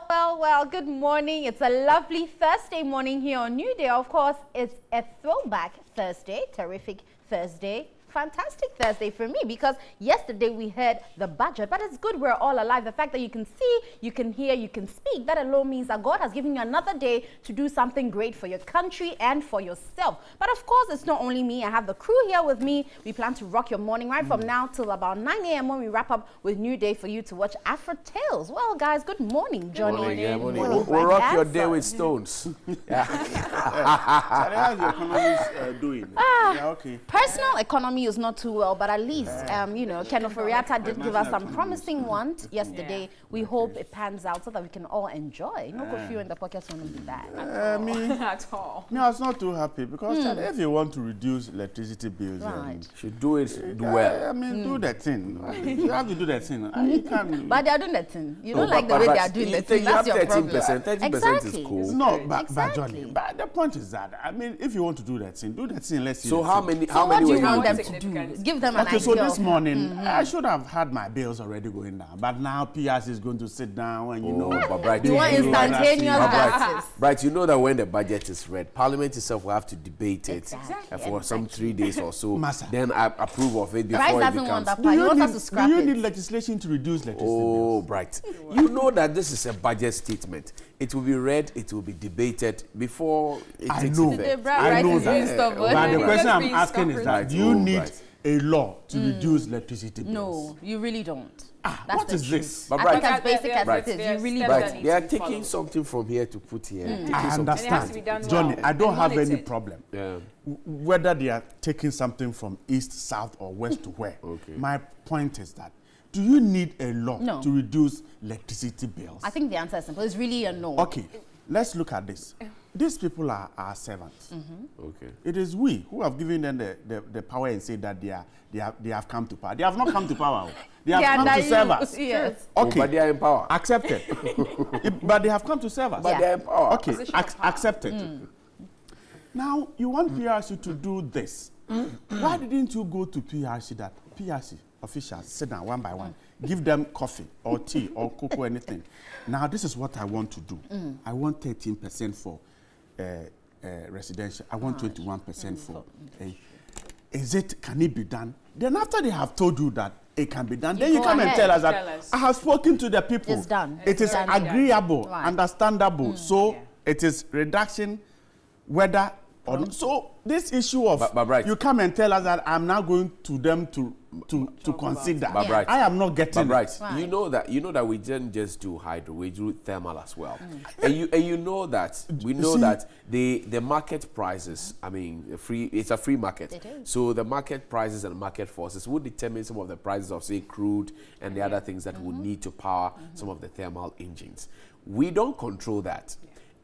Well, good morning. It's a lovely Thursday morning here on NewDay. Of course, it's a throwback Thursday, terrific Thursday. Fantastic Thursday for me because yesterday we heard the budget, but it's good we're all alive. The fact that you can see, you can hear, you can speak, that alone means that God has given you another day to do something great for your country and for yourself. But of course, it's not only me. I have the crew here with me. We plan to rock your morning right from now till about 9 a.m. when we wrap up with NewDay for you to watch Afro Tales. Well, guys, good morning, Johnny. Good morning. We'll rock your day with stones. How's the economy doing? Yeah, okay. Personal economy is not too well, but at least, you know, Ken Oforiatta did give us some promising ones yesterday. We hope it pans out so that we can all enjoy. No go few in the pockets won't be bad. At all. Me, I was not too happy because if you want to reduce electricity bills, should do it, do well. I mean, do that thing. You have to do that thing. You can't. But they are doing that thing. You don't like the way they are doing that thing. That's your problem. 13% is cool. No, but Johnny, but the point is that, I mean, if you want to do that thing, let's see. So how many what do you want them to do? Give them an idea. So this morning, I should have had my bills already going down. But now PRC is going to sit down and, you know. But you want instantaneous justice. Right, you know that when the budget is read, Parliament itself will have to debate it for some 3 days or so. Then I approve of it before it becomes. Do you need legislation to reduce electricity bills? Right. You know that this is a budget statement. It will be read, it will be debated before it takes effect. I know that. But the question I'm asking is that do you need a law to reduce electricity bills? No, you really don't. What is this? But I think as basic as it is, you really don't. They are taking something from here to put here. I understand. Johnny, I don't have any problem. Whether they are taking something from east, south, or west to where. My point is that do you need a law to reduce electricity bills? I think the answer is simple. It's really a no. Okay, let's look at this. These people are our servants. It is we who have given them the power and say that they have come to power. They have not come to power. They have come to serve us. Yes. Okay. But they are in power. Accepted. But they have come to serve us. But they are in power. Okay, accepted. Now, you want PRC to do this. Why didn't you go to PRC that PRC officials sit down one by one, give them coffee or tea or cocoa, anything. Now, this is what I want to do. I want 13% for residential. I want 21% for. Can it be done? Then after they have told you that it can be done, then you come and tell us that I have spoken to the people. It's done. It is agreeable, understandable. So it is reduction, whether or not. So this issue of you come and tell us that I'm now going to them to consider. I am not getting it. You know that we didn't just do hydro, we do thermal as well. And you know that that the market prices, I mean, it's a free market. So the market prices and market forces will determine some of the prices of, say, crude and the other things that we need to power some of the thermal engines. We don't control that.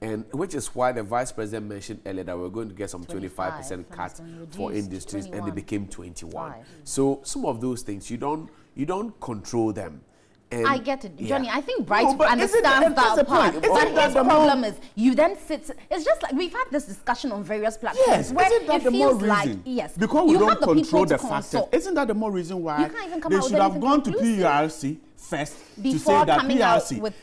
And which is why the Vice President mentioned earlier that we're going to get some 25% cut for industries, and they became 21. So some of those things you don't control them. And I get it, Johnny. I think Bright understands that part. But his problem is you then sit. It's just like we've had this discussion on various platforms where isn't that it the more feels like reason? Because we don't control the factors. Isn't that the more reason why they should have gone to PRC first to say that PRC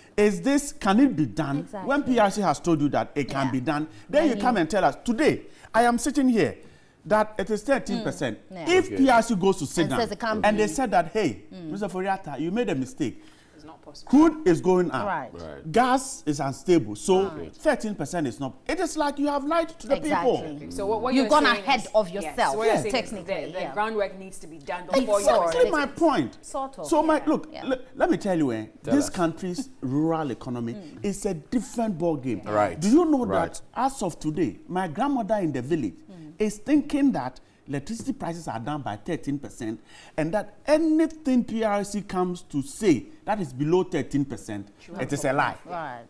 can it be done? When PRC has told you that it can be done, then you come and tell us today. I am sitting here that it is 13%. If PRC goes to sit down and they said that, hey, Mr. Foriata, you made a mistake. It's not possible. Crude is going up. Gas is unstable. So 13% is not. It is like you have lied to the people. So what you've gone ahead of yourself. So technically, the groundwork needs to be done before you. Exactly my point. Sort of. So look, let me tell you, this country's rural economy is a different ball game. Do you know that as of today, my grandmother in the village is thinking that electricity prices are down by 13%, and that anything PRC comes to say that is below 13%, it is a lie.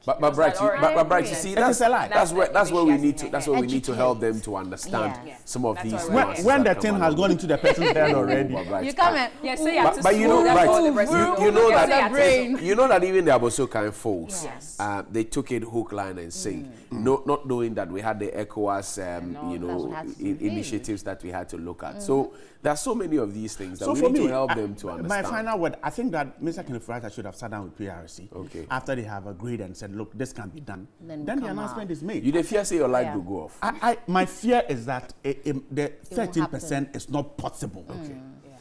But Bright, you see, that's a lie. That's where we need to help them to understand some of these. When the thing has gone into the person's head already, you come and but you know, you know that even the Abosokan folks, they took it hook, line, and sinker, not knowing that we had the ECOWAS, initiatives that we had to look at. So there are so many of these things that we need to help them to understand. My final word, I think that Mr. Kenefrat headquarters should have sat down with PRC after they have agreed and said, look, this can be done. Then the announcement is made. You the fear say your light will go off? My fear is that the 13% is not possible.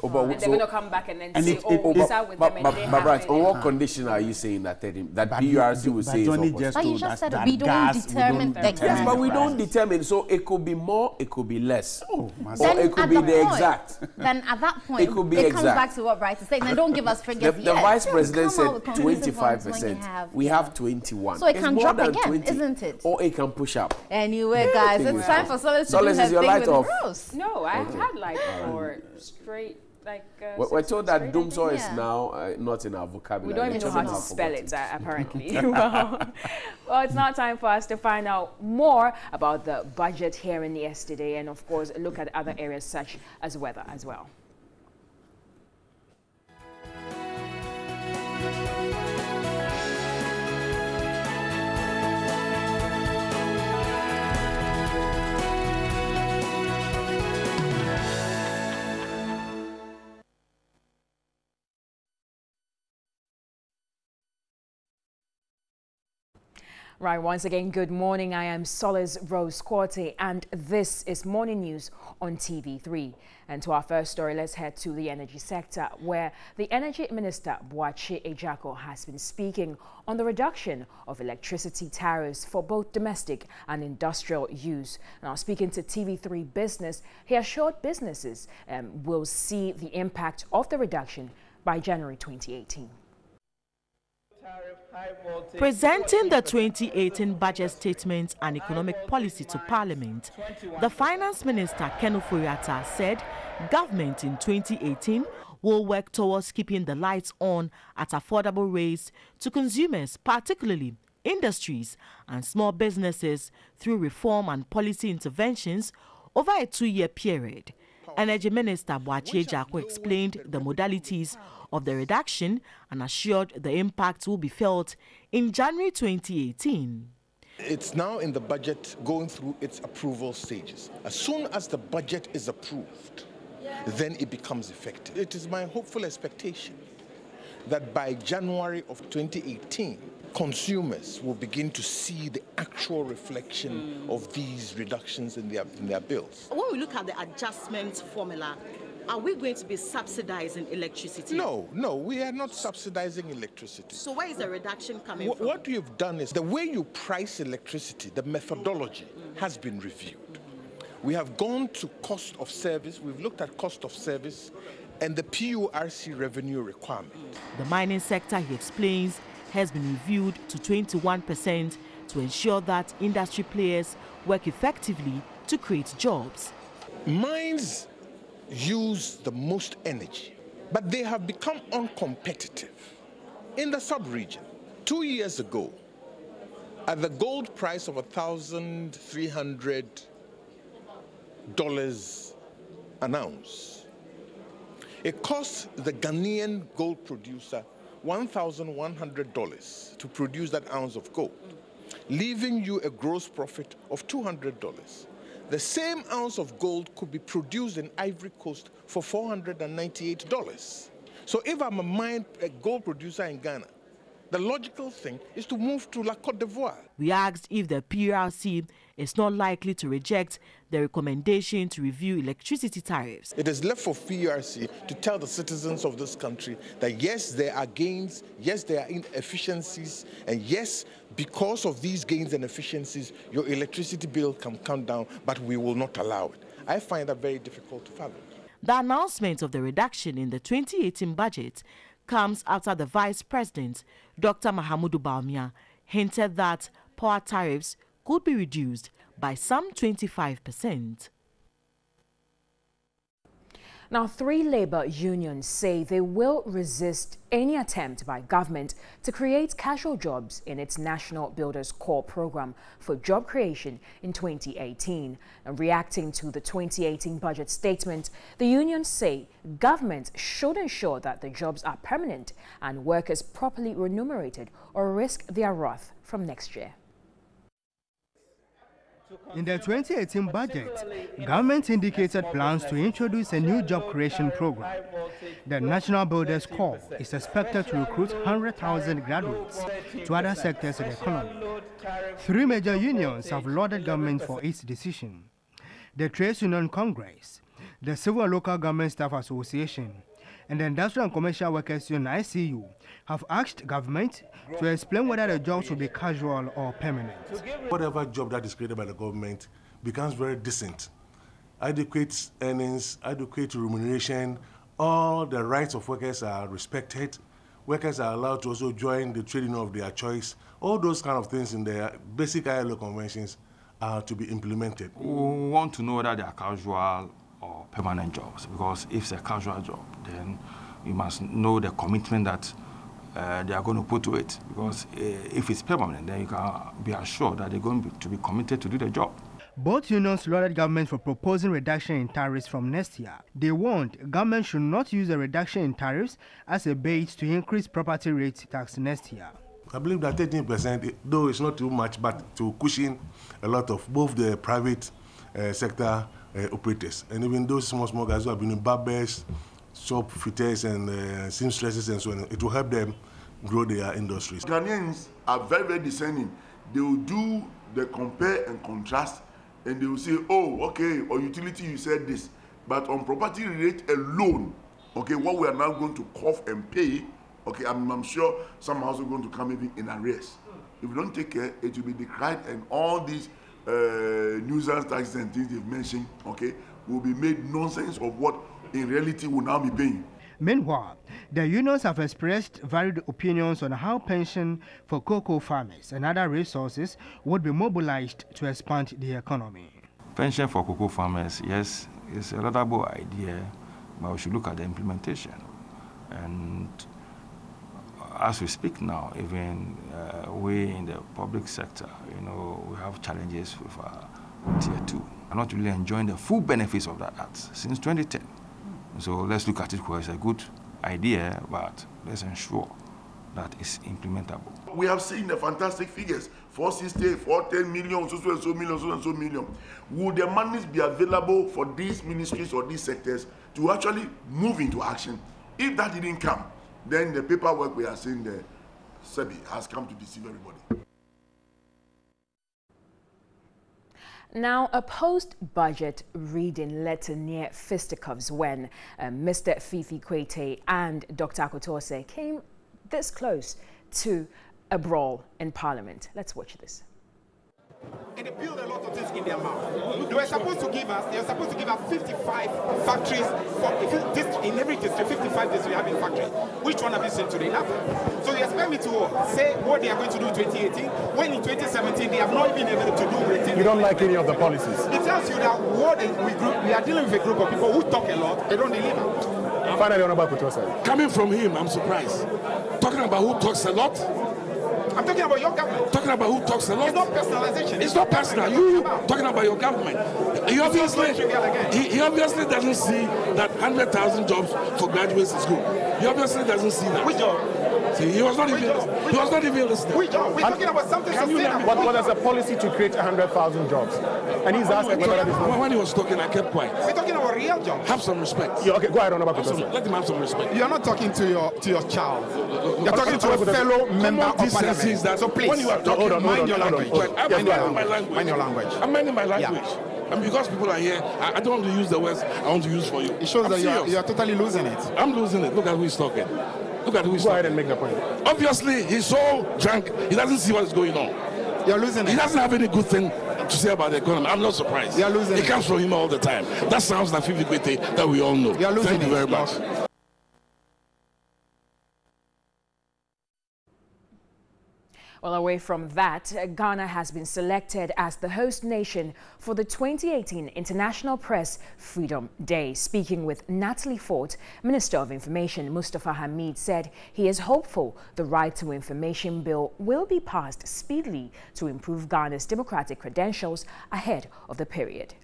And they're going to come back and then say, we'll start with them. But on what condition are you saying that PRC will say it's but you just said we don't determine the yes, but we don't determine. So it could be more, it could be less. Or it could be the exact. Then at that point, it comes back to what Bryce is saying. Then don't give us figures. The vice president said 25%. We have 21. So it can drop again, isn't it? Or it can push up. Anyway, guys, it's time for Solace to do her thing with Rose. No, I've had like 4 straight. We're told that Dumso is now not in our vocabulary. We don't even know how to spell it, apparently. Well, it's now time for us to find out more about the budget hearing yesterday and, of course, look at other areas such as weather as well. Right, once again, good morning. I am Solace Rose Corte, and this is Morning News on TV3. And to our first story, let's head to the energy sector, where the Energy Minister, Boakye Ejako, has been speaking on the reduction of electricity tariffs for both domestic and industrial use. Now, speaking to TV3 Business, he assured businesses will see the impact of the reduction by January 2018. Presenting the 2018 budget statement and economic policy to Parliament, the Finance Minister, Ken Ofori-Atta, said government in 2018 will work towards keeping the lights on at affordable rates to consumers, particularly industries and small businesses, through reform and policy interventions over a 2-year period. Energy Minister Boakye Ejako explained the modalities of the reduction and assured the impact will be felt in January 2018. It's now in the budget going through its approval stages. As soon as the budget is approved, then it becomes effective. It is my hopeful expectation that by January of 2018, consumers will begin to see the actual reflection of these reductions in their bills. When we look at the adjustment formula, are we going to be subsidizing electricity? No, we are not subsidizing electricity. So where is the reduction coming from? What you've done is the way you price electricity, the methodology has been reviewed. We have gone to cost of service, we've looked at cost of service and the PURC revenue requirement. The mining sector, he explains, has been reviewed to 21% to ensure that industry players work effectively to create jobs. Mines use the most energy, but they have become uncompetitive in the sub-region. 2 years ago, at the gold price of $1,300 an ounce, it cost the Ghanaian gold producer $1,100 to produce that ounce of gold, leaving you a gross profit of $200. The same ounce of gold could be produced in Ivory Coast for $498. So if I'm a gold producer in Ghana, the logical thing is to move to La Côte d'Ivoire. We asked if the PRC is not likely to reject the recommendation to review electricity tariffs. It is left for PRC to tell the citizens of this country that yes, there are gains, yes, there are inefficiencies, and yes, because of these gains and efficiencies, your electricity bill can come down, but we will not allow it. I find that very difficult to fathom. The announcement of the reduction in the 2018 budget comes after the Vice President, Dr. Mahamudu Bawumia, hinted that power tariffs could be reduced by some 25%. Now, 3 labor unions say they will resist any attempt by government to create casual jobs in its National Builders Corps program for job creation in 2018. And reacting to the 2018 budget statement, the unions say government should ensure that the jobs are permanent and workers properly remunerated or risk their wrath from next year. In the 2018 budget, government indicated plans to introduce a new job creation program. The National Builders Corps is expected to recruit 100,000 graduates to other sectors of the economy. 3 major unions have lauded government for its decision. The Trades Union Congress, the Civil and Local Government Staff Association, and the Industrial and Commercial Workers Union ICU have asked government to explain whether the jobs will be casual or permanent. Whatever job that is created by the government becomes very decent. Adequate earnings, adequate remuneration, all the rights of workers are respected. Workers are allowed to also join the trade union of their choice. All those kind of things in the basic ILO conventions are to be implemented. We want to know whether they are casual or permanent jobs, because if it's a casual job, then you must know the commitment that they are going to put to it, because if it's permanent, then you can be assured that they're going to be committed to do the job. Both unions lauded government for proposing reduction in tariffs from next year. They warned government should not use the reduction in tariffs as a bait to increase property rate tax next year. I believe that 13%, though it's not too much, but to cushion a lot of both the private sector operators, and even those small guys who have been in barbers, shop fitters and seamstresses and so on, it will help them grow their industries. Ghanaians are very, very discerning. They will do the compare and contrast, and they will say, oh, okay, on utility you said this, but on property rate alone, okay, what we are now going to cough and pay, okay, I'm sure some houses are going to come even in arrears. If we don't take care, it will be decried, and all these nuisance taxes and things they've mentioned, okay, will be made nonsense of what in reality will now be paying. Meanwhile, the unions have expressed varied opinions on how pension for cocoa farmers and other resources would be mobilized to expand the economy. Pension for cocoa farmers, yes, it's a laudable idea, but we should look at the implementation. And as we speak now, even we in the public sector, we have challenges with Tier 2. I'm not really enjoying the full benefits of that act since 2010. So let's look at it as a good idea, but let's ensure that it's implementable. We have seen the fantastic figures, 460, 410 million, so and so million, so and so million. Would the monies be available for these ministries or these sectors to actually move into action? If that didn't come, then the paperwork we are seeing there, SEBI has come to deceive everybody. Now, a post-budget reading led to near fisticuffs when Mr. Fifi Kwete and Dr. Akotose came this close to a brawl in Parliament. Let's watch this. And they build a lot of things in their mouth. They were supposed to give us 55 factories in every district, 55 districts having factories. Which one have you seen today? Nothing. So you expect me to say what they are going to do in 2018, when in 2017 they have not been able to do anything. You don't like any of the policies? It tells you that we are dealing with a group of people who talk a lot, they don't deliver. Finally, Honorable Kutose. Coming from him, I'm surprised. Talking about who talks a lot. I'm talking about your government. Talking about who talks a lot. It's not personalization. It's not personal. You talking about your government. He obviously doesn't see that 100,000 jobs for graduates is good. He obviously doesn't see that. Which job? See, he was not even listening. Which job? We're talking about something sustainable. What was a policy to create 100,000 jobs? And he's asking whether that is not. When he was talking, I kept quiet. We're talking about real jobs. Have some respect. Yeah, okay, go ahead, Honorable Kutose. Let him have some respect. You're not talking to your child. You're talking to a fellow member of Parliament. So please, when you are talking, mind your language. Mind your language. I'm minding my language. Yeah. And because people are here, I don't want to use the words I want to use for you. It shows that you are totally losing it. I'm losing it. Look at who he's talking. Look at who he's talking. Go ahead and make the point. Obviously, he's so drunk, he doesn't see what is going on. You're losing it. He doesn't have any good thing to say about the economy. I'm not surprised. You're losing it. It comes from him all the time. That sounds like Fifi Kwete that we all know. You're losing Thank you very much. Well, away from that, Ghana has been selected as the host nation for the 2018 International Press Freedom Day. Speaking with Natalie Ford, Minister of Information Mustafa Hamid said he is hopeful the Right to Information Bill will be passed speedily to improve Ghana's democratic credentials ahead of the period.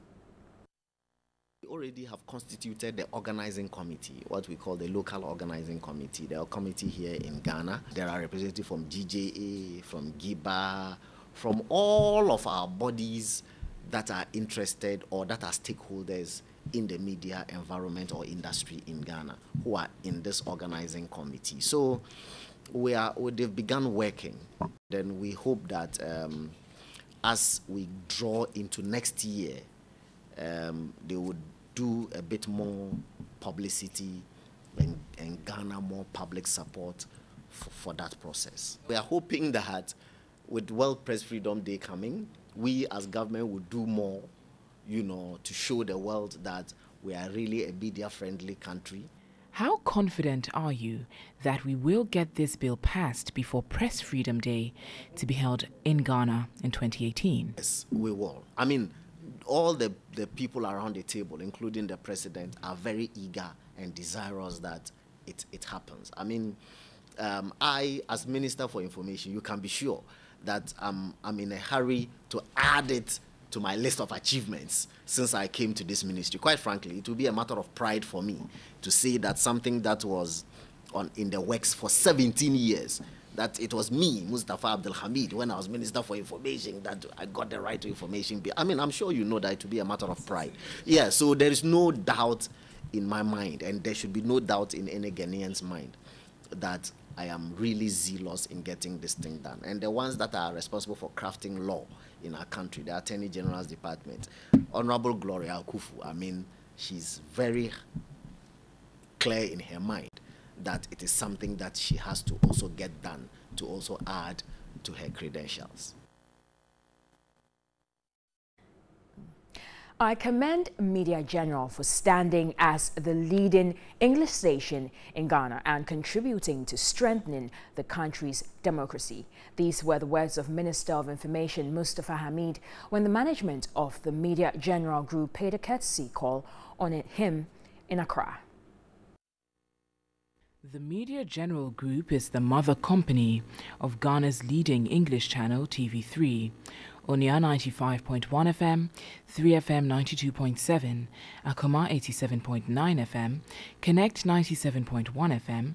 Already have constituted the organizing committee, what we call the local organizing committee. There are committee here in Ghana. There are representatives from GJA, from GIBA, from all of our bodies that are interested or that are stakeholders in the media environment or industry in Ghana who are in this organizing committee. So they've begun working. Then we hope that as we draw into next year, they would do a bit more publicity and garner more public support for that process. We are hoping that with World Press Freedom Day coming, we as government will do more, to show the world that we are really a media-friendly country. How confident are you that we will get this bill passed before Press Freedom Day to be held in Ghana in 2018? Yes, we will. I mean, all the people around the table, including the president, are very eager and desirous that it happens. I mean, I, as Minister for Information, you can be sure that I'm in a hurry to add it to my list of achievements since I came to this ministry. Quite frankly, it will be a matter of pride for me to say that something that was in the works for 17 years, that it was me, Mustafa Abdul Hamid, when I was Minister for Information, that I got the right to information. I mean, I'm sure you know that it will be a matter of pride. Yeah, so there is no doubt in my mind, and there should be no doubt in any Ghanaian's mind, that I am really zealous in getting this thing done. And the ones that are responsible for crafting law in our country, the Attorney General's Department, Honorable Gloria Akufu, I mean, she's very clear in her mind that it is something that she has to also get done to also add to her credentials. I commend Media General for standing as the leading English station in Ghana and contributing to strengthening the country's democracy. These were the words of Minister of Information Mustafa Hamid when the management of the Media General Group paid a courtesy call on him in Accra. The Media General Group is the mother company of Ghana's leading English channel TV3. Onia 95.1 FM, 3FM 92.7, Akoma 87.9 FM, Connect 97.1 FM,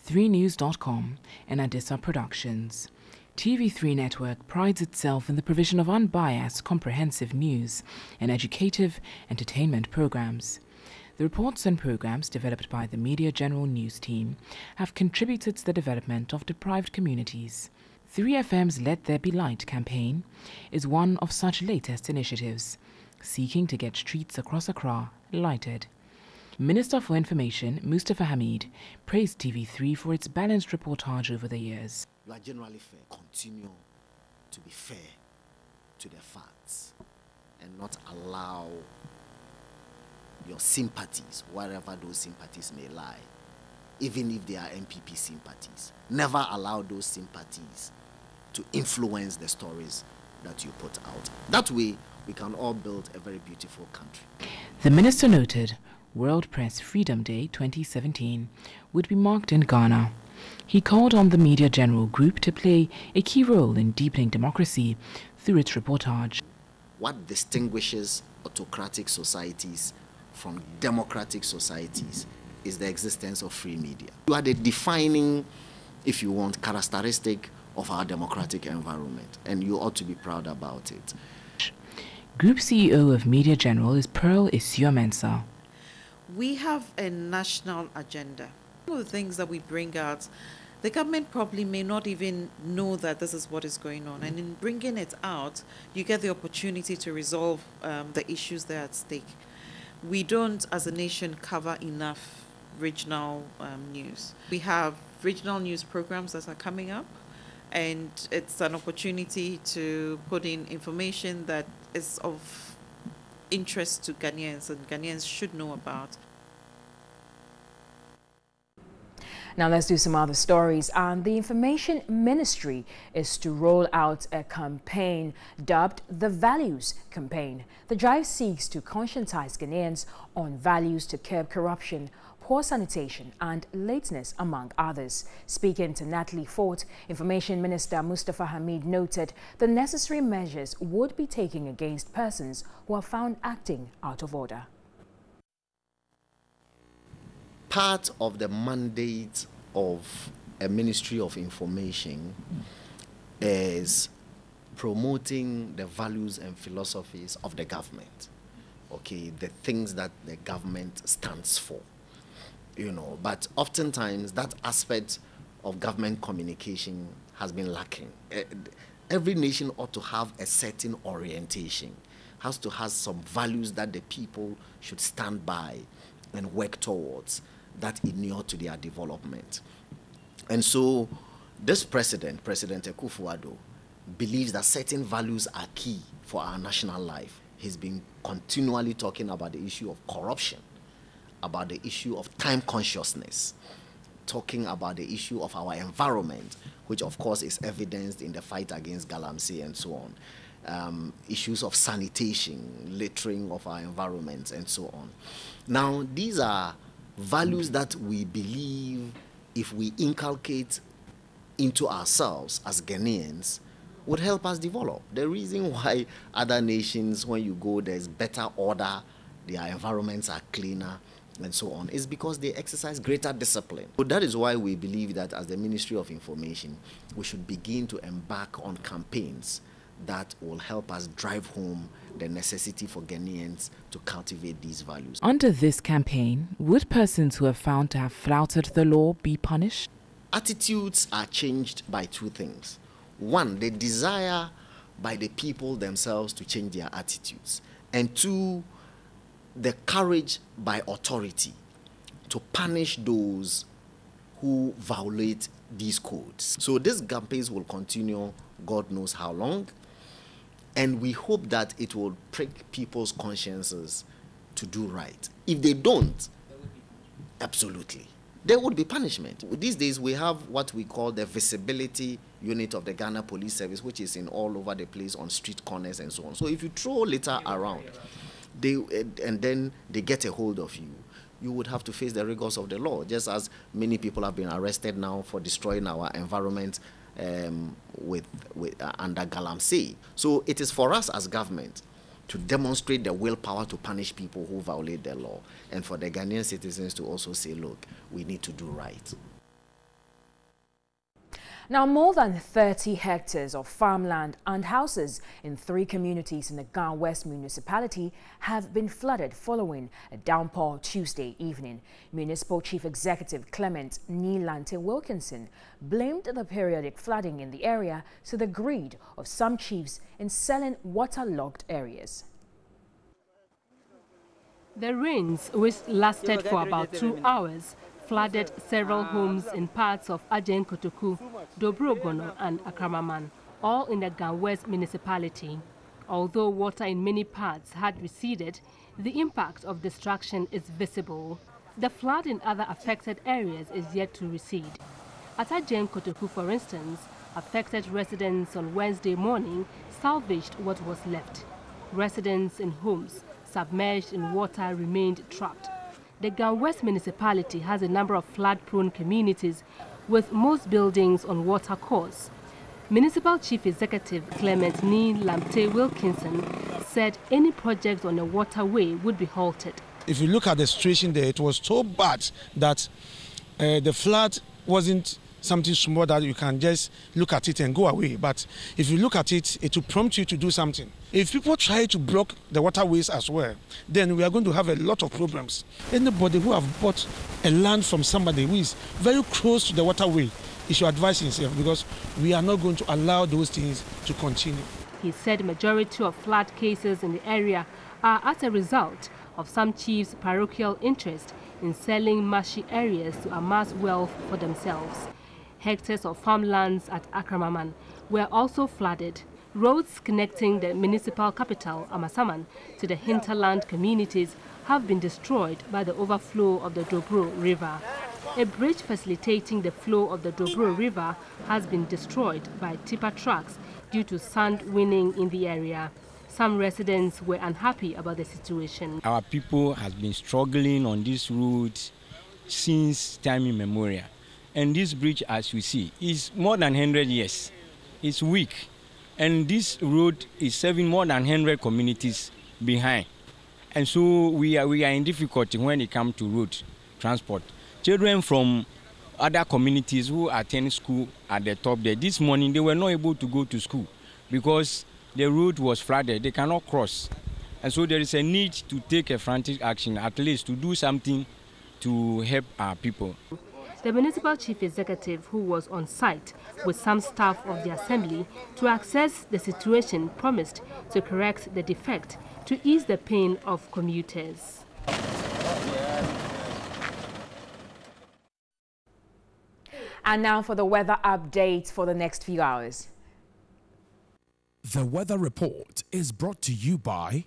3news.com, and Adisa Productions. TV3 Network prides itself in the provision of unbiased, comprehensive news and educative entertainment programs. The reports and programs developed by the Media General News team have contributed to the development of deprived communities. 3FM's Let There Be Light campaign is one of such latest initiatives, seeking to get streets across Accra lighted. Minister for Information Mustafa Hamid praised TV3 for its balanced reportage over the years. You are generally fair. Continue to be fair to the facts and not allow your sympathies, wherever those sympathies may lie, even if they are MPP sympathies. Never allow those sympathies to influence the stories that you put out. That way, we can all build a very beautiful country. The minister noted World Press Freedom Day 2017 would be marked in Ghana. He called on the Media General Group to play a key role in deepening democracy through its reportage. What distinguishes autocratic societies from democratic societies is the existence of free media. You are the defining, if you want, characteristic of our democratic environment, and you ought to be proud about it. Group CEO of Media General is Pearl Isiu-Mensah. We have a national agenda. One of the things that we bring out, the government probably may not even know that this is what is going on, and in bringing it out, you get the opportunity to resolve the issues that are at stake. We don't, as a nation, cover enough regional news. We have regional news programs that are coming up, and it's an opportunity to put in information that is of interest to Ghanaians and Ghanaians should know about. Now let's do some other stories. And the Information Ministry is to roll out a campaign dubbed the Values Campaign. The drive seeks to conscientize Ghanaians on values to curb corruption, poor sanitation and lateness, among others. Speaking to Natalie Fort, Information Minister Mustafa Hamid noted the necessary measures would be taken against persons who are found acting out of order. Part of the mandate of a Ministry of Information is promoting the values and philosophies of the government. Okay, the things that the government stands for. You know, but oftentimes that aspect of government communication has been lacking. Every nation ought to have a certain orientation, has to have some values that the people should stand by and work towards, that inure to their development. And so this President Akufo-Addo, believes that certain values are key for our national life. He's been continually talking about the issue of corruption, about the issue of time consciousness, talking about the issue of our environment, which of course is evidenced in the fight against galamsey and so on. Issues of sanitation, littering of our environments and so on. Now, these are values that we believe if we inculcate into ourselves as Ghanaians would help us develop. The reason why other nations, when you go, there's better order, their environments are cleaner, and so on, is because they exercise greater discipline. So that is why we believe that as the Ministry of Information, we should begin to embark on campaigns that will help us drive home the necessity for Ghanaians to cultivate these values. Under this campaign, would persons who are found to have flouted the law be punished? Attitudes are changed by two things. One, the desire by the people themselves to change their attitudes. And two, the courage by authority to punish those who violate these codes. So these campaigns will continue, God knows how long, and we hope that it will prick people's consciences to do right. If they don't, absolutely, there would be punishment. These days we have what we call the visibility unit of the Ghana Police Service, which is in all over the place on street corners and so on. So if you throw litter around, and then they get a hold of you, you would have to face the rigors of the law, just as many people have been arrested now for destroying our environment under galamsey. So it is for us as government to demonstrate the willpower to punish people who violate the law, and for the Ghanaian citizens to also say, look, we need to do right. Now, more than 30 hectares of farmland and houses in 3 communities in the Ghana West municipality have been flooded following a downpour Tuesday evening. Municipal Chief Executive Clement Nilante Wilkinson blamed the periodic flooding in the area to the greed of some chiefs in selling waterlogged areas. The rains, which lasted for about 2 hours, flooded several homes in parts of Ajen Kotoku, Dobrogono and Accra, all in the Ghana West municipality. Although water in many parts had receded, the impact of destruction is visible. The flood in other affected areas is yet to recede. At Ajen Kotoku, for instance, affected residents on Wednesday morning salvaged what was left. Residents in homes submerged in water remained trapped. The Ghana West municipality has a number of flood-prone communities with most buildings on water course. Municipal Chief Executive Clement Nilante Wilkinson said any project on a waterway would be halted. If you look at the situation there, it was so bad that the flood wasn't something small that you can just look at it and go away. But if you look at it, it will prompt you to do something. If people try to block the waterways as well, then we are going to have a lot of problems. Anybody who have bought a land from somebody who is very close to the waterway, he should advise himself, because we are not going to allow those things to continue. He said majority of flood cases in the area are as a result of some chiefs' parochial interest in selling marshy areas to amass wealth for themselves. Hectares of farmlands at Accra were also flooded. Roads connecting the municipal capital, Amasaman, to the hinterland communities have been destroyed by the overflow of the Dobro River. A bridge facilitating the flow of the Dobro River has been destroyed by tipper trucks due to sand winning in the area. Some residents were unhappy about the situation. Our people have been struggling on this route since time immemorial. And this bridge, as we see, is more than 100 years. It's weak. And this road is serving more than 100 communities behind. And so we are in difficulty when it comes to road transport. Children from other communities who attend school at the top there, this morning they were not able to go to school because the road was flooded. They cannot cross. And so there is a need to take a frantic action, at least to do something to help our people. The municipal chief executive, who was on site with some staff of the assembly to assess the situation, promised to correct the defect to ease the pain of commuters. And now for the weather update for the next few hours. The weather report is brought to you by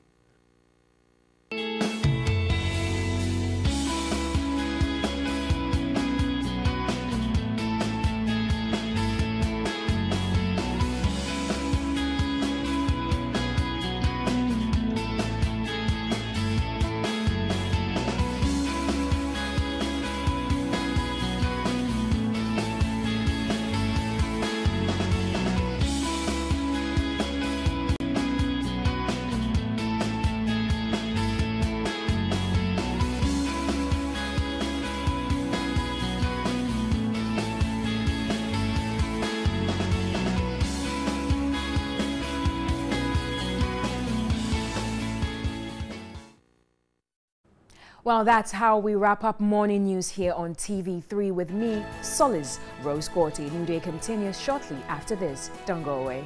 Well, that's how we wrap up morning news here on TV3 with me, Solace Rose Corti. New Day continues shortly after this. Don't go away.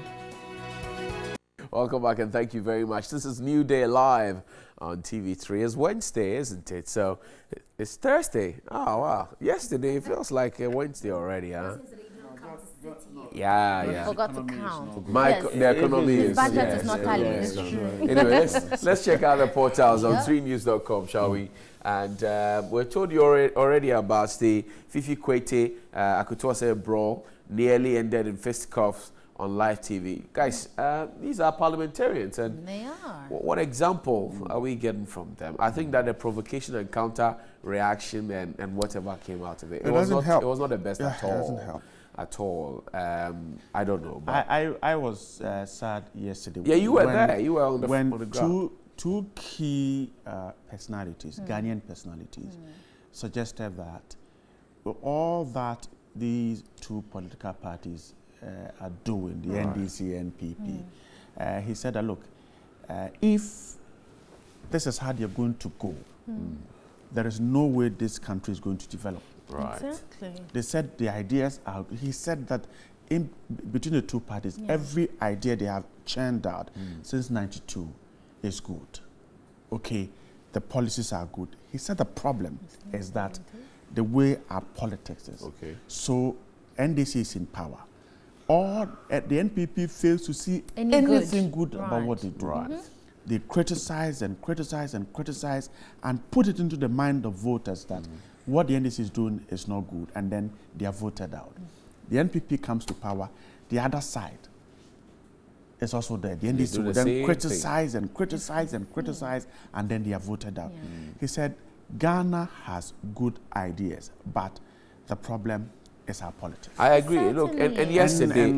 Welcome back and thank you very much. This is New Day Live on TV3. It's Wednesday, isn't it? So it's Thursday. Oh, wow. Yesterday, it feels like a Wednesday already, huh? Yeah. Forgot to count. The economy is. Budget is not tallying. It's true. Anyway, let's check out the portals on 3news.com, shall we? And we're told you already about the Fifi Kwete Akutwase brawl nearly ended in fisticuffs on live TV. Guys, these are parliamentarians, and they are. What example are we getting from them? I think that the provocation and counter reaction and whatever came out of it, it was not the best at all. It doesn't help. At all. I don't know. But I was sad yesterday. Yeah, you were there. You were on the ground. Two key personalities, Ghanaian personalities, suggested that all that these two political parties are doing, the NDC and NPP, he said that, look, if this is how they're going to go, there is no way this country is going to develop. Right. Exactly. They said the ideas are, he said that in between the two parties, every idea they have churned out since '92 is good. Okay, the policies are good. He said the problem is that the way our politics is. Okay. So NDC is in power. Or the NPP fails to see anything good about what they do. They criticize and criticize and criticize and put it into the mind of voters that what the NDC is doing is not good, and then they are voted out. The NPP comes to power, the other side is also there. The NDC will then criticize and criticize and criticize, and then they are voted out. He said, Ghana has good ideas, but the problem is our politics. I agree. Look, and yesterday,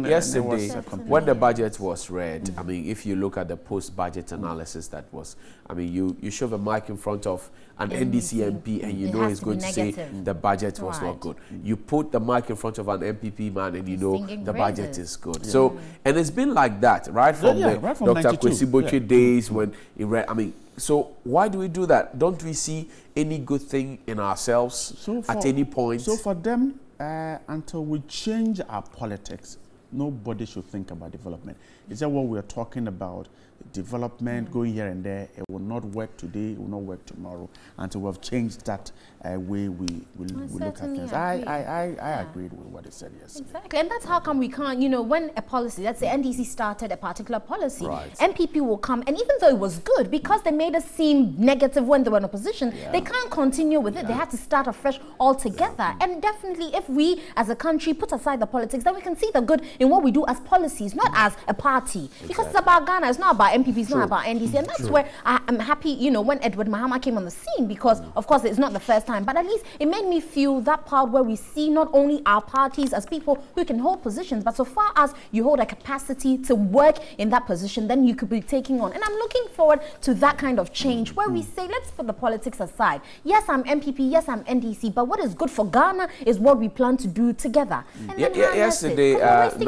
when the budget was read, I mean, if you look at the post-budget analysis that was, I mean, you shove a mic in front of an NDC MP and you know he's going to say the budget was not good. You put the mic in front of an MPP man and you know the budget is good. So, and it's been like that, right from Dr. Kwesi Botwe days when he read, I mean, so why do we do that? Don't we see any good thing in ourselves at any point? So for them, until we change our politics, nobody should think about development. Is that what we're talking about? Development, going here and there, it will not work today, it will not work tomorrow, until we've changed that way we look at things. I agreed with what he said, yes. Exactly, and that's how come we can't, you know, when a policy, let's say NDC started a particular policy, MPP will come, and even though it was good, because they made us seem negative when they were in opposition, they can't continue with it. They have to start afresh altogether. And definitely, if we as a country put aside the politics, then we can see the good in what we do as policies, not as a party. Because it's about Ghana, it's not about MPP, it's not about NDC. And that's where I'm happy, you know, when Edward Mahama came on the scene, because of course it's not the first time, but at least it made me feel that proud where we see not only our parties as people who can hold positions, but so far as you hold a capacity to work in that position, then you could be taking on. And I'm looking forward to that kind of change where we say, let's put the politics aside. Yes, I'm MPP, yes, I'm NDC, but what is good for Ghana is what we plan to do together. And yesterday,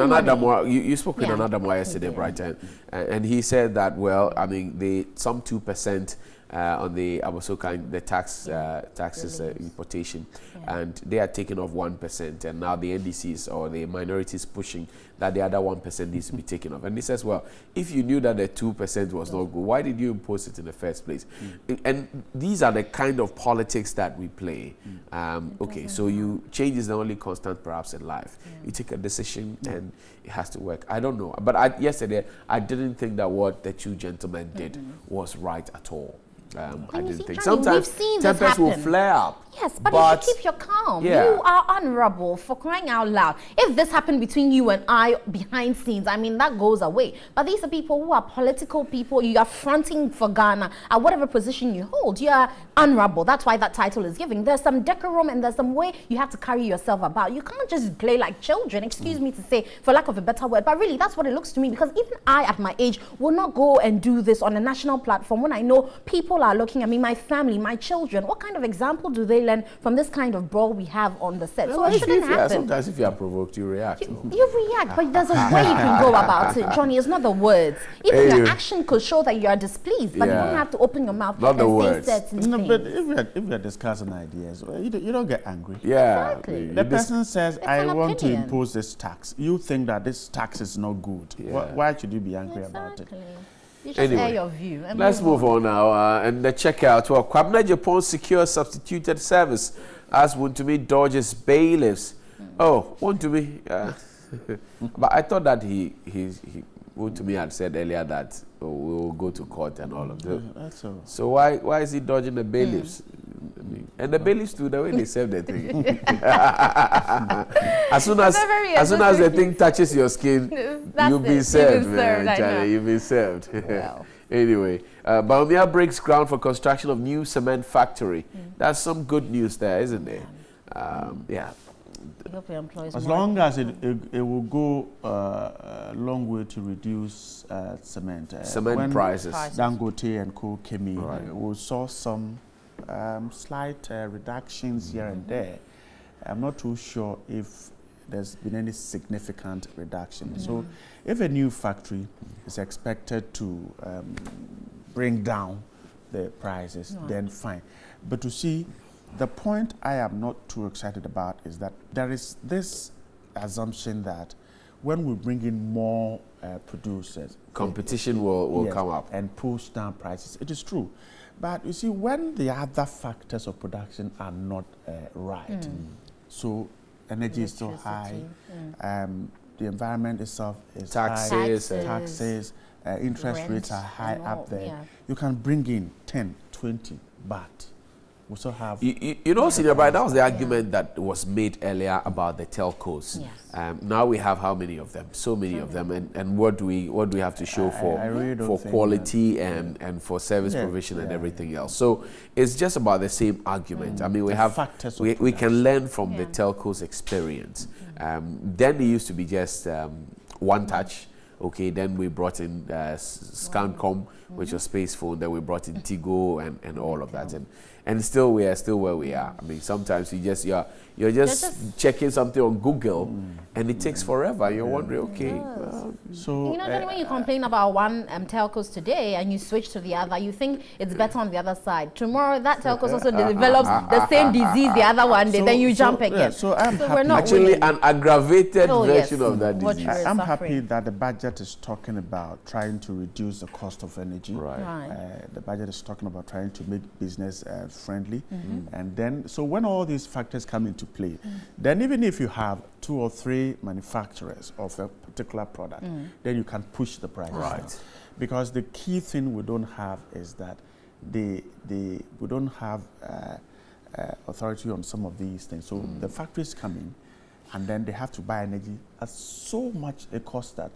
you spoke with Nana Damoa yesterday, Brighton, and he said that, well, I mean, some 2% on the the taxes importation, and they are taking off 1%, and now the NDCs or the minorities pushing that the other 1% needs to be taken off. And he says, well, if you knew that the 2% was not good, why did you impose it in the first place? And these are the kind of politics that we play. Okay, so change is the only constant perhaps in life. You take a decision and it has to work. I don't know, but yesterday I didn't think that what the two gentlemen did was right at all. I didn't think. Sometimes tempers will flare up. Yes, but you should keep your calm. Yeah. You are honorable, for crying out loud. If this happened between you and I behind scenes, I mean, that goes away. But these are people who are political people. You are fronting for Ghana at whatever position you hold. You are honorable. That's why that title is given. There's some decorum and there's some way you have to carry yourself about. You can't just play like children, excuse me to say, for lack of a better word. But really, that's what it looks to me, because even I, at my age, will not go and do this on a national platform when I know people are looking at me, my family, my children. What kind of example do they learn from this kind of brawl we have on the set? So it shouldn't happen. Sometimes if you are provoked, you react. You react, but there's a way you can go about it, Johnny. It's not the words. Even your action could show that you are displeased, but you don't have to open your mouth and say certain things. But if you're discussing ideas, you don't get angry. Yeah. Exactly. The person says, I want to impose this tax. You think that this tax is not good. Yeah. Why should you be angry about it? You just air your view. Let's move on now and the checkout. Well, Kwabena Japan secures substituted service as Wontumi dodges bailiffs. Oh, Wontumi. But I thought that he Wontumi had said earlier that we will go to court and all of that. So why is he dodging the bailiffs? And the bailiffs too, the way they serve the thing. as soon as the thing touches your skin, you've been served, man. You've been served. Wow. Anyway, Baumia breaks ground for construction of new cement factory. That's some good news there, isn't it? Yeah. As long as it will go a long way to reduce cement prices. Dangote and Co. Kemi we saw some slight reductions here and there. I'm not too sure if there's been any significant reduction. So if a new factory is expected to bring down the prices, then fine. But to see, the point I am not too excited about is that there is this assumption that when we bring in more producers, competition will come up and push down prices. It is true. But you see, when the other factors of production are not right, so energy is so high, the environment itself is high, taxes, interest rates are high up there, you can bring in 10, 20, but we still have... You know, Senior Brian, that was the argument that was made earlier about the telcos. Yes. Now we have how many of them? So many of them. And what do we have to show for quality and for service provision and everything else? So it's just about the same argument. I mean, we can learn from the telcos' experience. Then they used to be just one touch. Okay, then we brought in Scancom, which was Space Phone. Then we brought in Tigo and all of that. And still we are still where we are. I mean, sometimes you're just checking something on Google, and it takes forever. You're wondering, okay. So you know, when you complain about one telcos today and you switch to the other, you think it's better on the other side. Tomorrow that telcos also develops the same disease the other one day, then you jump again. Yeah, so I'm happy. Actually an aggravated version of that disease. I'm happy that the budget is talking about trying to reduce the cost of energy. The budget is talking about trying to make business friendly. And then, so when all these factors come into play, then even if you have 2 or 3 manufacturers of a particular product, then you can push the price down. Because the key thing we don't have is that we don't have authority on some of these things. So the factories come in, and then they have to buy energy at so much a cost that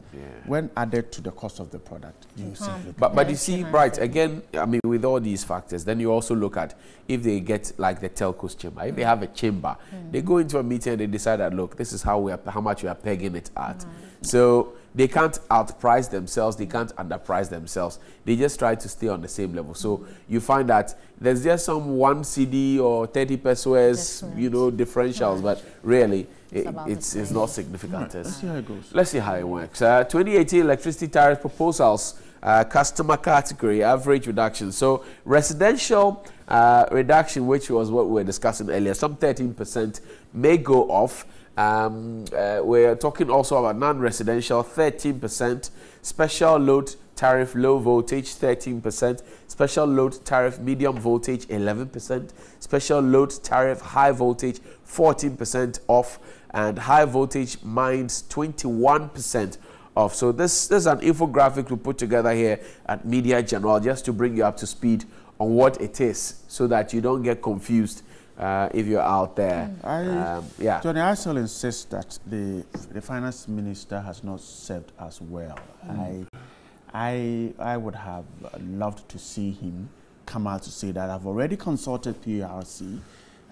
when added to the cost of the product, you simply but you see, right, again, I mean, with all these factors, then you also look at if they get like the telcos chamber, if they have a chamber, they go into a meeting and they decide that, look, this is how much we are pegging it at. So they can't outprice themselves, they can't underprice themselves. They just try to stay on the same level. So you find that there's just some 1 cedi or 30 pesos, you know, differentials, but really it's not significant. Right. Let's see how it goes. Let's see how it works. 2018 electricity tariff proposals, customer category, average reduction. So residential reduction, which was what we were discussing earlier, some 13% may go off. We're talking also about non-residential, 13%, special load tariff low voltage, 13%, special load tariff medium voltage, 11%, special load tariff high voltage, 14% off, and high voltage mines, 21% off. So this is an infographic we put together here at Media General just to bring you up to speed on what it is so that you don't get confused if you're out there. Yeah. Johnny, I still insist that the finance minister has not served us well. I would have loved to see him come out to say that I've already consulted PRC.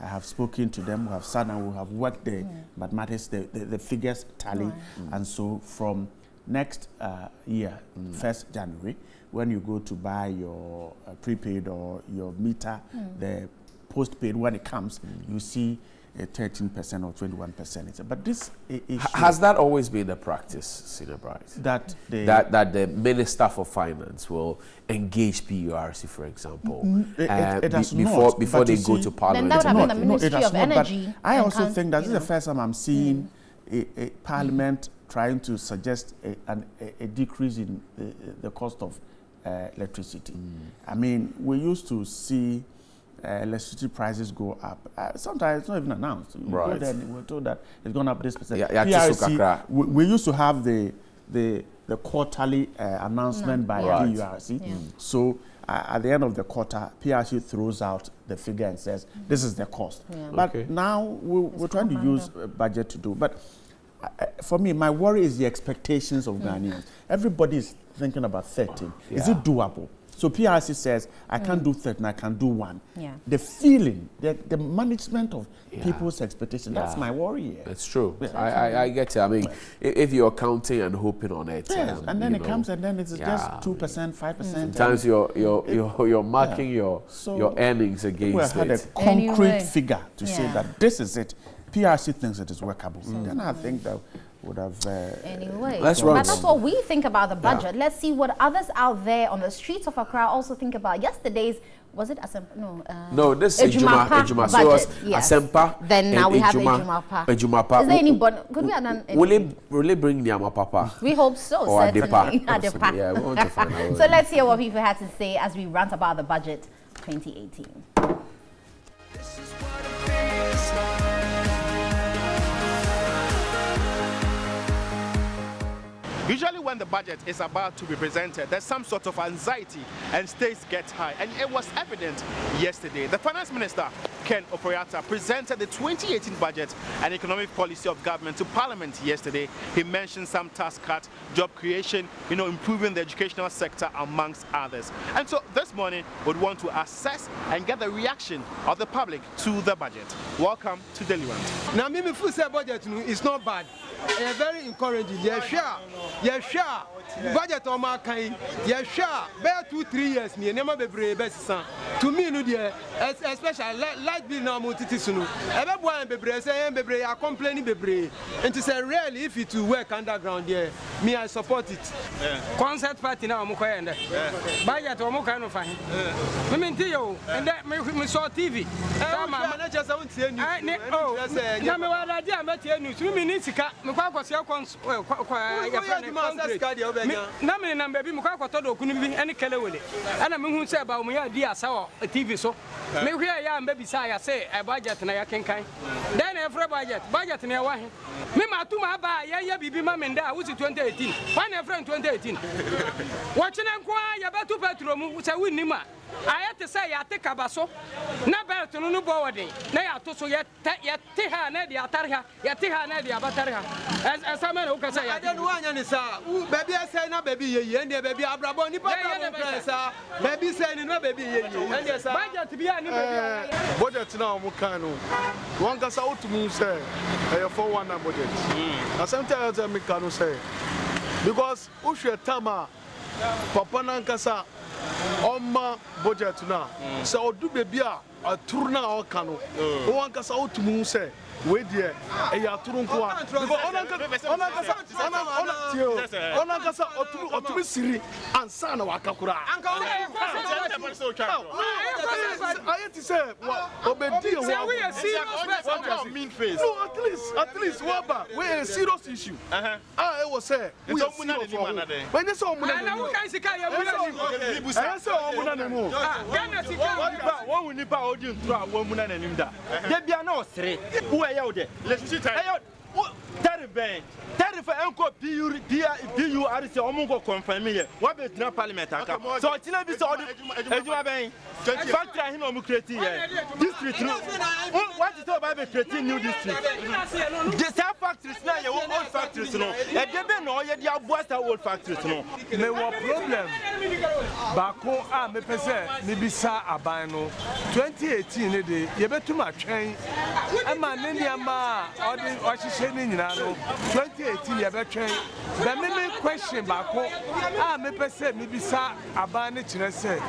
I have spoken to them, we have sat and we have worked the mathematics, the figures tally, and so from next year, 1st January, when you go to buy your prepaid or your meter, the postpaid, when it comes, you see a 13% or 21%. But this has that always been the practice, Senior Bright? That the Minister for Finance will engage PURC, for example, before they go to Parliament. Then that would have been the Ministry of Energy. But I also think that this is the first time I'm seeing a Parliament trying to suggest a decrease in the cost of electricity. I mean, we used to see electricity prices go up. Sometimes it's not even announced. Right. We're told that it's gone up this percent. PRC, we used to have the quarterly announcement by PRC. So at the end of the quarter, PRC throws out the figure and says, this is the cost. But now we're trying to use a budget to do. But for me, my worry is the expectations of Ghanaians. Everybody is thinking about 13. Is it doable? So PRC says, I can't do 13, I can do 1. The feeling, the management of people's expectations, that's my worry here. It's true. I get it. I mean, if you're counting and hoping on it. And then it comes and then it's just 2%, 5%. Sometimes you're marking your earnings against had a concrete figure to say that this is it. PRC thinks it is workable. Then I think that would have anyway. But that's what we think about the budget. Let's see what others out there on the streets of Accra also think about. Yesterday's, was it Asempa? No, this is Ejuma. So it was Asempa. Then now we have Ejumapa. Ejumapa. Is there anybody? Could we have done? Will it bring Nyamapapa? We hope so. Or certainly. Adepa. Yeah, we want to find out. So let's hear what people had to say as we rant about the budget 2018. Usually when the budget is about to be presented, there's some sort of anxiety and stakes get high. And it was evident yesterday. The Finance Minister, Ken Ofori-Atta, presented the 2018 budget and economic policy of government to Parliament yesterday. He mentioned some tax cuts, job creation, improving the educational sector, amongst others. And so this morning, we'd want to assess and get the reaction of the public to the budget. Welcome to Daily Rant. Now, me full budget is not bad. It's very encouraging. Yes, sure. Budget on my kind. Yes, sure. Bear 2-3 years. Me never be brave. To me, no dear. Especially light bill now. Multitude. Everyone be brave. Say be brave. I complain be brave. And to say really, if it will work underground, me I support it. Concert party now. I'm going there. Budget on my kind of fine. Me mean to you. And that me saw TV. I just want to say news. Now me what I did. I met you news. Me need to cut. Me quite see Naming and baby Mukako couldn't be any color with it. And I'm who say about me idea saw a TV so. Maybe I am baby say I say a budget and I can kind. Then every budget near one. Me my two my buy ya baby mum and that was 2018. One a friend 2018. Watching and quiet about 2 bedroom which I win Nima. I had to say I take a basso. Never to no boarding. Nay, I told you yet Tiha Nadia Tarha, yet Tiha Nadia Batara. As someone who can say, I don't want any sir. Baby, I say no baby, and the baby Abraboni, baby saying no baby, and yes, I to be any budget now, Mukano. One goes out to me, say, a 4-1 budget. Sometimes I make say. Because Ushe Tama, Papa Nankasa, Oma budget now. So do baby a turna or cano. One Kasa out to moon say. Wait there, a Yaturunqua. Onagasa or to be Siri and San of Akakura. I had to say, mean face. No, at least, Waba, we're a serious issue. I was say, we don't win any. When you saw Munani, I saw Munani. One will nip out you through a woman and him. There be no three. Who are you there? Let's see. For Uncle PURC, Omungo confirm me. What is not parliamentary? So it's not this order. Factor him on creating district. What is about creating new district? The same factories now, your old factories. No, and they don't know yet. You have what's our old factories. No, no problem. Bako, me pese, Nibisa Abano. 2018, you better too much. I'm a Nindiama, or she's saying, 2018, you better train. The main question, Bako, me pese, Nibisa Abani, say.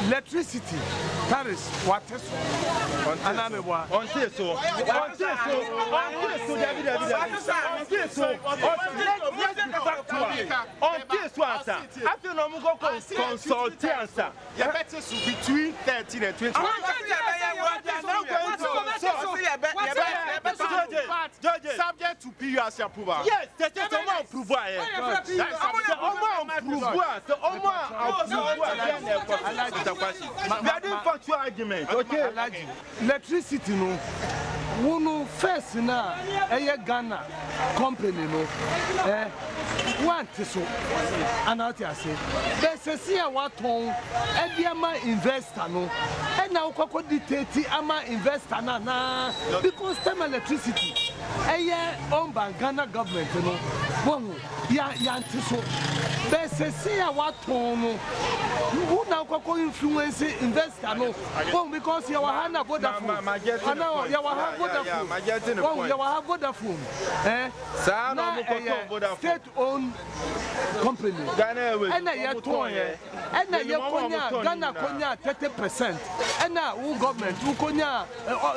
Electricity, Paris, water, and I'm a one. On this, so, after no more consultants, between 13 and 20. Subject to PURC approval. Yes, that's the approval. Factual argument. Okay. Electricity no. Wunu first na Ghana company no. One so. Anati ase. Bese si a waton e ama investor no. E na ukoko dictate ama investor na because time electricity owned by Ghana government no. Wonu ya so. Bese si a waton no. Who now ukoko influence investor no. Because you are Hana Vodafone. Vodafone. State-owned company. And Ghana Konya 30%. And now government who Konya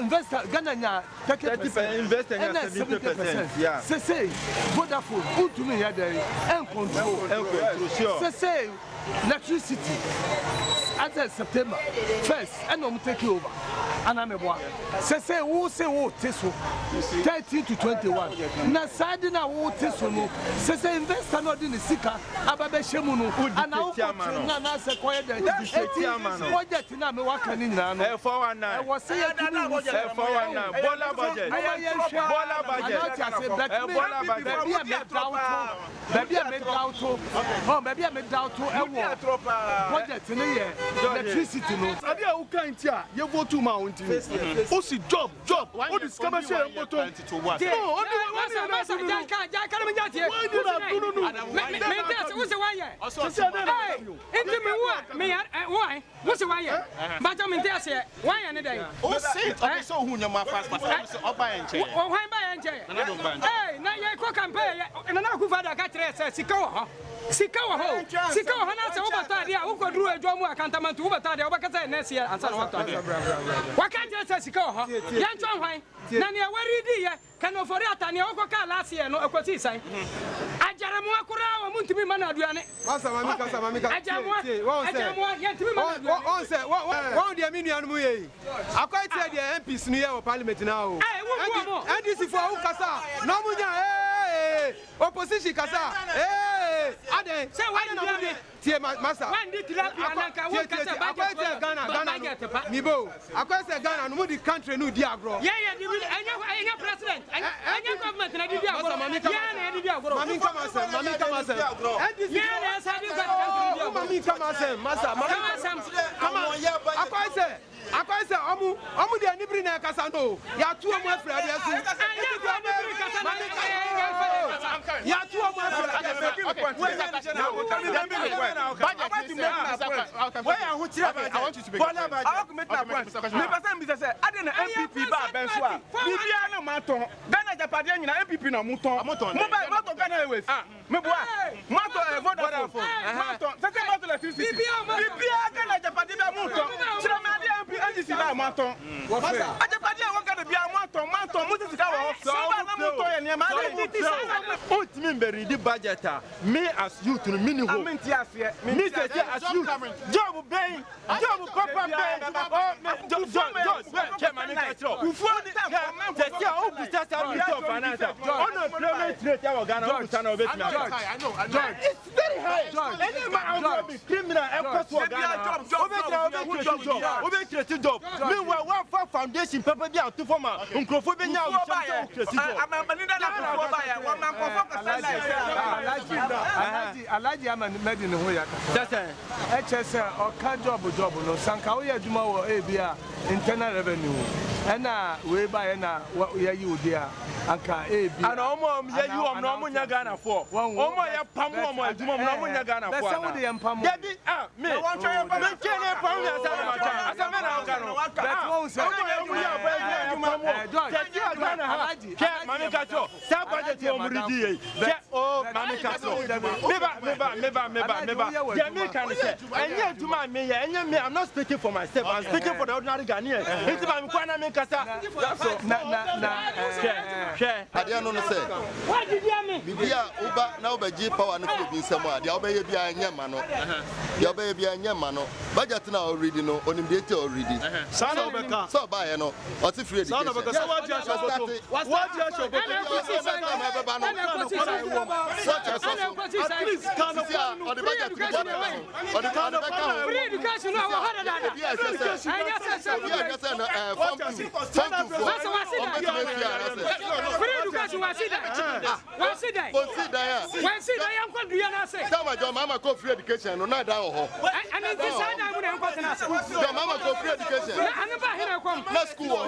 investor Ghana 30%. Investor 70%. Yeah. Say Vodafone who to me and control. Say electricity as of September 1st, and I'm taking over. And I'm a boy. Say, who say, oh, Teso 13 to 21. Nasadina, who Teso, say, investor not in the Sika, Ababe Shemunu, and now Nana acquired the budget in American in Nana. I was saying, Bola budget. Maybe I made out to, oh, maybe I made out to budget in a year. Electricity no. Adia who can't here. You go to mountain. Osi job. What is commercial motor? No, what's the wire? But I'm in there, say, why any day? Oh, sit. Okay, so who your fast, but I'm buying chair. Oh, why buying chair? Hey, now you cook and pay, and I'm going to get Sikawa. Sikawa Hana, Obatadia, who could do a drum work and Taman to Obatadia, Wakata, Nessia, and San Watadia. Why can't you say Sikawa? Yan Chong, Nania, where did can offer it and Yokoka last year, no, of I Ajaramua, want to be Manaduane. One the Minian Muye. I quite said the MPs near Parliament now. And this is for Ukasa. No Munya, opposition Kasa. Ade, say why not Massa? When did Ghana? Nibo. I quite said Ghana, no the country, no Diagro. Yeah, president. And your government, and I did Mammy I say, Amu, the Nibrina Casano. Ya two of my friends. Ya two of my I want you to make a point. I didn't MPP Ghana Japadia na MPP na muton. Moto Ghana Airways. Me boy. Moto Vodafone. Moto. Sese moto electricity. Bibia Ghana Japadia muton. Chira me ade MP NGC na muton. Japadia wo Ghana bia muton muti sika wo. So na muton ye ne ma ade. Ultimate mberi di budget me as youth no mini ho. Me say as youth. Job pay. Job papa pay. Chairman Katro. It's very high. Any man criminal job. Meanwhile, one foundation paper be out to form a uncrophobia. Alaji ama made in Hoya. That's HS or car job no Sankaoya Juma or ABA internal revenue. And we buy and what we are you there. Anka AB. And almost you are no Ghana for. One more Pamu, Juma Ghana for. Some of the Pamu. Me, I want to I'm not speaking for myself, I'm speaking for the ordinary Ghanaian. I don't say. What did you mean? Bibia Uba now by G power and could be somewhere. The Obey be a Yamano. The Obey be a Yamano. Budget now already know on the already. Son of a car. So by no. What's if ready? Son of a car. What you Mama go free education, no not down. Mama go free education. Not school.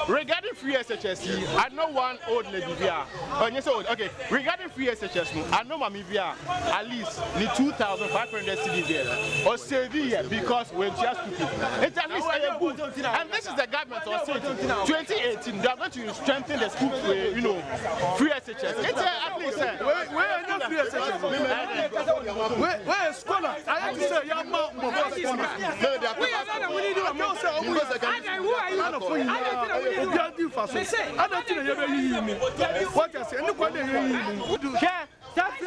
Regarding free SHS, I know one old lady here. Oh, yes, old. Okay. Regarding free SHS, I know Mami Via at least the 2,500 cedis there or Sevilla because we're just stupid. It's at least a good. And this is the government of 2018. They are going to strengthen the school, you know, free SHS. It's at least we're not free SHS. We're a scholar. I have to say, young man,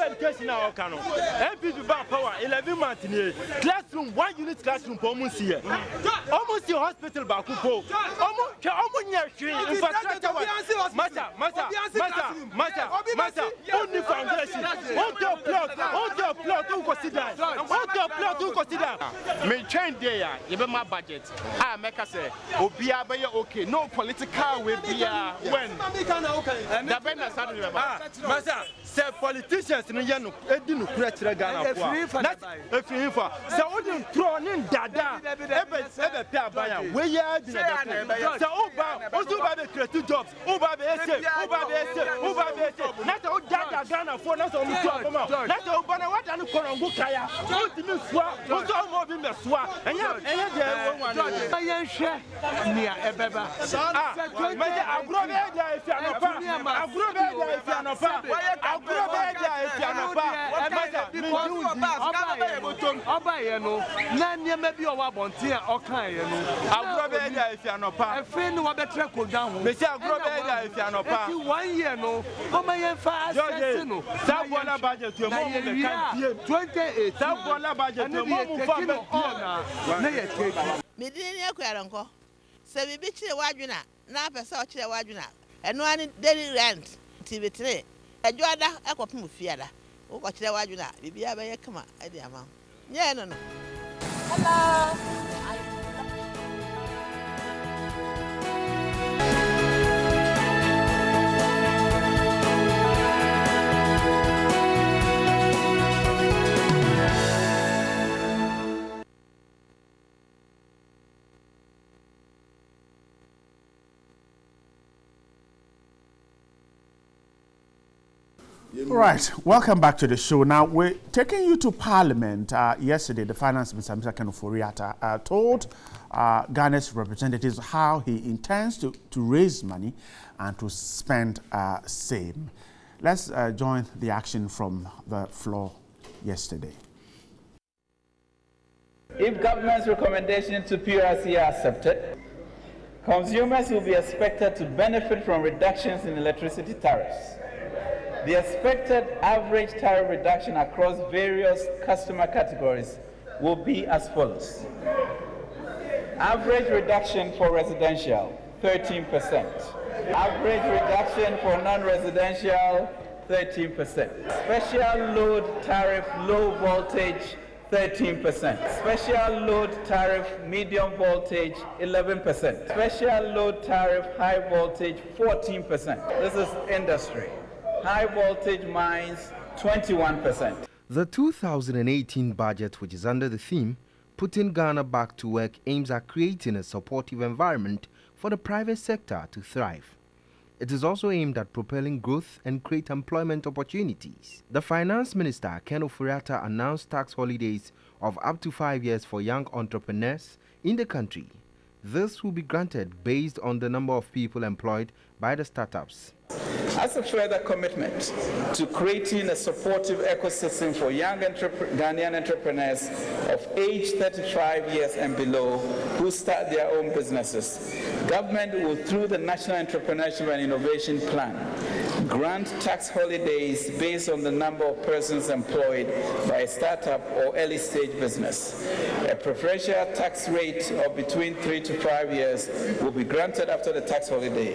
education now can MPP back power 11 months in classroom 1 unit classroom per month here almost the hospital back almost infrastructure matter only foundation on the plot who consider me train there you be my budget make us say obia be okay no political way be when the benna salary master say politicians no ye no edi no kura kire Ghana for na efiri for say odin throw nin dada ebe pe abaya we ya di na say oba be create jobs oba be ese na say o dada Ghana for na say o mu to afoma na say oba na wada no korongo kaya o di me soa o so mo bi me soa enya de won wan yen hwe nia ebeba me agro be dia efi anopa Oba ye no na niema bi o wa bonten a okan ye no agro be dia efi anopa efe no wa betre ko dan ho me say agro be dia efi anopa 1 year no o ma ye fa access no that bola budget you mo me kan pie 28 that bola budget you mo mu fa me na ye take me din ni akura nko se bibi kire wadwuna na pese o kire wadwuna eno ani daily rent tv3 ejuada ekopim fiada wo ko kire wadwuna bibia be ye kama ade ama nye no no hello Right, welcome back to the show. Now, we're taking you to Parliament. Yesterday, the Finance Minister, Mr. Ken Ofori-Atta, told Ghana's representatives how he intends to raise money and to spend same. Let's join the action from the floor yesterday. If government's recommendation to PRC are accepted, consumers will be expected to benefit from reductions in electricity tariffs. The expected average tariff reduction across various customer categories will be as follows. Average reduction for residential, 13%. Average reduction for non-residential, 13%. Special load tariff low voltage, 13%. Special load tariff medium voltage, 11%. Special load tariff high voltage, 14%. This is industry. High voltage mines, 21%. The 2018 budget, which is under the theme, Putting Ghana Back to Work, aims at creating a supportive environment for the private sector to thrive. It is also aimed at propelling growth and create employment opportunities. The Finance Minister, Ken Ofori-Atta, announced tax holidays of up to 5 years for young entrepreneurs in the country. This will be granted based on the number of people employed by the startups. As a further commitment to creating a supportive ecosystem for young Ghanaian entrepreneurs of age 35 years and below who start their own businesses, government will, through the National Entrepreneurship and Innovation Plan, grant tax holidays based on the number of persons employed by a startup or early stage business. A preferential tax rate of between 3 to 5 years will be granted after the tax holiday.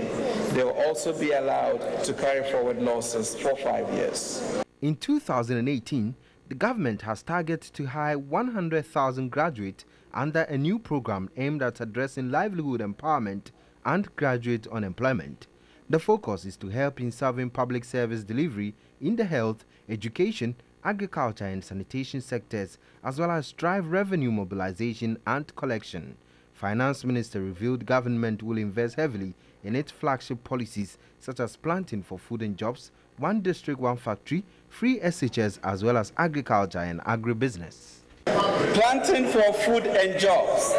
They will also be allowed to carry forward losses for 5 years. In 2018, the government has targeted to hire 100,000 graduates under a new program aimed at addressing livelihood empowerment and graduate unemployment. The focus is to help in serving public service delivery in the health, education, agriculture and sanitation sectors, as well as drive revenue mobilization and collection. Finance Minister revealed government will invest heavily in its flagship policies such as planting for food and jobs, one district, one factory, free SHS, as well as agriculture and agribusiness. Planting for food and jobs,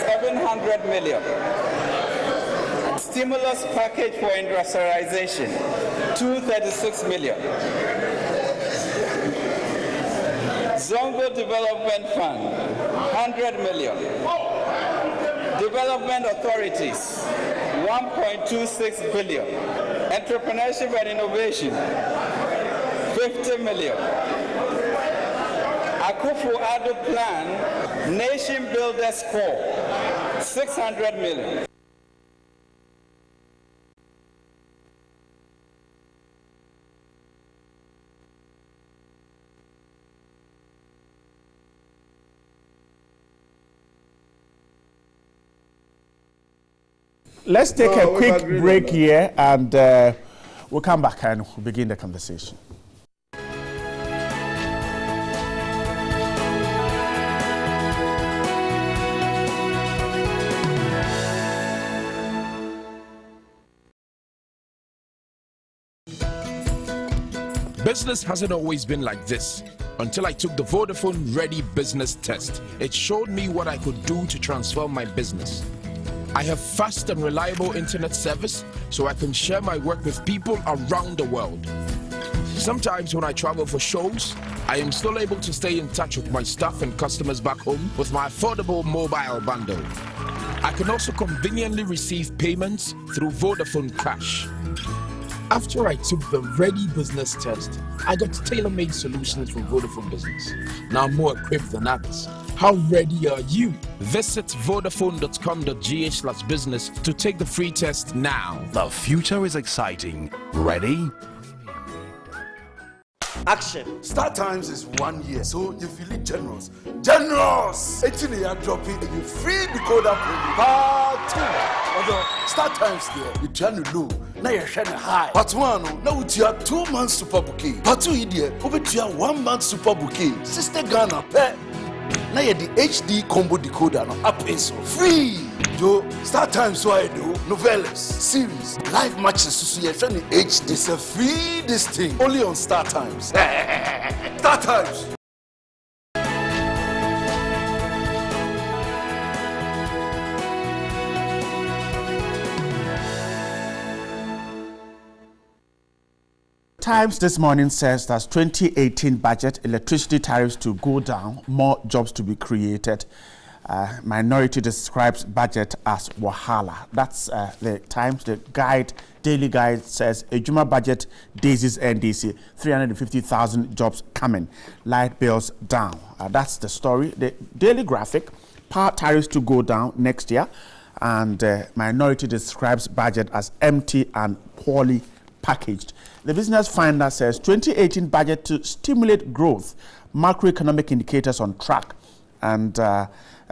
700 million. Stimulus package for industrialization, 236 million. Zongo Development Fund, 100 million. Development authorities, 1.26 billion. Entrepreneurship and innovation, 50 million. Akufo-Addo Plan, Nation Builders Corps, 600 million. Let's take a quick break here and we'll come back and we'll begin the conversation. Business hasn't always been like this until I took the Vodafone Ready Business Test. It showed me what I could do to transform my business. I have fast and reliable internet service so I can share my work with people around the world. Sometimes when I travel for shows, I am still able to stay in touch with my staff and customers back home with my affordable mobile bundle. I can also conveniently receive payments through Vodafone Cash. After I took the Ready Business Test, I got tailor-made solutions from Vodafone Business. Now I'm more equipped than others. How ready are you? Visit vodafone.com.gh/business to take the free test now. The future is exciting. Ready? Action. Start times is 1 year, so you feel it generous. Generous! 18 year dropping, and you free decoder promo. Part 2. Although start times there, you turn low, now you're shining high. Part 1, now you have 2 months super bouquet. Part 2 here, over to 1 month super bouquet. Sister Ghana, pet. na ye the HD combo decoder no app so free. Yo, Star Times so I do novellas, series, live matches so you friend HD. It's a free this thing only on Star Times. Star Times. Times this morning says that 2018 budget, electricity tariffs to go down, more jobs to be created. Minority describes budget as wahala. That's the Times. The guide, daily guide says Ejuma budget daisies NDC, 350,000 jobs coming, light bills down. That's the story. The Daily Graphic, power tariffs to go down next year, and Minority describes budget as empty and poorly packaged. The Business Finder says 2018 budget to stimulate growth, macroeconomic indicators on track, and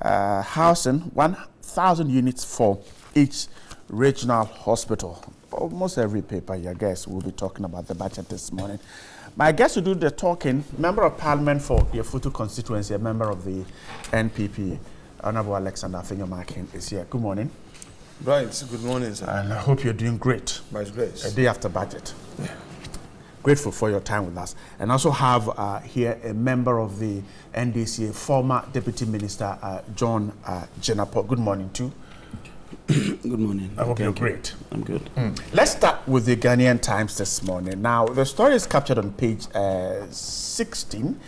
housing 1,000 units for each regional hospital. Almost every paper, I guess, will be talking about the budget this morning. My guest to do the talking, Member of Parliament for Yefutu constituency, a member of the NPP, Honorable Alexander Afenyo-Markin, is here. Good morning. Right, good morning, sir. And I hope you're doing great. By His grace. A day after budget. Yeah. Grateful for your time with us. And also have here a member of the NDC, former Deputy Minister John Jenapo. Good morning, too. Good morning. I hope you're great. I'm good. Let's start with the Ghanaian Times this morning. Now, the story is captured on page 16.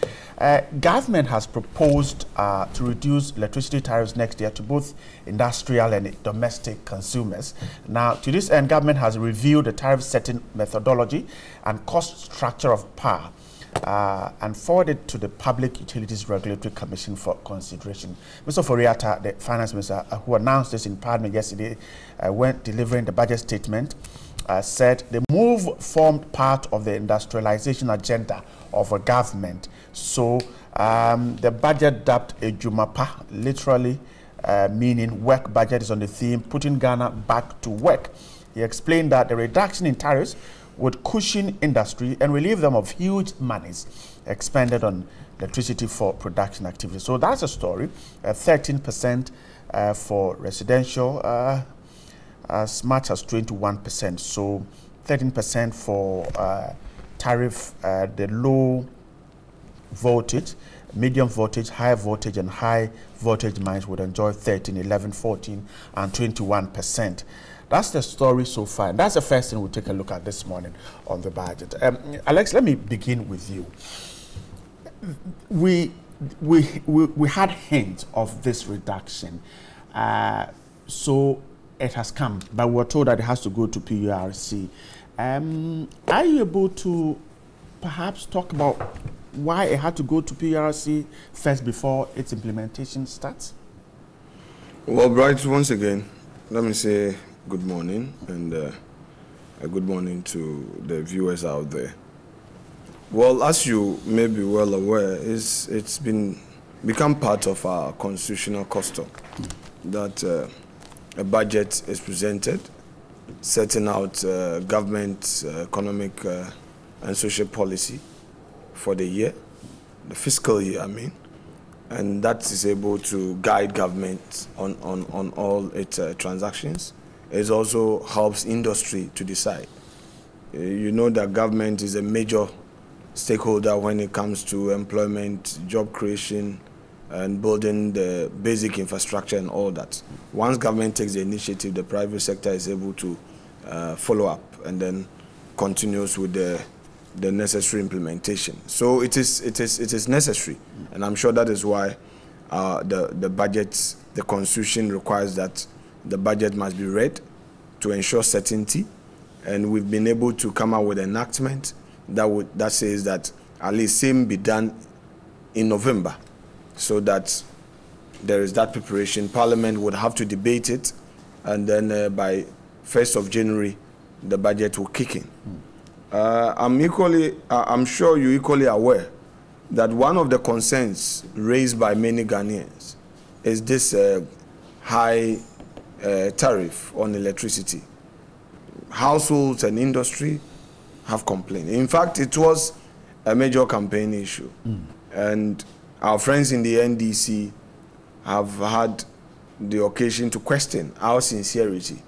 Government has proposed to reduce electricity tariffs next year to both industrial and domestic consumers. Now, to this end, government has reviewed the tariff setting methodology and cost structure of power and forwarded to the Public Utilities Regulatory Commission for consideration. Mr. Foriata, the Finance Minister, who announced this in Parliament yesterday, when delivering the budget statement, said the move formed part of the industrialization agenda of a government. So the budget dubbed a Jumapa, literally meaning work budget, is on the theme, putting Ghana back to work. He explained that the reduction in tariffs would cushion industry and relieve them of huge monies expended on electricity for production activities. So that's a story. 13% for residential, as much as 21%. So 13% for tariff, the low voltage, medium voltage, high voltage, and high voltage mines would enjoy 13, 11, 14, and 21%. That's the story so far. And that's the first thing we'll take a look at this morning on the budget. Alex, let me begin with you. We had hints of this reduction. So it has come, but we were told that it has to go to PURC. Are you able to perhaps talk about why it had to go to PURC first before its implementation starts? Well, Bright, once again, let me say good morning, and a good morning to the viewers out there. Well, as you may be well aware, it's become part of our constitutional custom that a budget is presented, setting out government economic and social policy for the year, the fiscal year, I mean, and that is able to guide government on all its transactions. It also helps industry to decide. You know that government is a major stakeholder when it comes to employment, job creation, and building the basic infrastructure and all that. Once government takes the initiative, the private sector is able to follow up and then continues with the necessary implementation. So it is necessary, and I'm sure that is why the budget, the constitution requires that the budget must be read to ensure certainty, and we've been able to come out with an enactment that says that at least same be done in November, so that there is that preparation. Parliament would have to debate it, and then by 1st of January, the budget will kick in. I'm sure you're equally aware that one of the concerns raised by many Ghanaians is this high tariff on electricity. Households and industry have complained. In fact, it was a major campaign issue. And our friends in the NDC have had the occasion to question our sincerity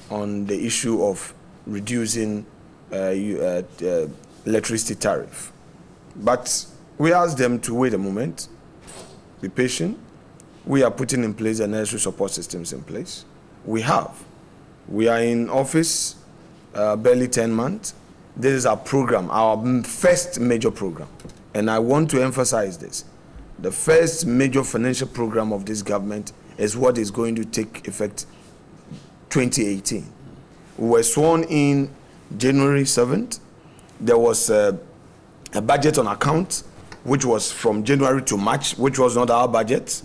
on the issue of reducing electricity tariff. But we asked them to wait a moment, be patient. We are putting in place the necessary support systems in place. We have. We are in office barely 10 months. This is our program, our first major program. And I want to emphasize this. The first major financial program of this government is what is going to take effect 2018. We were sworn in January 7th. There was a budget on account, which was from January to March, which was not our budget.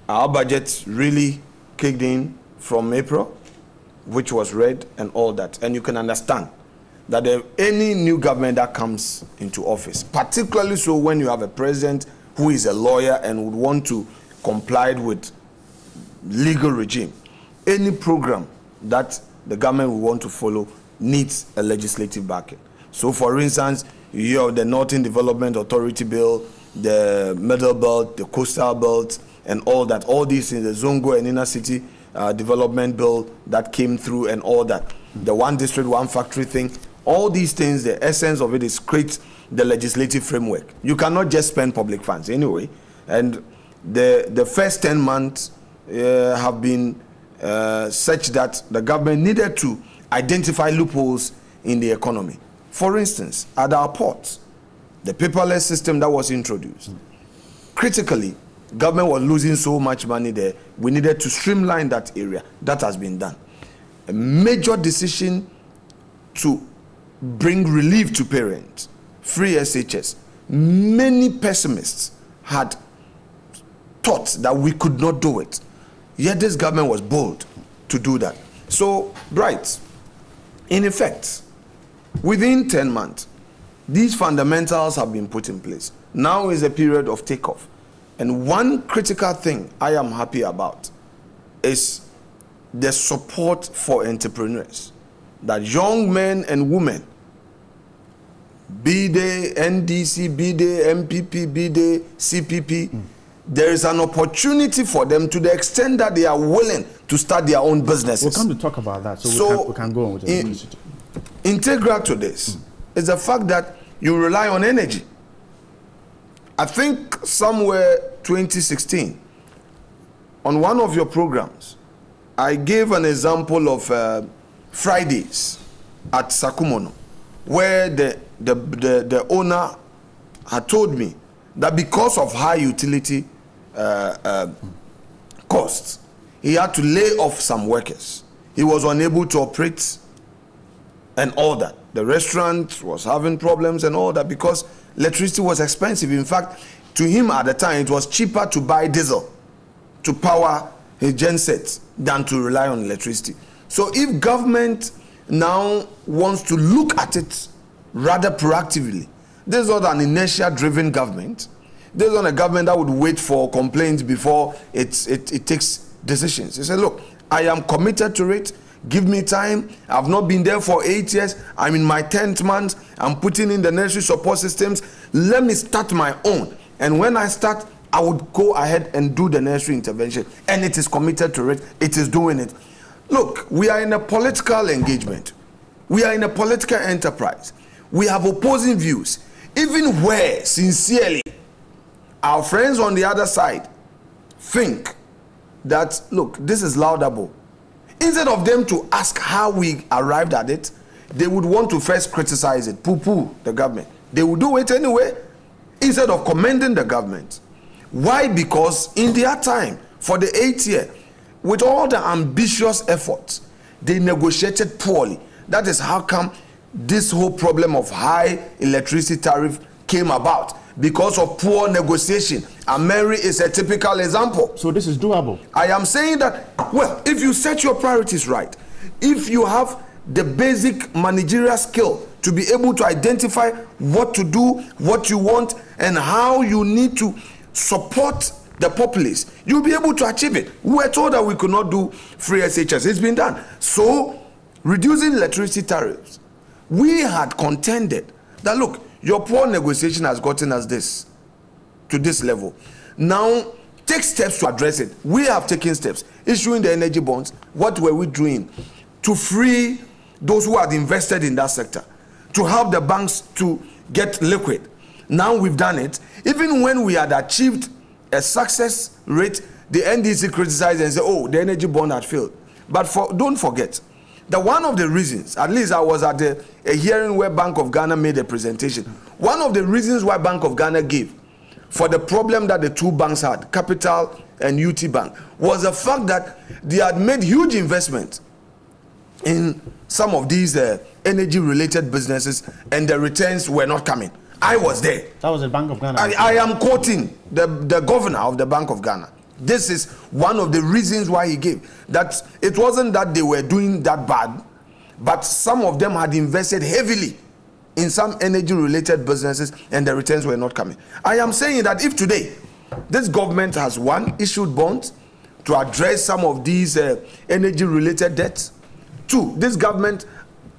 Our budget really kicked in from April, which was read and all that. And you can understand that any new government that comes into office, particularly so when you have a president who is a lawyer and would want to comply with legal regime, any program that the government will want to follow needs a legislative backing. So for instance, you have the Northern Development Authority Bill, the Middle Belt, the Coastal Belt, and all that. All these in the Zongo and Inner City Development Bill that came through and all that. The one district, one factory thing. All these things, the essence of it is create the legislative framework. You cannot just spend public funds anyway. And the first 10 months have been such that the government needed to identify loopholes in the economy. For instance, at our ports, the paperless system that was introduced, critically, government was losing so much money there. We needed to streamline that area. That has been done. A major decision to bring relief to parents, free SHS. Many pessimists had thought that we could not do it. Yet this government was bold to do that. So, Bright, in effect, within 10 months, these fundamentals have been put in place. Now is a period of takeoff. And one critical thing I am happy about is the support for entrepreneurs. That young men and women, be they NDC, be they MPP, be they CPP, there is an opportunity for them to the extent that they are willing to start their own businesses. We'll come to talk about that, so we can go on with the initiative. Integral to this is the fact that you rely on energy. I think somewhere 2016, on one of your programs, I gave an example of Fridays at Sakumono, where the owner had told me that because of high utility costs, he had to lay off some workers. He was unable to operate and all that. The restaurant was having problems and all that because electricity was expensive. In fact, to him at the time, it was cheaper to buy diesel to power his gensets than to rely on electricity. So if government now wants to look at it rather proactively, this is not an inertia-driven government. This is not a government that would wait for complaints before it takes decisions. He said, look, I am committed to it. Give me time. I've not been there for 8 years. I'm in my 10th month. I'm putting in the necessary support systems. Let me start my own. And when I start, I would go ahead and do the necessary intervention. And it is committed to it. It is doing it. Look, we are in a political engagement. We are in a political enterprise. We have opposing views. Even where, sincerely, our friends on the other side think that, look, this is laudable. Instead of them to ask how we arrived at it, they would want to first criticize it, poo-poo the government. They would do it anyway, instead of commending the government. Why? Because in their time, for the 8th year, with all the ambitious efforts, they negotiated poorly. That is how come this whole problem of high electricity tariff came about. Because of poor negotiation. Ameri is a typical example. So this is doable. I am saying that, well, if you set your priorities right, if you have the basic managerial skill to be able to identify what to do, what you want, and how you need to support the populace, you'll be able to achieve it. We were told that we could not do free SHS. It's been done. So, reducing electricity tariffs, we had contended that, look, your poor negotiation has gotten us this. to this level. Now, take steps to address it. We have taken steps. Issuing the energy bonds, what were we doing? To free those who had invested in that sector, to help the banks to get liquid. Now we've done it. Even when we had achieved a success rate, the NDC criticized and said, oh, the energy bond had failed. But don't forget that one of the reasons, at least I was at a hearing where Bank of Ghana made a presentation, one of the reasons why Bank of Ghana gave for the problem that the two banks had, Capital and UT Bank, was the fact that they had made huge investments in some of these energy-related businesses and the returns were not coming. I was there. That was the Bank of Ghana. I am quoting the governor of the Bank of Ghana. This is one of the reasons why he gave. That it wasn't that they were doing that bad, but some of them had invested heavily in some energy-related businesses and the returns were not coming. I am saying that if today this government has, one, issued bonds to address some of these energy-related debts. Two, this government,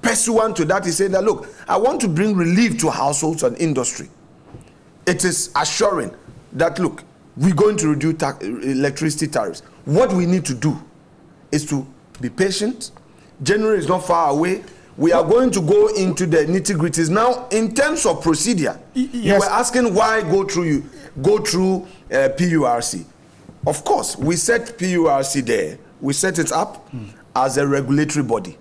pursuant to that, is saying that, look, I want to bring relief to households and industry. It is assuring that, look, we're going to reduce electricity tariffs. What we need to do is to be patient. January is not far away. We are going to go into the nitty-gritties. Now, in terms of procedure, you were asking why go through PURC. Of course, we set PURC there. We set it up as a regulatory body.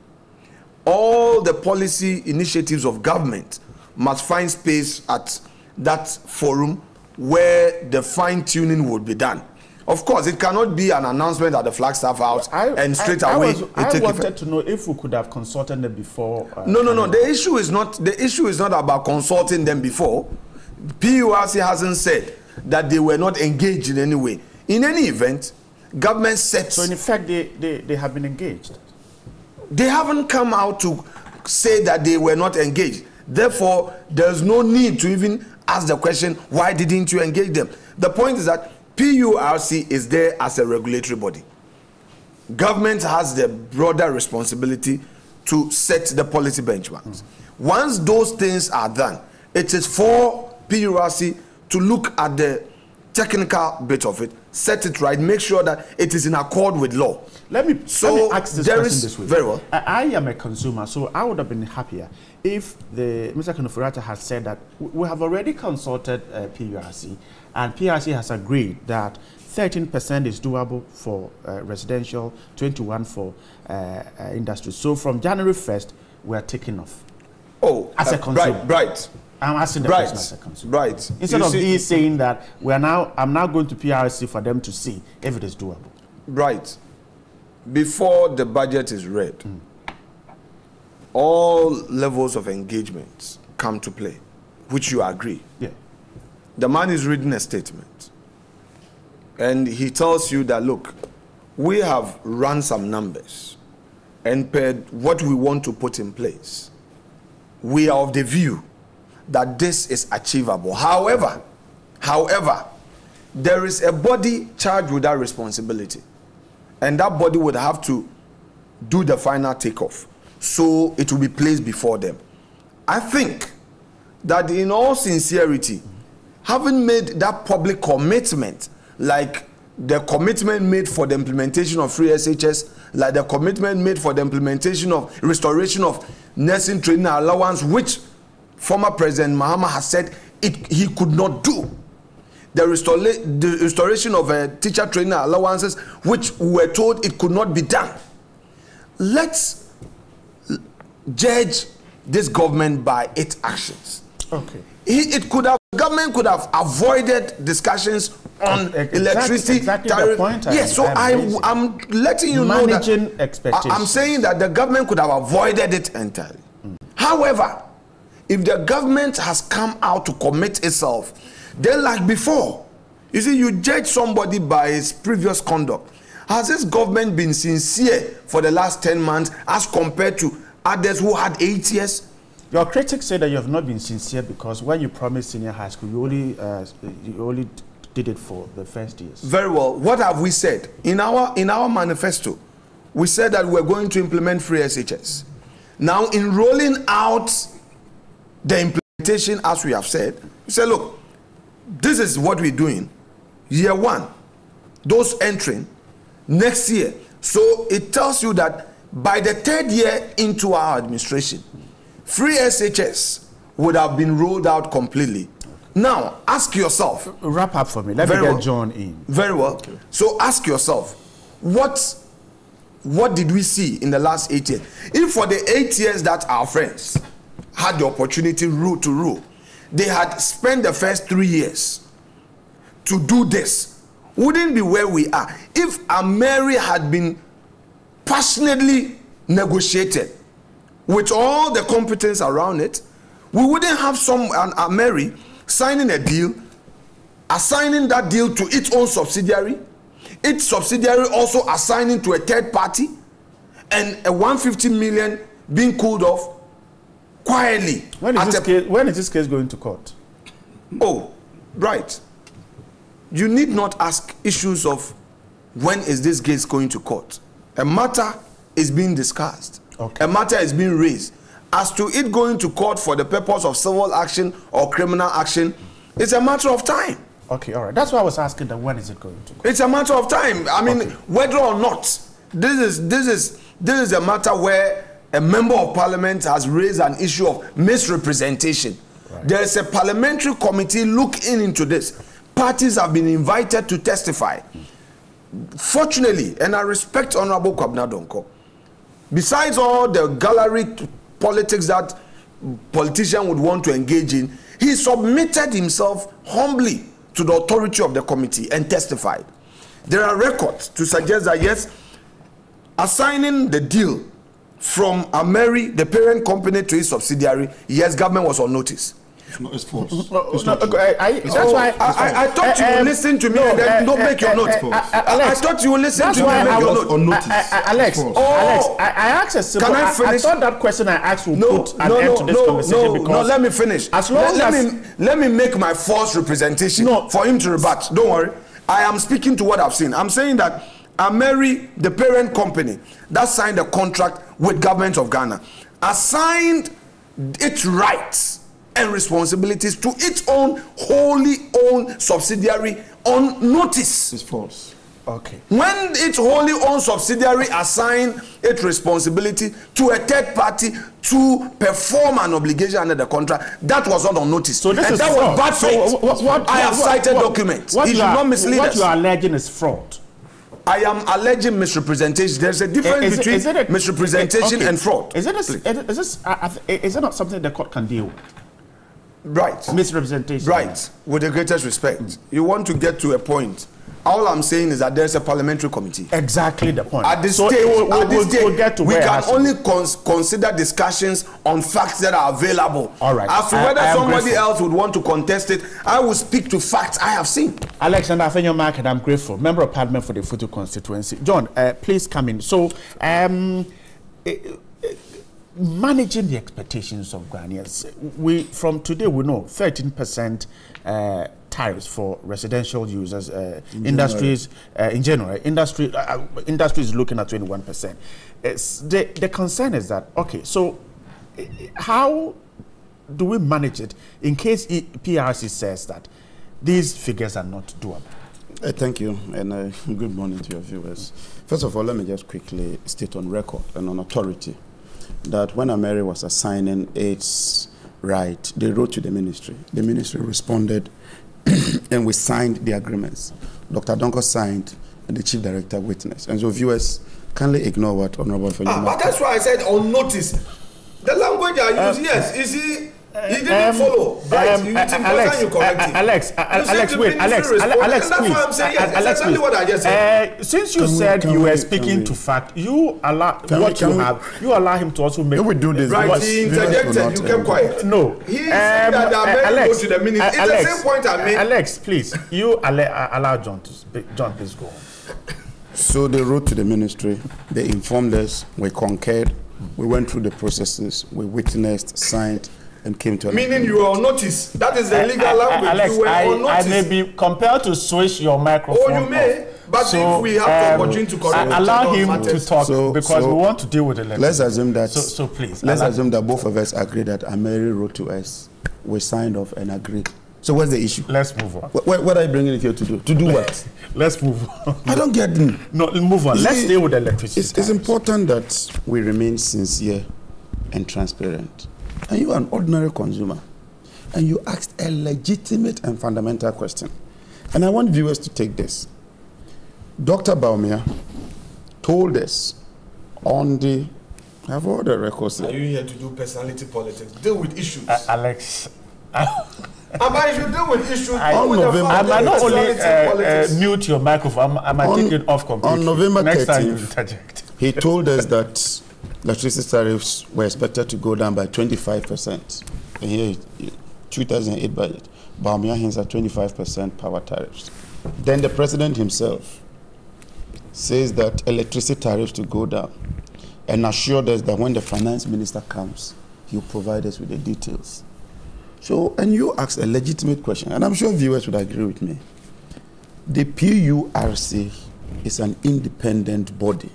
All the policy initiatives of government must find space at that forum where the fine-tuning would be done. Of course, it cannot be an announcement at the Flagstaff House and straight away. I wanted to know if we could have consulted them before. No. The issue is not about consulting them before. PURC hasn't said that they were not engaged in any way. In any event, government sets. So in effect, they have been engaged. They haven't come out to say that they were not engaged. Therefore, there's no need to even ask the question, why didn't you engage them? The point is that PURC is there as a regulatory body. Government has the broader responsibility to set the policy benchmarks. Once those things are done, it is for PURC to look at the technical bit of it, set it right, make sure that it is in accord with law. Let me ask this question this way. Very well. I am a consumer, so I would have been happier if Mr. Kanufurata had said that we have already consulted PURC, and PURC has agreed that 13% is doable for residential, 21% for industry. So from January 1st, we are taking off. Oh, as a consumer. Right. I'm asking the question as a consumer. Right. Instead of these saying that I'm now going to PRC for them to see if it is doable. Right. Before the budget is read, all levels of engagement come to play, which you agree. Yeah. The man is reading a statement, and he tells you that, look, we have run some numbers, and per what we want to put in place, we are of the view that this is achievable. However, there is a body charged with that responsibility, and that body would have to do the final takeoff, so it will be placed before them. I think that in all sincerity, having made that public commitment, like the commitment made for the implementation of free SHS, like the commitment made for the implementation of restoration of nursing training allowance, which former President Mahama has said he could not do. The restoration of teacher training allowances, which we were told it could not be done. Let's judge this government by its actions. Okay. Government could have avoided discussions on electricity tariff. Yes, so I'm letting you know that I'm saying that the government could have avoided it entirely. However, if the government has come out to commit itself, then like before, you see, you judge somebody by his previous conduct. Has this government been sincere for the last 10 months as compared to others who had 8 years? Your critics say that you have not been sincere because when you promised senior high school, you only did it for the first years. Very well. What have we said? In our manifesto, we said that we're going to implement free SHS. Now, in rolling out the implementation, as we have said, we said, look, this is what we're doing. Year 1, those entering next year. So it tells you that by the 3rd year into our administration, free SHS would have been rolled out completely. Now, ask yourself. Wrap up for me. Let me get John in. Very well. Okay. So ask yourself, what did we see in the last 8 years? If for the 8 years that our friends had the opportunity to rule, they had spent the first 3 years to do this, wouldn't be where we are. If Mary had been passionately negotiated with all the competence around it, we wouldn't have Mary signing a deal, assigning that deal to its own subsidiary also assigning to a 3rd party, and a 150 million being cooled off quietly. When is this case going to court? Oh, right. You need not ask issues of when is this case going to court. A matter is being discussed. Okay. A matter is being raised. As to it going to court for the purpose of civil action or criminal action, it's a matter of time. Okay, all right. That's why I was asking that when is it going to court? It's a matter of time. I mean, whether or not this is a matter where a member of parliament has raised an issue of misrepresentation. Right. There's a parliamentary committee looking into this. Parties have been invited to testify. Fortunately, and I respect Honorable Kwabena Donko, besides all the gallery politics that politicians would want to engage in, he submitted himself humbly to the authority of the committee and testified. There are records to suggest that yes, assigning the deal from Mary, the parent company, to his subsidiary, yes, government was on notice. It's false. That's why I thought you would listen to me and then don't make your notes. I thought you would listen to me and make your notes. Alex, I asked a simple. Can I finish? I thought that question I asked would put an end to this conversation. No, let me finish. As long let me make my false representation for him to rebut. Don't worry. I am speaking to what I've seen. I'm saying that Mary, the parent company that signed a contract with government of Ghana, assigned its rights and responsibilities to its own wholly owned subsidiary on notice. It's false. Okay. When its wholly owned subsidiary assigned its responsibility to a 3rd party to perform an obligation under the contract, that was not on notice. So this and is that fraud. was bad faith. I have cited documents. It should not mislead us. What you are alleging is fraud. I am alleging misrepresentation. There's a difference between misrepresentation and fraud. Is it not something the court can deal with? Right. Misrepresentation. Right. With the greatest respect. You want to get to a point. All I'm saying is that there's a parliamentary committee. Exactly the point. At this stage, we can only consider discussions on facts that are available. All right. As to whether somebody else would want to contest it, I will speak to facts I have seen. Alexander Afenyo-Mark, and I'm grateful. Member of Parliament for the Futu constituency. John, please come in. So, managing the expectations of Ghanaians, from today we know 13% tariffs for residential users, industries in general. Industry is looking at 21%. The concern is that, okay, so how do we manage it in case PRC says that these figures are not doable? Thank you, and good morning to your viewers. First of all, let me just quickly state on record and on authority that when Mary was assigning its right, they wrote to the ministry. The ministry responded, and we signed the agreements. Dr. Donko signed, and the chief director witnessed. And so viewers kindly ignore what Honorable Afenyo-Mark. But that's why I said on notice. The language I use, yes, you see, he didn't follow. Right, Alex, wait, Alex, please. That's what I'm saying. Yes, that's exactly what I just said. Since you said you were speaking to fact, you allow him to also make. We do this. Right, he interjected. You kept quiet. No, he said that Alex, go to the ministry. It's the same point I made. Alex, please, you allow John to speak. John, please go on. So they wrote to the ministry. They informed us. We concurred. We went through the processes. We witnessed, signed, and came to an agreement. You were on notice. That is the legal language. Alex, you were on notice. I may be compelled to switch your microphone. Oh, you may. But if we have the opportunity to correct, allow him to talk because we want to deal with the letter. Let's assume that. Please. Let's assume that both of us agree that Mary wrote to us. We signed off and agreed So what's the issue? Let's move on. What are you bringing it here to do? To do what? Let's move on. I don't get it. No, move on. Let's stay with electricity. It's important that we remain sincere and transparent. And you are an ordinary consumer. And you asked a legitimate and fundamental question. And I want viewers to take this. Dr. Baumia told us on the... I have all the records. Are you here to do personality politics? Deal with issues. Alex... If you deal with issues, I might not only mute your microphone, I might take it off completely. On November Next 13th, he told us that electricity tariffs were expected to go down by 25%. And here, 2008 budget, Baumia hints at 25% power tariffs. Then the president himself says that electricity tariffs to go down and assured us that when the finance minister comes, he'll provide us with the details. So, and you asked a legitimate question, and I'm sure viewers would agree with me. The PURC is an independent body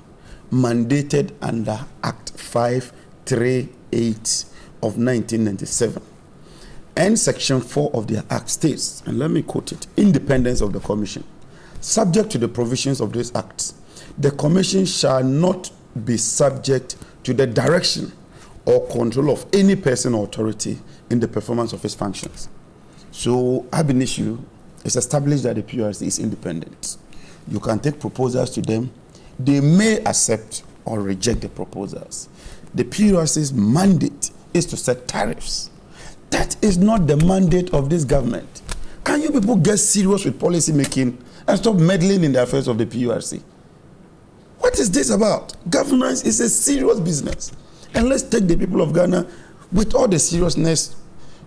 mandated under Act 538 of 1997. And Section 4 of the Act states, and let me quote it, independence of the Commission. Subject to the provisions of this Act, the Commission shall not be subject to the direction or control of any person or authority in the performance of its functions. So, ab initio, it's established that the PURC is independent. You can take proposals to them. They may accept or reject the proposals. The PURC's mandate is to set tariffs. That is not the mandate of this government. Can you people get serious with policy making and stop meddling in the affairs of the PURC? What is this about? Governance is a serious business. And let's take the people of Ghana with all the seriousness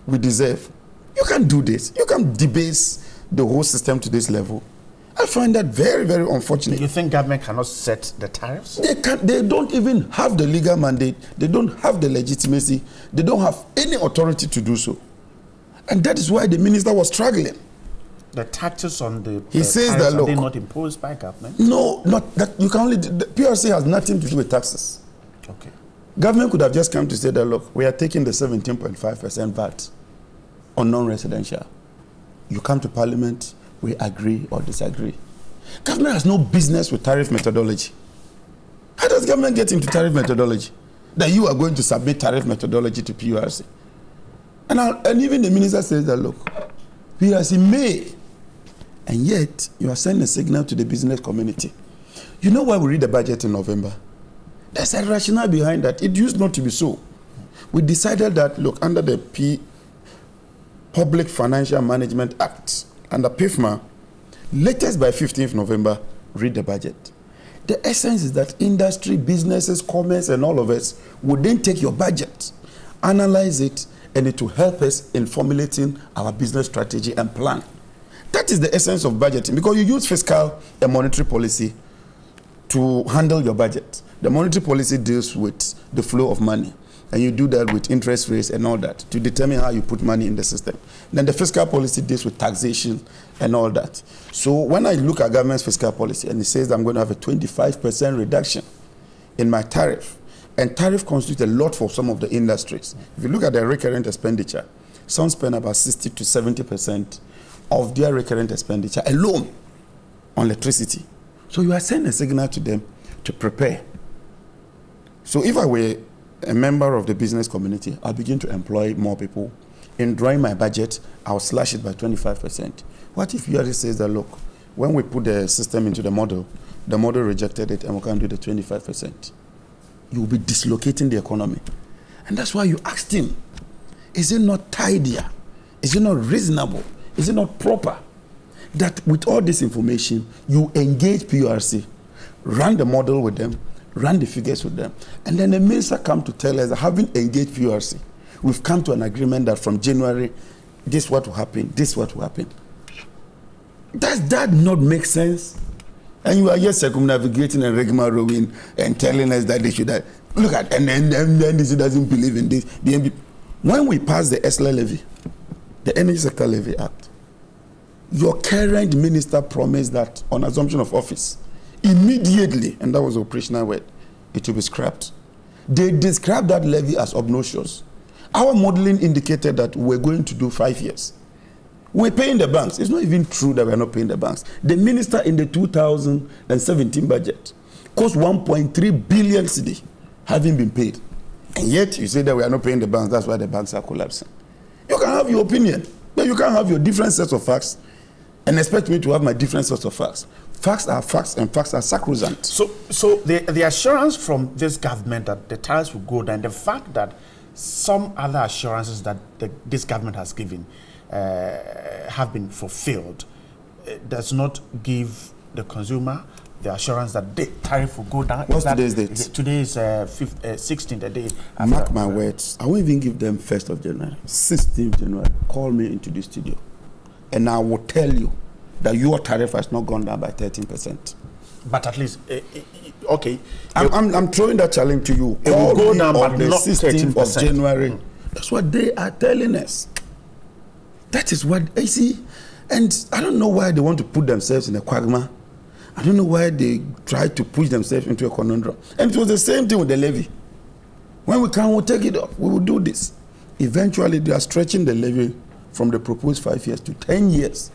we deserve. You can't do this. You can't debase the whole system to this level. I find that very, very unfortunate. You think government cannot set the tariffs? They don't even have the legal mandate. They don't have the legitimacy. They don't have any authority to do so. And that is why the minister was struggling. The taxes on the he says that, look, are they not imposed by government? No, not that. You can only, the PRC has nothing to do with taxes. Okay. Government could have just come to say that, look, we are taking the 17.5% VAT on non-residential. You come to Parliament, we agree or disagree. Government has no business with tariff methodology. How does government get into tariff methodology? That you are going to submit tariff methodology to PURC. And even the minister says that, look, PURC may, and yet you are sending a signal to the business community. You know why we read the budget in November? There's a rationale behind that. It used not to be so. We decided that, look, under the Public Financial Management Act, under PIFMA, latest by 15th November, read the budget. The essence is that industry, businesses, commerce, and all of us would then take your budget, analyze it, and it will help us in formulating our business strategy and plan. That is the essence of budgeting, because you use fiscal and monetary policy to handle your budget. The monetary policy deals with the flow of money, and you do that with interest rates and all that to determine how you put money in the system. Then the fiscal policy deals with taxation and all that. So when I look at government's fiscal policy and it says I'm going to have a 25% reduction in my tariff, and tariff constitutes a lot for some of the industries. If you look at their recurrent expenditure, some spend about 60 to 70% of their recurrent expenditure alone on electricity. So you are sending a signal to them to prepare. So if I were a member of the business community, I'll begin to employ more people. In drawing my budget, I'll slash it by 25%. What if PRC says that, look, when we put the system into the model rejected it and we can't do the 25%? You will be dislocating the economy. And that's why you asked him, is it not tidier? Is it not reasonable? Is it not proper that with all this information, you engage PURC, run the model with them, run the figures with them, and then the minister come to tell us that having engaged PURC, we've come to an agreement that from January, this is what will happen, this is what will happen. Does that not make sense? And you are just circumnavigating and rigmaroling and telling us that they should have, look at, and then this doesn't believe in this. When we passed the ESLA levy, the Energy Sector Levy Act, your current minister promised that on assumption of office, immediately, and that was the operational word, it will be scrapped. They described that levy as obnoxious. Our modeling indicated that we're going to do 5 years. We're paying the banks. It's not even true that we're not paying the banks. The minister in the 2017 budget cost 1.3 billion cedi having been paid. And yet you say that we are not paying the banks. That's why the banks are collapsing. You can have your opinion, but you can't have your different sets of facts and expect me to have my different sets of facts. Facts are facts, and facts are sacrosanct. So the assurance from this government that the tariffs will go down, the fact that some other assurances that this government has given have been fulfilled does not give the consumer the assurance that the tariff will go down. What's today's date? Today is 16th, the day. Mark my words. I won't even give them 1st of January. 16th January. Call me into the studio, and I will tell you that your tariff has not gone down by 13%. But at least, okay. I'm throwing that challenge to you. It will go down, but the not 16th 13%. of January. That's what they are telling us. That is what I see. And I don't know why they want to put themselves in a quagmire. I don't know why they try to push themselves into a conundrum. And it was the same thing with the levy. When we can, we'll take it up. We will do this. Eventually, they are stretching the levy from the proposed 5 years to 10 years.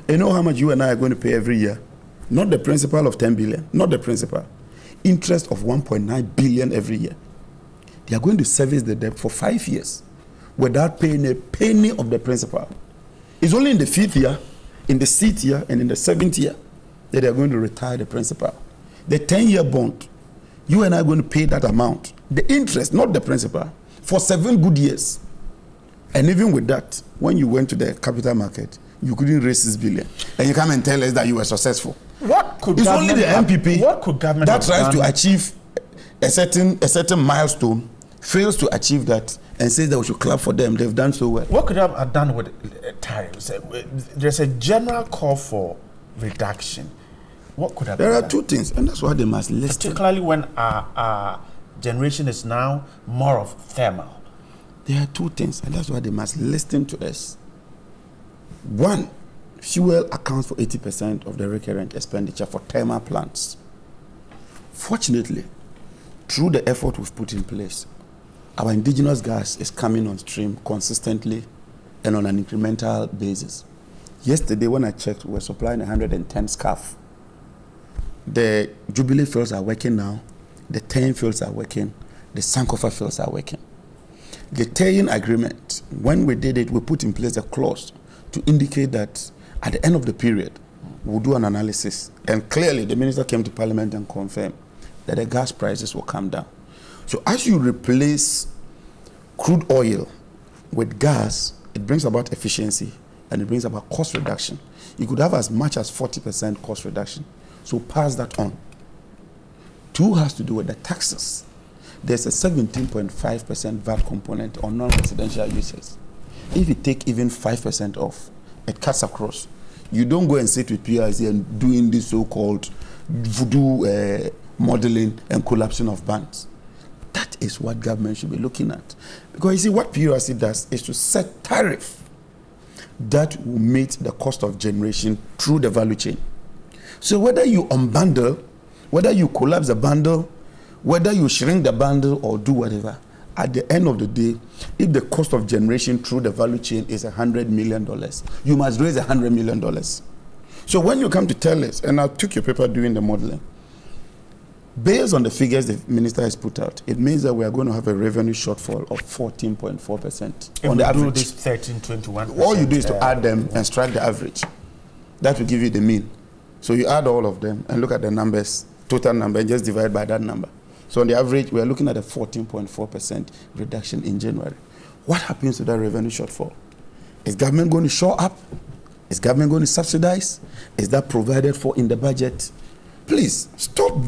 You know how much you and I are going to pay every year? Not the principal of 10 billion, not the principal. Interest of 1.9 billion every year. They are going to service the debt for 5 years without paying a penny of the principal. It's only in the 5th year, in the 6th year, and in the 7th year that they are going to retire the principal. The 10-year bond, you and I are going to pay that amount, the interest, not the principal, for 7 good years. And even with that, when you went to the capital market, you couldn't raise 6 billion. And you come and tell us that you were successful. What could it's only the MPP what could government that tries to achieve a certain milestone, fails to achieve that, and says that we should clap for them. They've done so well. What could have done with tariffs? There's a general call for reduction. What could have There are done? 2 things, and that's why they must listen. Particularly when our generation is now more of thermal. There are 2 things, and that's why they must listen to us. 1, fuel accounts for 80% of the recurrent expenditure for thermal plants. Fortunately, through the effort we've put in place, our indigenous gas is coming on stream consistently and on an incremental basis. Yesterday, when I checked, we were supplying 110 SCAF. The Jubilee fields are working now. The Tein fields are working. The Sankofa fields are working. The Tein agreement, when we did it, we put in place a clause to indicate that at the end of the period, we'll do an analysis. And clearly, the minister came to Parliament and confirmed that the gas prices will come down. So as you replace crude oil with gas, it brings about efficiency and it brings about cost reduction. You could have as much as 40% cost reduction. So pass that on. 2 has to do with the taxes. There's a 17.5% VAT component on non-residential uses. If you take even 5% off, it cuts across. You don't go and sit with PRC and doing this so-called voodoo modeling and collapsing of banks. That is what government should be looking at. Because you see, what PRC does is to set tariff that will meet the cost of generation through the value chain. So whether you unbundle, whether you collapse the bundle, whether you shrink the bundle or do whatever, at the end of the day, if the cost of generation through the value chain is $100 million, you must raise $100 million. So when you come to tell us, and I took your paper doing the modeling, based on the figures the minister has put out, it means that we are going to have a revenue shortfall of 14.4% on the average. Do this 13.21%. All you do is to add them and strike the average. That will give you the mean. So you add all of them and look at the numbers, total number, and just divide by that number. So on the average, we are looking at a 14.4% reduction in January. What happens to that revenue shortfall? Is government going to show up? Is government going to subsidize? Is that provided for in the budget? Please, stop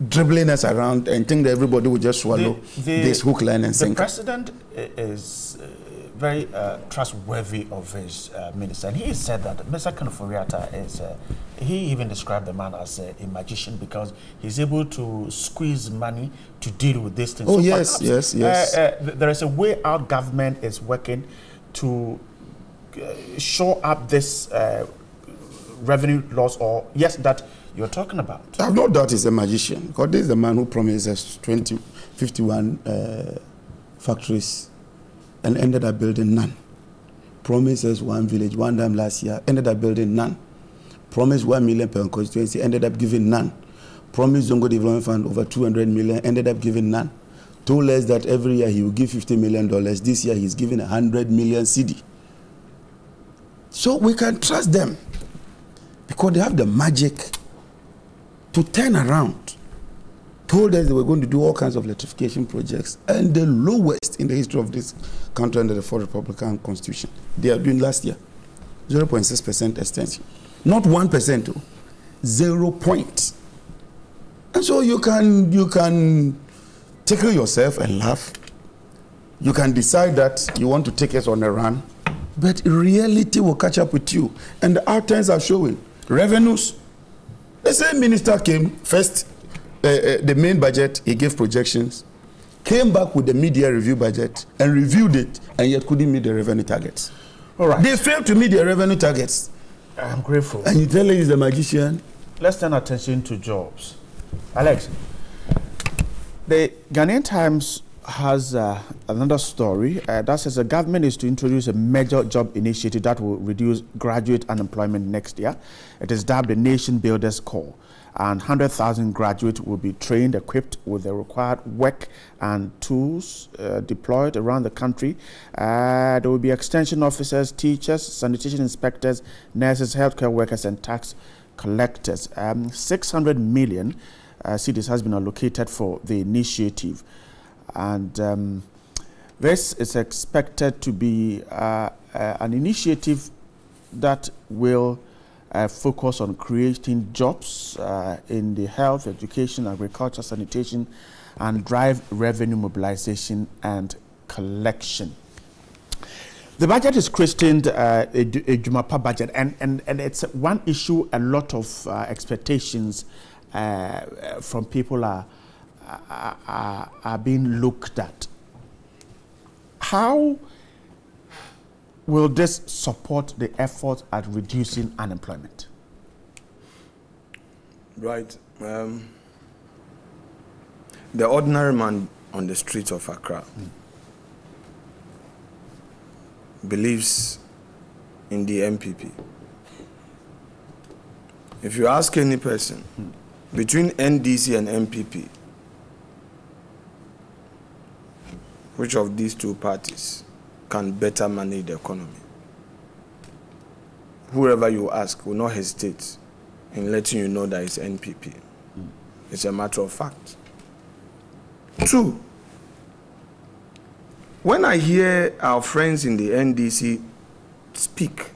dribbling us around and think that everybody will just swallow this hook, line, and sinker. The president is very trustworthy of his minister, and he said that Mr. Kanuforiata is, he even described the man as a magician because he's able to squeeze money to deal with these things. Oh, so yes, perhaps, yes. There is a way our government is working to shore up this revenue loss, or yes, that you're talking about. I have no doubt he's a magician, because this is the man who promised us 51 factories and ended up building none. Promised us 1 village, 1 dam last year, ended up building none. Promised 1 million per constituency, ended up giving none. Promised Zongo Development Fund over 200 million, ended up giving none. Told us that every year he will give $50 million. This year he's giving 100 million CD. So we can trust them because they have the magic to turn around. Told us they were going to do all kinds of electrification projects, and the lowest in the history of this country under the Fourth Republican Constitution. They are doing last year 0.6% extension. Not 1%, 0 point. And so you can tickle yourself and laugh. You can decide that you want to take us on a run, but reality will catch up with you. And the outcomes are showing. Revenues. The same minister came first, the main budget, he gave projections, came back with the mid-year review budget and reviewed it, and yet couldn't meet the revenue targets. All right. They failed to meet their revenue targets. I'm grateful. And you tell him he's a magician. Let's turn attention to jobs. Alex, the Ghanaian Times has another story that says the government is to introduce a major job initiative that will reduce graduate unemployment next year. It is dubbed the Nation Builders Corps, and 100,000 graduates will be trained, equipped with the required work and tools deployed around the country. There will be extension officers, teachers, sanitation inspectors, nurses, healthcare workers, and tax collectors. 600 million cedis has been allocated for the initiative. And this is expected to be an initiative that will focus on creating jobs in the health, education, agriculture, sanitation, and drive revenue mobilization and collection. The budget is christened a Jumapa budget, and it's one issue a lot of expectations from people are being looked at. How will this support the effort at reducing unemployment? Right. The ordinary man on the streets of Accra believes in the MPP. If you ask any person between NDC and MPP, which of these two parties can better manage the economy, whoever you ask will not hesitate in letting you know that it's NPP. It's a matter of fact. Two, when I hear our friends in the NDC speak,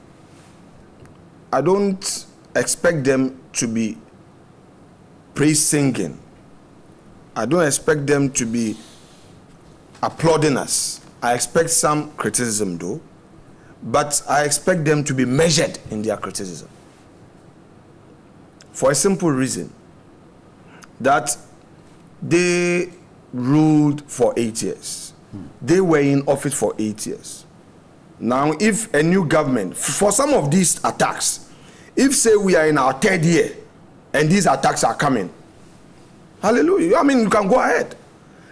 I don't expect them to be praise singing. I don't expect them to be applauding us. I expect some criticism though, but I expect them to be measured in their criticism. For a simple reason, that they ruled for 8 years. They were in office for 8 years. Now, if a new government, for some of these attacks, if say we are in our 3rd year and these attacks are coming, hallelujah, I mean, you can go ahead.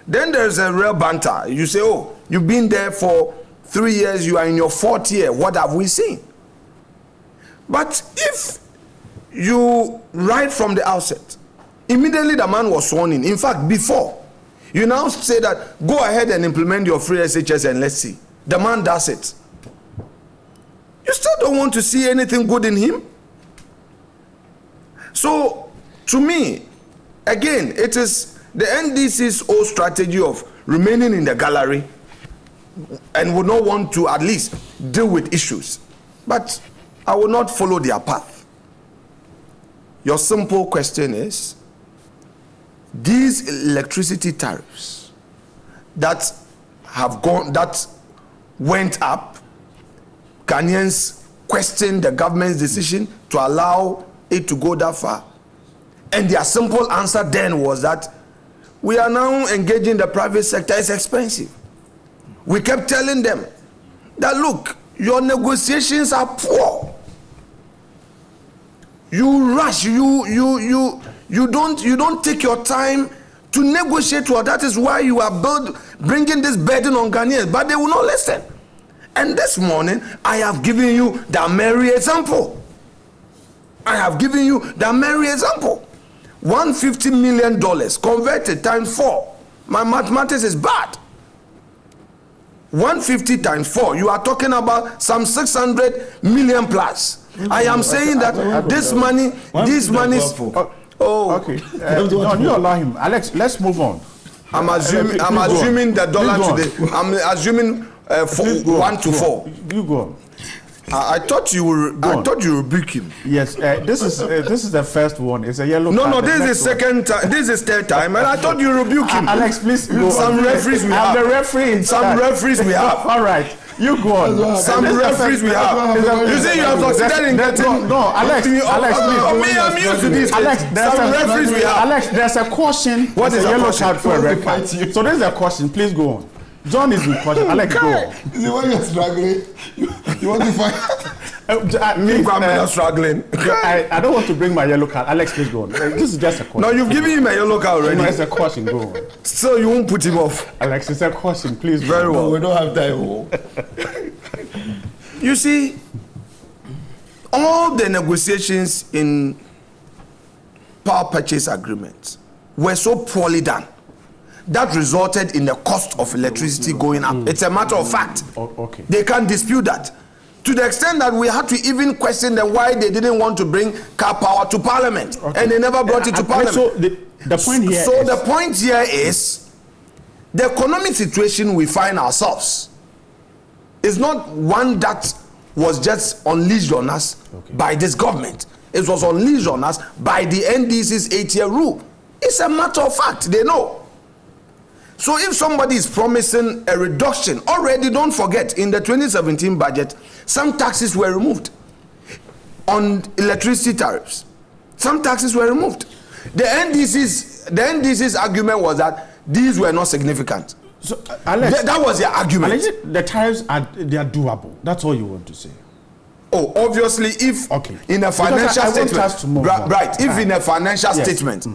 Then there's a real banter. You say, oh, you've been there for 3 years, you are in your 4th year, what have we seen? But if you, right from the outset, immediately the man was sworn in fact, before, you now say that, go ahead and implement your free SHS and let's see. The man does it. You still don't want to see anything good in him? So, to me, again, it is the NDC's old strategy of remaining in the gallery and would not want to at least deal with issues. But I will not follow their path. Your simple question is, these electricity tariffs that have gone, that went up, Ghanaians questioned the government's decision to allow it to go that far. And their simple answer then was that we are now engaging the private sector, it's expensive. We kept telling them that, look, your negotiations are poor. You rush, you don't take your time to negotiate. Well, that is why you are bringing this burden on Ghanaians, but they will not listen. And this morning, I have given you the merry example. I have given you the merry example. $150 million converted times 4. My mathematics is bad. 150 times 4. You are talking about some 600 million plus. I am saying that this money. Okay. No, you allow him. Alex, let's move on. I'm assuming the dollar today. I'm assuming 1 to 4. You go on. I thought you were. I thought you rebuke him. Yes, this is the first one. It's a yellow card. No, this is second time. This is third time, and I thought you rebuke him. Alex, please go. Some referees we have. The referee. Some referees we have. All right, you go on. Some referees we have. You see, you have succeeded in getting. No, Alex, please. I'm used to this. Alex, some referees we have. Alex, there's a caution. What is a yellow caution? card for a red card? So there's a caution. Please go on. John is with caution. Alex, go on. See, when you're struggling, you want to fight. I'm struggling. I don't want to bring my yellow card. Alex, please go on. This is just a caution. No, you've given him a yellow card already. No, it's a caution. Go on. So you won't put him off. Alex, it's a caution. Please. Very well. No, we don't have time. You see, all the negotiations in power purchase agreements were so poorly done that resulted in the cost of electricity going up. It's a matter of fact. Okay. They can't dispute that. To the extent that we had to even question them why they didn't want to bring car power to Parliament. Okay. And they never brought it to Parliament. So the point here the point here is the economic situation we find ourselves is not one that was just unleashed on us by this government. It was unleashed on us by the NDC's 8-year rule. It's a matter of fact. They know. So if somebody is promising a reduction, already don't forget, in the 2017 budget, some taxes were removed on electricity tariffs. Some taxes were removed. The NDC's argument was that these were not significant. So, Alex, that was their argument. Alex, the tariffs they are doable. That's all you want to say. Oh, obviously, if in a financial statement, right? If in a financial statement,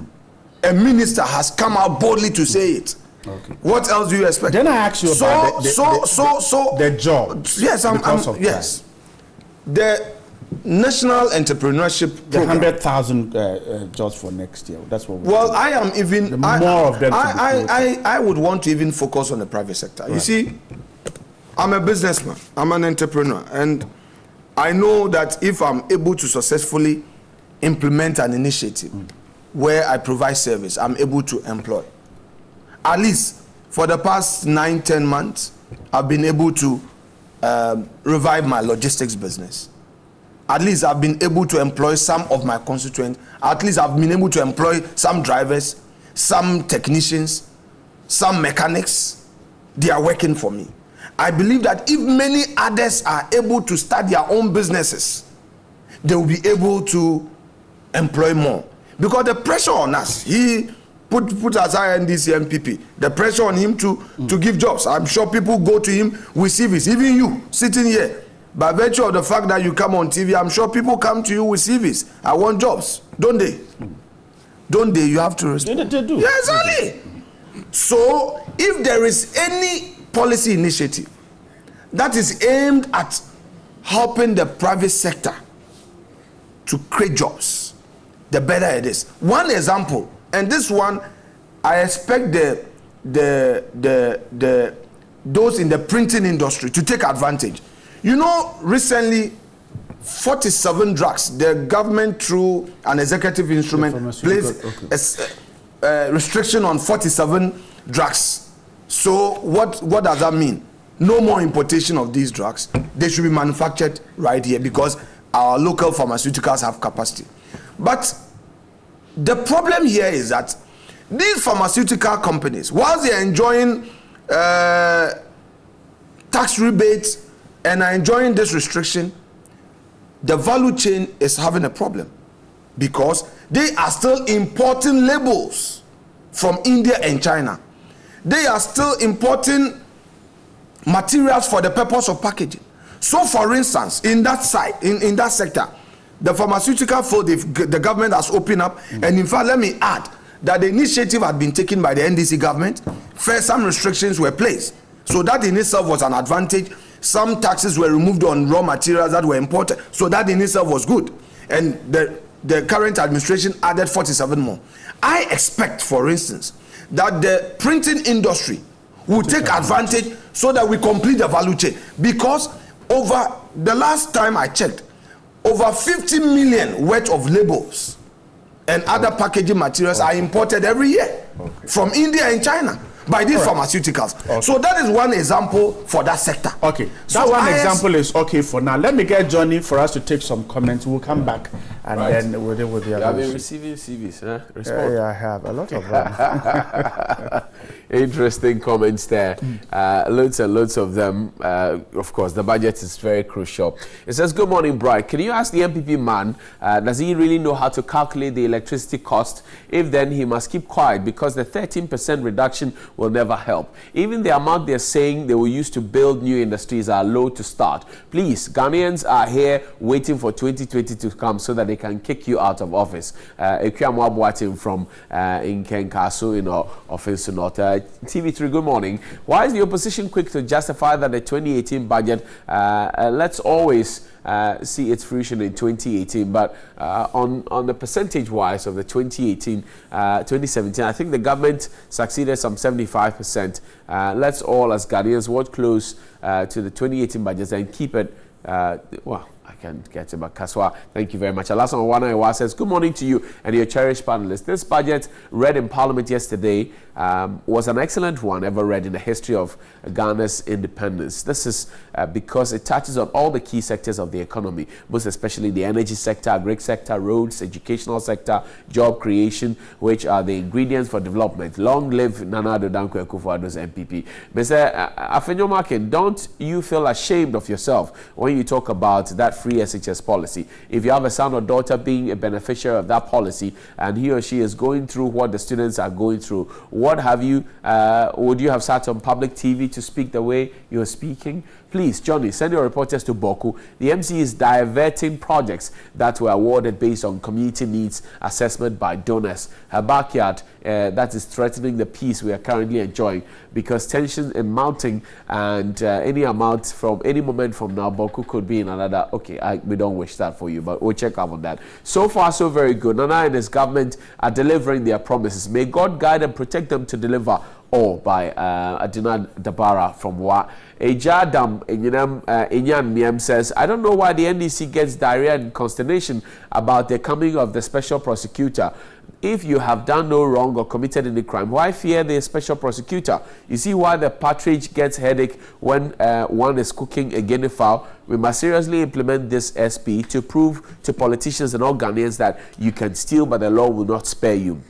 a minister has come out boldly to say it. Okay. What else do you expect? Then I ask you about the jobs. Yes, yes. The national entrepreneurship program. The 100,000 jobs for next year. That's what. Well, I am even more of them. I would want to even focus on the private sector. Right. You see, I'm a businessman. I'm an entrepreneur, and I know that if I'm able to successfully implement an initiative where I provide service, I'm able to employ. At least for the past 9-10 months, I've been able to revive my logistics business. At least I've been able to employ some of my constituents. At least I've been able to employ some drivers, some technicians, some mechanics. They are working for me. I believe that if many others are able to start their own businesses, they will be able to employ more. Because the pressure on us, put aside NDC MPP, the pressure on him to give jobs. I'm sure people go to him with CVs, even you sitting here. By virtue of the fact that you come on TV, I'm sure people come to you with CVs. I want jobs, don't they? Don't they? You have to respond. They do. Yeah, exactly. So if there is any policy initiative that is aimed at helping the private sector to create jobs, the better it is. One example. And this one, I expect those in the printing industry to take advantage. You know, recently, 47 drugs, the government through an executive instrument placed a restriction on 47 drugs. So what does that mean? No more importation of these drugs. They should be manufactured right here because our local pharmaceuticals have capacity. But the problem here is that these pharmaceutical companies, whilst they are enjoying tax rebates and are enjoying this restriction, the value chain is having a problem because they are still importing labels from India and China. They are still importing materials for the purpose of packaging. So, for instance, in that side, in that sector, the pharmaceutical field, the government has opened up, and in fact, let me add that the initiative had been taken by the NDC government. First, some restrictions were placed, so that in itself was an advantage. Some taxes were removed on raw materials that were imported. So that in itself was good. And the current administration added 47 more. I expect, for instance, that the printing industry will take advantage so that we complete the value chain. Because over the last time I checked, over 50 million worth of labels and other packaging materials are imported every year from India and China by these pharmaceuticals. So that is one example for that sector. Okay, so that one example is okay for now. Let me get Johnny for us to take some comments. We'll come back and then we'll deal with the other. Have been receiving CVs, huh? Respond. Yeah, I have a lot of them. Interesting comments there. Loads and loads of them. Of course, the budget is very crucial. It says, good morning, Bright. Can you ask the MPP man, does he really know how to calculate the electricity cost? If then, he must keep quiet because the 13% reduction will never help. Even the amount they're saying they will use to build new industries are low to start. Please, Ghanaians are here waiting for 2020 to come so that they can kick you out of office. Ekwamo Abuatin from Nkenkaso in office not. TV3, good morning. Why is the opposition quick to justify that the 2018 budget, let's always see its fruition in 2018, but on the percentage-wise of the 2017, I think the government succeeded some 75%. Let's all, as Ghanaians, work close to the 2018 budget and keep it, well, I can't get it, but Kaswa, thank you very much. Alasan Wana says, good morning to you and your cherished panelists. This budget read in Parliament yesterday was an excellent one ever read in the history of Ghana's independence. This is because it touches on all the key sectors of the economy, most especially the energy sector, agri sector, roads, educational sector, job creation, which are the ingredients for development. Long live Nana Addo Dankwa Akufo-Addo's MPP. Mr. Afenyomakin, don't you feel ashamed of yourself when you talk about that free SHS policy? If you have a son or daughter being a beneficiary of that policy and he or she is going through what the students are going through, what have you, would you have sat on public TV to speak the way you're speaking? Please, Johnny, send your reporters to Boku. The MC is diverting projects that were awarded based on community needs assessment by donors. Her backyard, that is threatening the peace we are currently enjoying because tension is mounting and any amount from any moment from now, Boku could be in another. Okay, we don't wish that for you, but we'll check up on that. So far, so very good. Nana and his government are delivering their promises. May God guide and protect them to deliver all by Adina Dabara from Wa. Ejadam Enyan Miem says, I don't know why the NDC gets diarrhea and consternation about the coming of the special prosecutor. If you have done no wrong or committed any crime, why fear the special prosecutor? You see why the partridge gets headache when one is cooking a guinea fowl? We must seriously implement this SP to prove to politicians and all Ghanaians that you can steal, but the law will not spare you.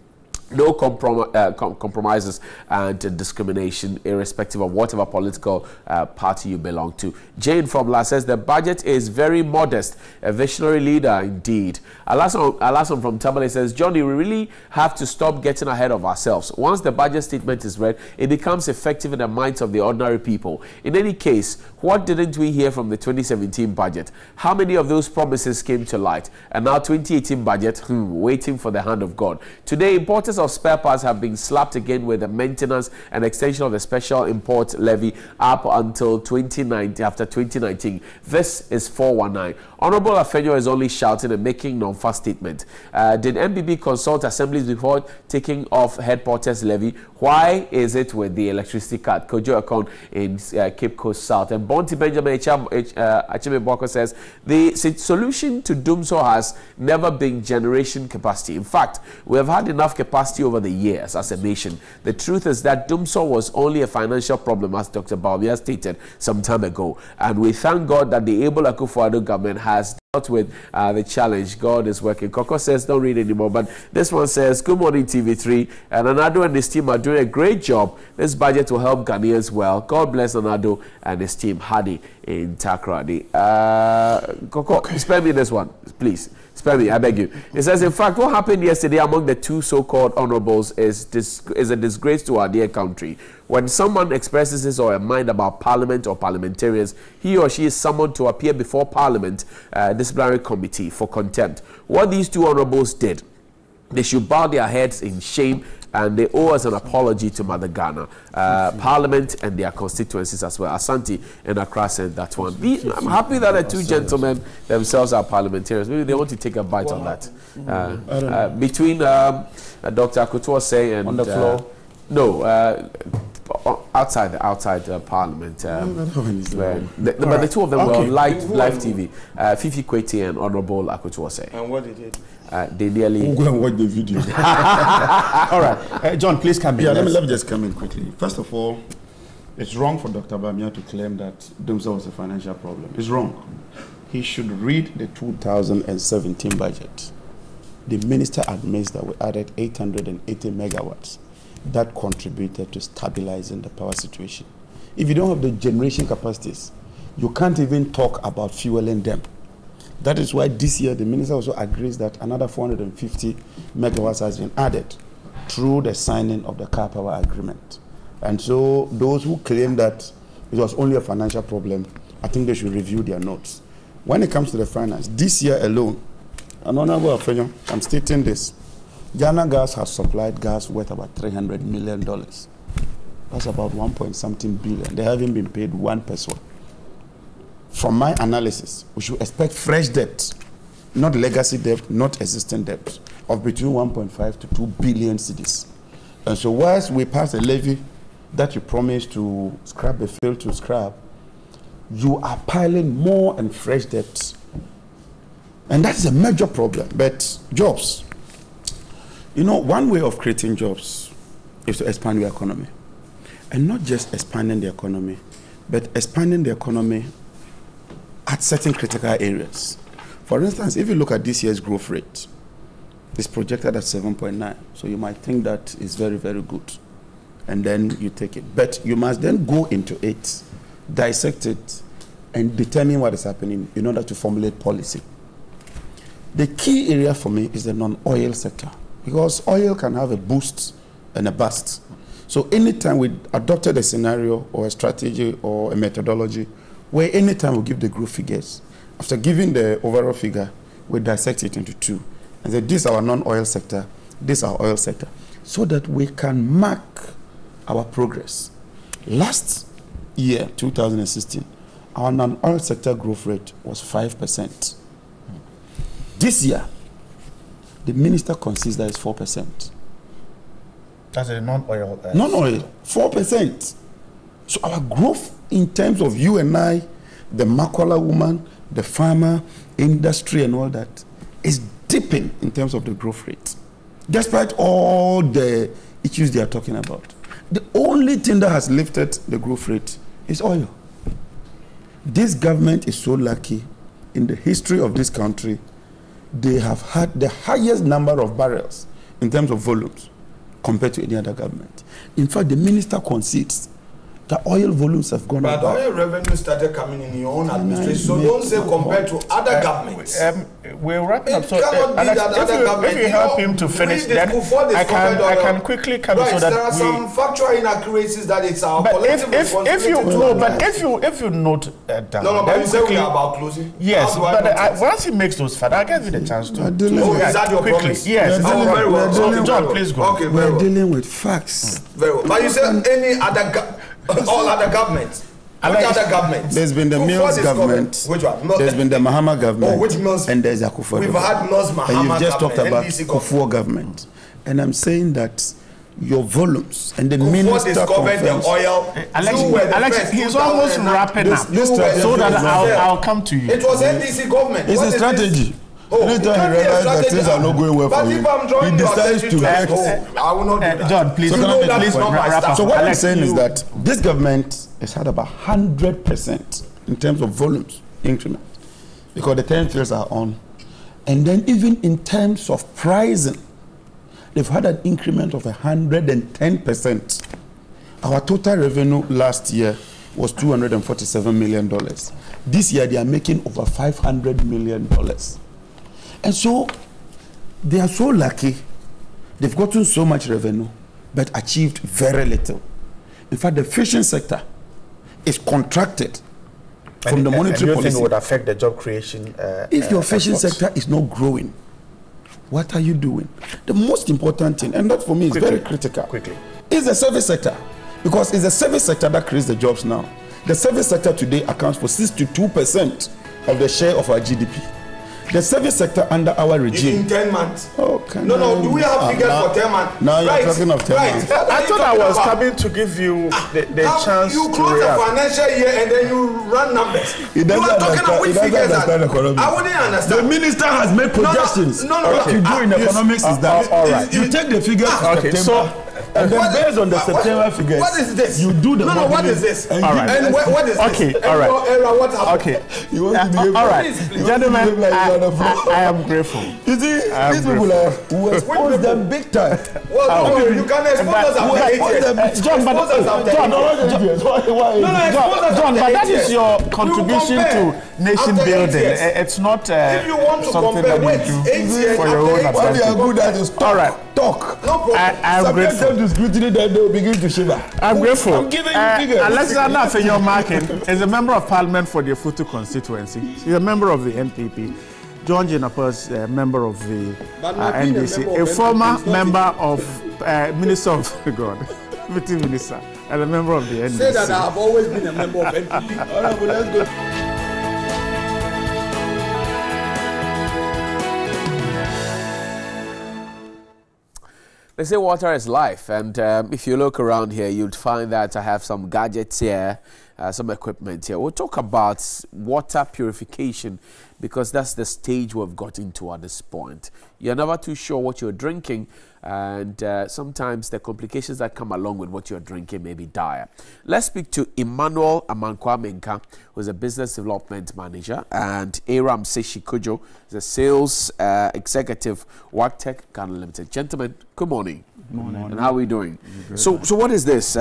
No compromises and discrimination, irrespective of whatever political party you belong to. Jane from La says the budget is very modest, a visionary leader indeed. Alasan from Tamale says, Johnny, we really have to stop getting ahead of ourselves. Once the budget statement is read, it becomes effective in the minds of the ordinary people. In any case, what didn't we hear from the 2017 budget? How many of those promises came to light? And now 2018 budget, waiting for the hand of God. Today, importers of spare parts have been slapped again with the maintenance and extension of the special import levy up until 2019. After 2019, this is 419. Honorable Afenyo is only shouting and making non-fast statement. Did MPP consult assemblies before taking off headquarters levy? Why is it with the electricity cut? Kojo Akon in Cape Coast South. And Bonti Benjamin Achebe Boko says the solution to Dumso has never been generation capacity. In fact, we have had enough capacity over the years as a nation. The truth is that Dumso was only a financial problem, as Dr. Bawumia stated some time ago. And we thank God that the able Akufo-Addo government has dealt with the challenge. God is working. Coco says, don't read anymore, but this one says, good morning, TV3. And Nanado and his team are doing a great job. This budget will help Ghanaians well. God bless Nanado and his team. Hadi in Takrady. Coco, spare me this one, please. Spare me, I beg you. It says, in fact, what happened yesterday among the two so-called honorables is a disgrace to our dear country. When someone expresses his or her mind about Parliament or parliamentarians, he or she is summoned to appear before Parliament disciplinary committee for contempt. What these two honorables did They should bow their heads in shame, and they owe us an apology to Mother Ghana, Parliament and their constituencies as well. Asante and Accra said that one. I'm happy that the two gentlemen themselves are parliamentarians. Maybe they want to take a bite on that. Between Dr. Akutwose and... On the floor? No, outside Parliament. But the two of them were on live TV. Fifi Kweti and Honorable Akutwose. And what they did? They nearly... We'll go and watch the video. All right. John, please come in. Yeah, let me just come in quickly. First of all, it's wrong for Dr. Bamia to claim that Dumsa was a financial problem. It's wrong. He should read the 2017 budget. The minister admits that we added 880 megawatts. That contributed to stabilizing the power situation. If you don't have the generation capacities, you can't even talk about fueling them. That is why this year the minister also agrees that another 450 megawatts has been added through the signing of the car power agreement. And so those who claim that it was only a financial problem, I think they should review their notes. When it comes to the finance, this year alone, I'm stating this, Ghana Gas has supplied gas worth about $300 million. That's about 1.something billion. They haven't been paid 1 peso. From my analysis, we should expect fresh debt, not legacy debt, not existing debt, of between 1.5 to 2 billion cedis. And so whilst we pass a levy that you promised to scrap the field to scrap, you are piling more and fresh debt. And that is a major problem. But jobs, you know, one way of creating jobs is to expand the economy. And not just expanding the economy, but expanding the economy at certain critical areas. For instance, if you look at this year's growth rate, it's projected at 7.9. So you might think that is very, very good. And then you take it. But you must then go into it, dissect it, and determine what is happening in order to formulate policy. The key area for me is the non-oil sector, because oil can have a boost and a bust. So anytime we adopted a scenario or a strategy or a methodology where anytime we give the growth figures, after giving the overall figure, we dissect it into two. And say, this is our non-oil sector, this is our oil sector, so that we can mark our progress. Last year, 2016, our non-oil sector growth rate was 5%. This year, the minister concedes that it's 4%. That's a non-oil. Non-oil, 4%. So our growth in terms of you and I, the Makwala woman, the farmer, industry and all that, is dipping in terms of the growth rate. Despite all the issues they are talking about. The only thing that has lifted the growth rate is oil. This government is so lucky. In the history of this country, they have had the highest number of barrels in terms of volumes compared to any other government. In fact, the minister concedes the oil volumes have gone up. But oil revenue started coming in your own administration, so don't say compared to other governments. We're wrapping up. So if you help him to finish, then I can quickly come so that there are some factual inaccuracies that it's our collective responsibility. If you note down. But you say we are about closing. Yes, but once he makes those facts, I'll give you the chance to. Is that your promise? Yes. Very well. John, please go. Okay, we're dealing with facts. Very well. But you said any other all other governments. Which other governments? There's been the Mills government. Which one? There's been the Mahama government. Oh, which Mills? And there's Akufo. We've had Mills, Mahama and you've just government, talked about Kufuor government. And I'm saying that your volumes and the Kufuor minister discovered the oil. Alex, he's almost wrapping up. So that I'll come to you. It was NDC government. It's a strategy. Anytime he realizes that things are not going well for him, he decides to act. I will not do that. John, please. So what I'm saying is that this government has had about 100% in terms of volumes increment, because the 10 fields are on. And then even in terms of pricing, they've had an increment of 110%. Our total revenue last year was $247 million. This year they are making over $500 million. And so they are so lucky. They've gotten so much revenue, but achieved very little. In fact, the fishing sector is contracted from the monetary policy. Think it would affect the job creation? If your fishing sector is not growing, What are you doing? The most important thing, and that for me is very critical, is the service sector. Because it's the service sector that creates the jobs now. The service sector today accounts for 62% of the share of our GDP. The service sector under our regime. In 10 months. Oh, no, do we have figures for 10 months? Now you're talking of 10 months. I thought I was coming to give you the chance to react. You close the financial year and then you run numbers. You are talking of which figures I wouldn't understand. The minister has made projections. What you do in economics is that you take the figures of September. And then based on the September figures, what is this? You do the what is this? And all right. And what is this? Okay, all right. What happened? Okay. You want to behave all right. Please, gentlemen, I am grateful. You see, these people are who expose them big time. Well, you can expose us after 8 years. John, but that is your contribution to nation building. It's not something that you do for your own advantage. What they are good at is talk. I'm grateful. To scrutiny, then they will begin to shiver. I'm grateful. I'm giving you figures. Alexander Fenyo-Markin is a member of Parliament for the Futu constituency. He's a member of the NPP. John Jinapur, a member of the NDC, a former member of Minister of God, Deputy Minister, and a member of the NDC. Say that I have always been a member of NPP. All right, well, let's go. They say water is life, and if you look around here, you'd find that I have some gadgets here, some equipment here. We'll talk about water purification because that's the stage we've gotten to at this point. You're never too sure what you're drinking, and sometimes the complications that come along with what you're drinking may be dire. Let's speak to Emmanuel Amankwa-Menka, who's a business development manager, and Aram Seshikojo, the sales executive, Wactec Ghana Limited. Gentlemen, good morning. Good morning. And how are we doing? So what is this?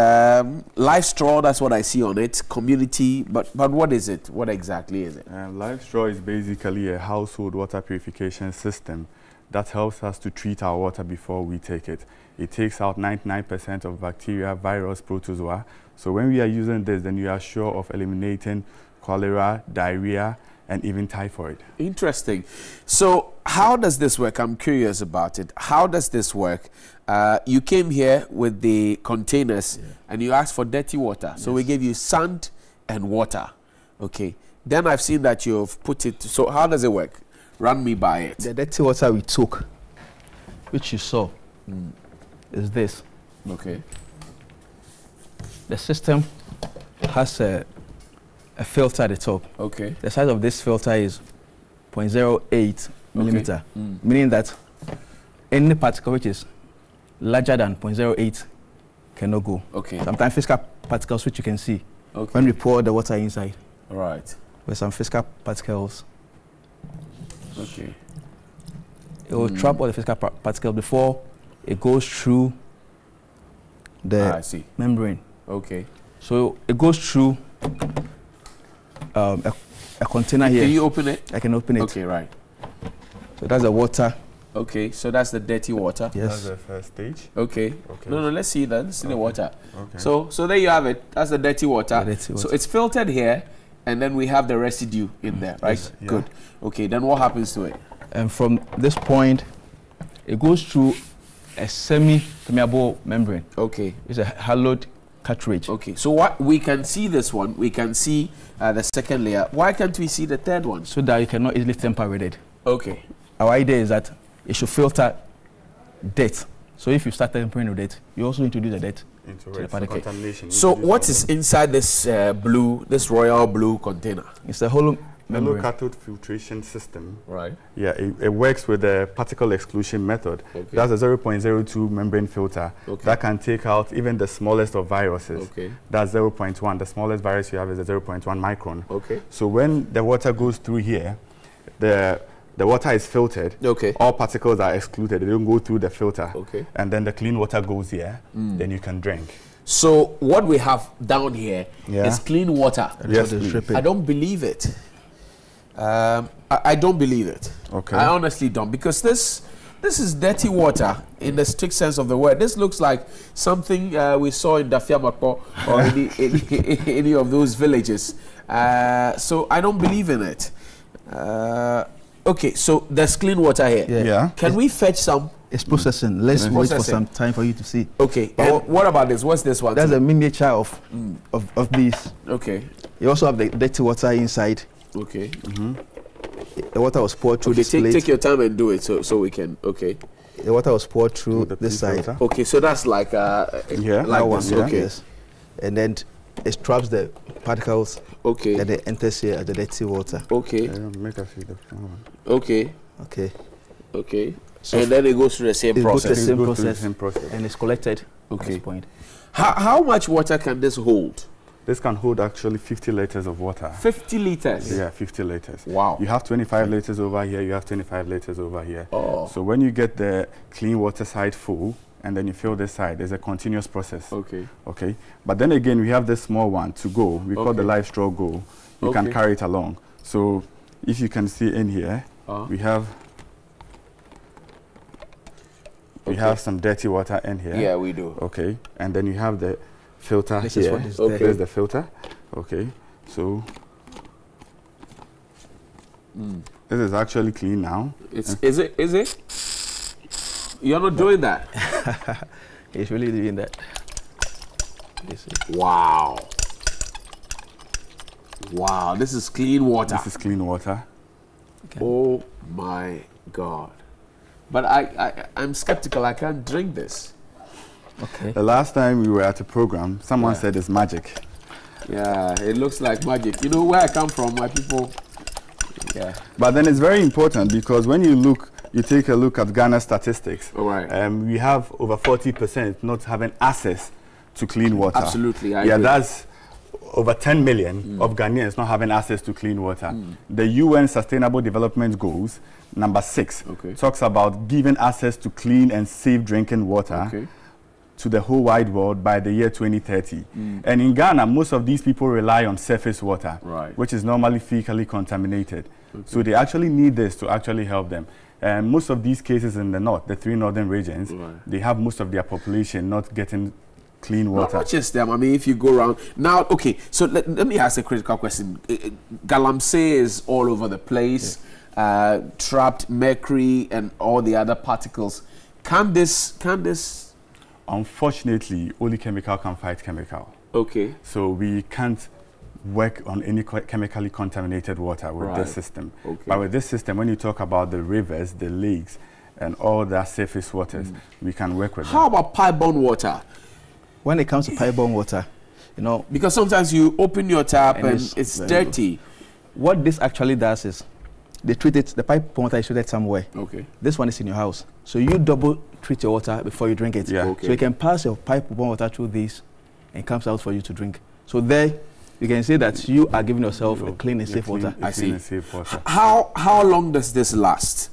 Life Straw, that's what I see on it. Community, but what is it? What exactly is it? Life Straw is basically a household water purification system that helps us to treat our water before we take it. It takes out 99% of bacteria, virus, protozoa. So when we are using this, then you are sure of eliminating cholera, diarrhea, and even typhoid. Interesting. So how does this work? I'm curious about it. How does this work? You came here with the containers and you asked for dirty water. So we gave you sand and water. Okay. Then I've seen that you've put it. So how does it work? Run me by it. The dirty water we took, which you saw, is this. Okay. The system has a filter at the top. Okay. The size of this filter is 0.08 millimeter, meaning that any particle which is larger than 0.08 cannot go. Okay. Sometimes physical particles which you can see okay. when we pour the water inside. All right. With some physical particles. Okay. It will trap all the physical particles before it goes through the membrane. Okay. So it goes through a container here. Can you open it? I can open it. Okay, right. So that's the water. Okay, so that's the dirty water. Yes. That's the first stage. Okay. No, let's see that. Let's see the water. Okay. So there you have it. That's the dirty water. The dirty water. So it's filtered here, and then we have the residue in there, right? Yes. Good. Okay, then what happens to it? And from this point, it goes through a semi-permeable membrane. Okay. It's a haloed cartridge. Okay, so what we can see this one, we can see the second layer. Why can't we see the third one? So that you cannot easily tamper with it. Okay. Our idea is that it should filter dirt. So if you start tampering with it, you also introduce the dirt into the particle. Contamination. So what is inside this this royal blue container? It's a hollow membrane. Cathode filtration system. Right. Yeah, it works with the particle exclusion method. Okay. That's a 0.02 membrane filter that can take out even the smallest of viruses. Okay. That's 0.1. The smallest virus you have is a 0.1 micron. Okay. So when the water goes through here, the water is filtered. Okay. All particles are excluded. They don't go through the filter. Okay. And then the clean water goes here. Then you can drink. So what we have down here is clean water. Yes, please. I don't believe it. I don't believe it. Okay. I honestly don't, because this is dirty water in the strict sense of the word. This looks like something we saw in Dafiamako or any of those villages. So I don't believe in it. Okay, so there's clean water here. Yeah. Can we fetch some? It's processing. Let's wait for some time for you to see. Okay. And what about this? What's this one? That's a miniature of these. Okay. You also have the dirty water inside. Okay. The water was poured through this plate. Take your time and do it so we can. Okay. The water was poured through this side. Okay, so that's like like this. Okay. Yes. And then it traps the particles. Okay. And it enters here at the dirty water. Okay. Make us see the okay. Okay. Okay. So and then it goes through the same process. It goes through the same process. And it's collected at this point. How much water can this hold? This can hold actually 50 liters of water. 50 liters? Yeah, 50 liters. Wow. You have 25 liters over here, you have 25 liters over here. Oh. So when you get the clean water side full, and then you fill this side, there's a continuous process. Okay. Okay. But then again, we have this small one to go. We call the live straw go. You can carry it along. So if you can see in here, we have some dirty water in here. Yeah, we do. Okay. And then you have the filter this here. Is what is okay. There's the filter. Okay. So this is actually clean now. Is it? You're not doing that. He's really doing that. Wow. Wow, this is clean water. This is clean water. Okay. Oh my God. But I'm skeptical. I can't drink this. Okay. The last time we were at a program, someone said it's magic. Yeah, it looks like magic. You know where I come from, my people. Yeah. But then it's very important because when you take a look at Ghana statistics. All right. We have over 40% not having access to clean water. Absolutely. I agree. That's over 10 million of Ghanaians not having access to clean water. The UN Sustainable Development Goals, number 6, talks about giving access to clean and safe drinking water to the whole wide world by the year 2030. And in Ghana, most of these people rely on surface water, which is normally fecally contaminated. So they actually need this to actually help them. And most of these cases in the north, the 3 northern regions, they have most of their population not getting clean water. Not just them. I mean, if you go around now, okay. So let me ask a critical question. Galamsey is all over the place. Trapped mercury and all the other particles. Can this? Unfortunately, only chemical can fight chemical. Okay. So we can't work on any chemically contaminated water with this system. Okay. But with this system, when you talk about the rivers, the lakes, and all the surface waters, we can work with them. How about pipe-borne water? When it comes to pipe-borne water, you know, because sometimes you open your tap and it's dirty. What this actually does is they treat it, the pipe-borne water is treated somewhere. Okay. This one is in your house. So you double treat your water before you drink it. Yeah. So you can pass your pipe-borne water through this and it comes out for you to drink. So there you can say that you are giving yourself a clean and safe water. I see. How long does this last?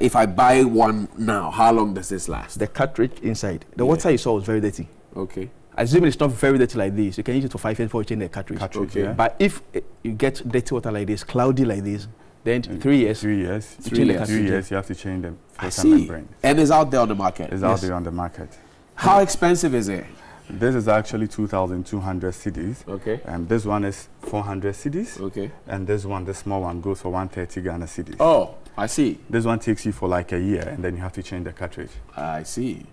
If I buy one now, how long does this last? The cartridge inside. The water you saw was very dirty. Okay. Assuming it's not very dirty like this, you can use it for 5 years before you change the cartridge. Okay. Yeah. But if you get dirty water like this, cloudy like this, then 3 years. 3 years. 3 years. 3 years, you have to change the filter membrane. membrane. And it's out there on the market? It's out there on the market. How expensive is it? This is actually 2,200 cedis. Okay. And this one is 400 cedis. Okay. And this one, the small one, goes for 130 Ghana cedis. Oh, I see. This one takes you for like a year, and then you have to change the cartridge. I see.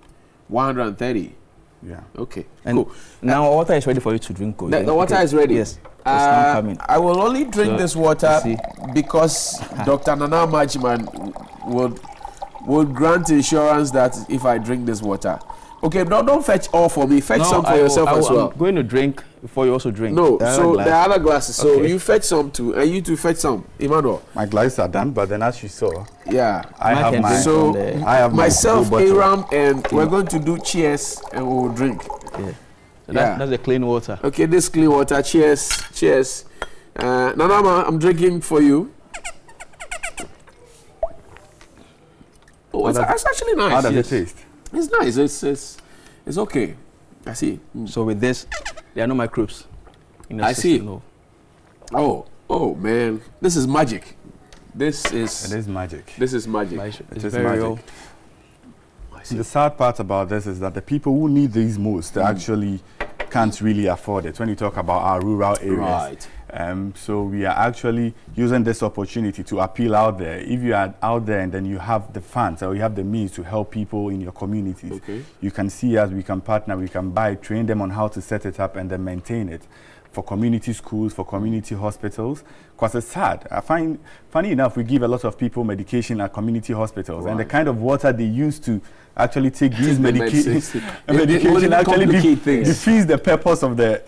130. Yeah. Okay. And cool. Now water is ready for you to drink. The water is ready? Yes. I will only drink this water because Dr. Nana Majiman would grant insurance that if I drink this water. Okay, don't fetch all for me. Fetch some for yourself as well. I'm going to drink before you also drink. No, so there are other glasses. So you fetch some too, and you two fetch some. Emmanuel. My glasses are done, but then as you saw, yeah, I have my. So I have myself, Aram, and we're going to do cheers, and we'll drink. Yeah. So that's the clean water. Okay, this clean water. Cheers, cheers. Nanama, I'm drinking for you. Oh, it's actually nice. How does it taste? It's nice. It's okay. I see. So with this, there are no microbes. I see. Oh man, this is magic. It is magic. This is magic. It is magic. The sad part about this is that the people who need these most, they actually can't really afford it. When you talk about our rural areas, So we are actually using this opportunity to appeal out there. If you are out there and then you have the funds or you have the means to help people in your communities, you can see us, we can partner, we can buy, train them on how to set it up and then maintain it for community schools, for community hospitals, because it's sad. I find, funny enough, we give a lot of people medication at community hospitals, and the kind of water they use to actually take these medication actually defeats the purpose of the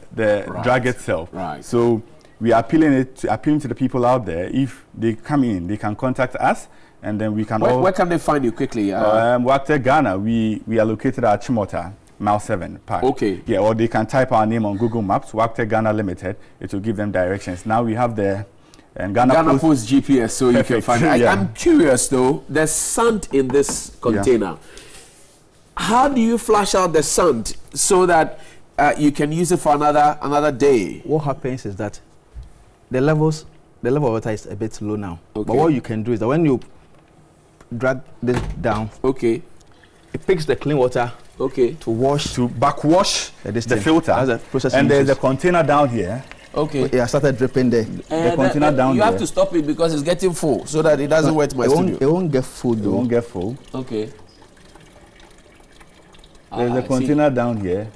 drug itself. So we are appealing to the people out there. If they come in, they can contact us, and then we can. Where can they find you quickly? Wakte Ghana. We are located at Chimota, Mile 7 Park. Yeah, or they can type our name on Google Maps, Wakte Ghana Limited. It will give them directions. Now we have the Ghana Post GPS, so you can find it. I'm curious though. There's sand in this container. How do you flush out the sand so that you can use it for another day? What happens is that the level of water is a bit low now. But what you can do is that when you drag this down, it picks the clean water to wash, to backwash the filter. That's the process. And there's a container down here. Yeah, I started dripping there. The container down you there. have to stop it because it's getting full so that it doesn't wet my studio. It won't get full. It won't get full. There's a container down here.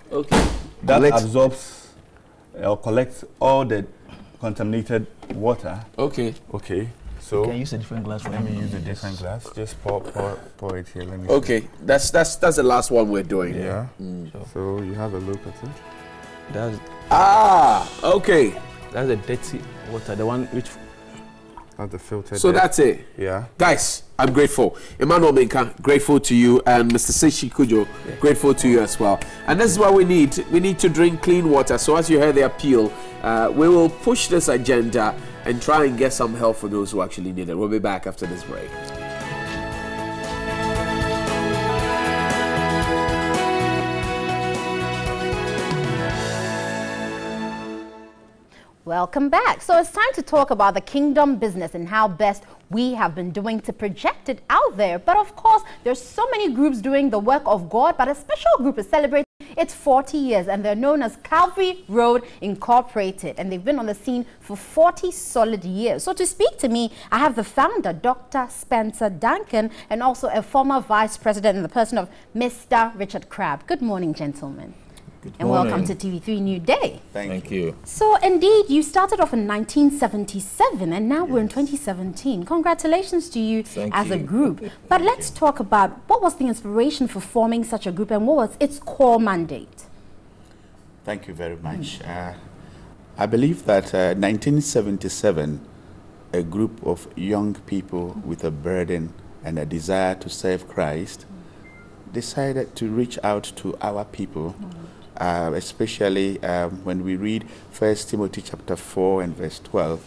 That absorbs or collects all the contaminated water. So you can use a different glass. Let me use a different glass. Just pour it here. Let me see. That's the last one we're doing. Yeah. So you have a look at it. That's That's the dirty water, the one which. That's the filter. So that's it. Yeah. Guys, I'm grateful. Emmanuel Menka, grateful to you, and Mr. Sechi Kujo, grateful to you as well. And this is what we need. We need to drink clean water. So as you heard the appeal, we will push this agenda and try and get some help for those who actually need it. We'll be back after this break. Welcome back. So it's time to talk about the kingdom business and how best we have been doing to project it out there. But of course, there's so many groups doing the work of God, but a special group is celebrating its 40 years, and they're known as Calvary Road Incorporated, and they've been on the scene for 40 solid years. So to speak to me, I have the founder, Dr. Spencer Duncan, and also a former vice president in the person of Mr. Richard Crabb. Good morning, gentlemen. And welcome to TV3 New Day. Thank you. So indeed, you started off in 1977 and now we're in 2017. Congratulations to you as a group. But let's talk about what was the inspiration for forming such a group and what was its core mandate? Thank you very much. I believe that 1977, a group of young people with a burden and a desire to serve Christ decided to reach out to our people. Especially when we read 1 Timothy chapter 4 and verse 12,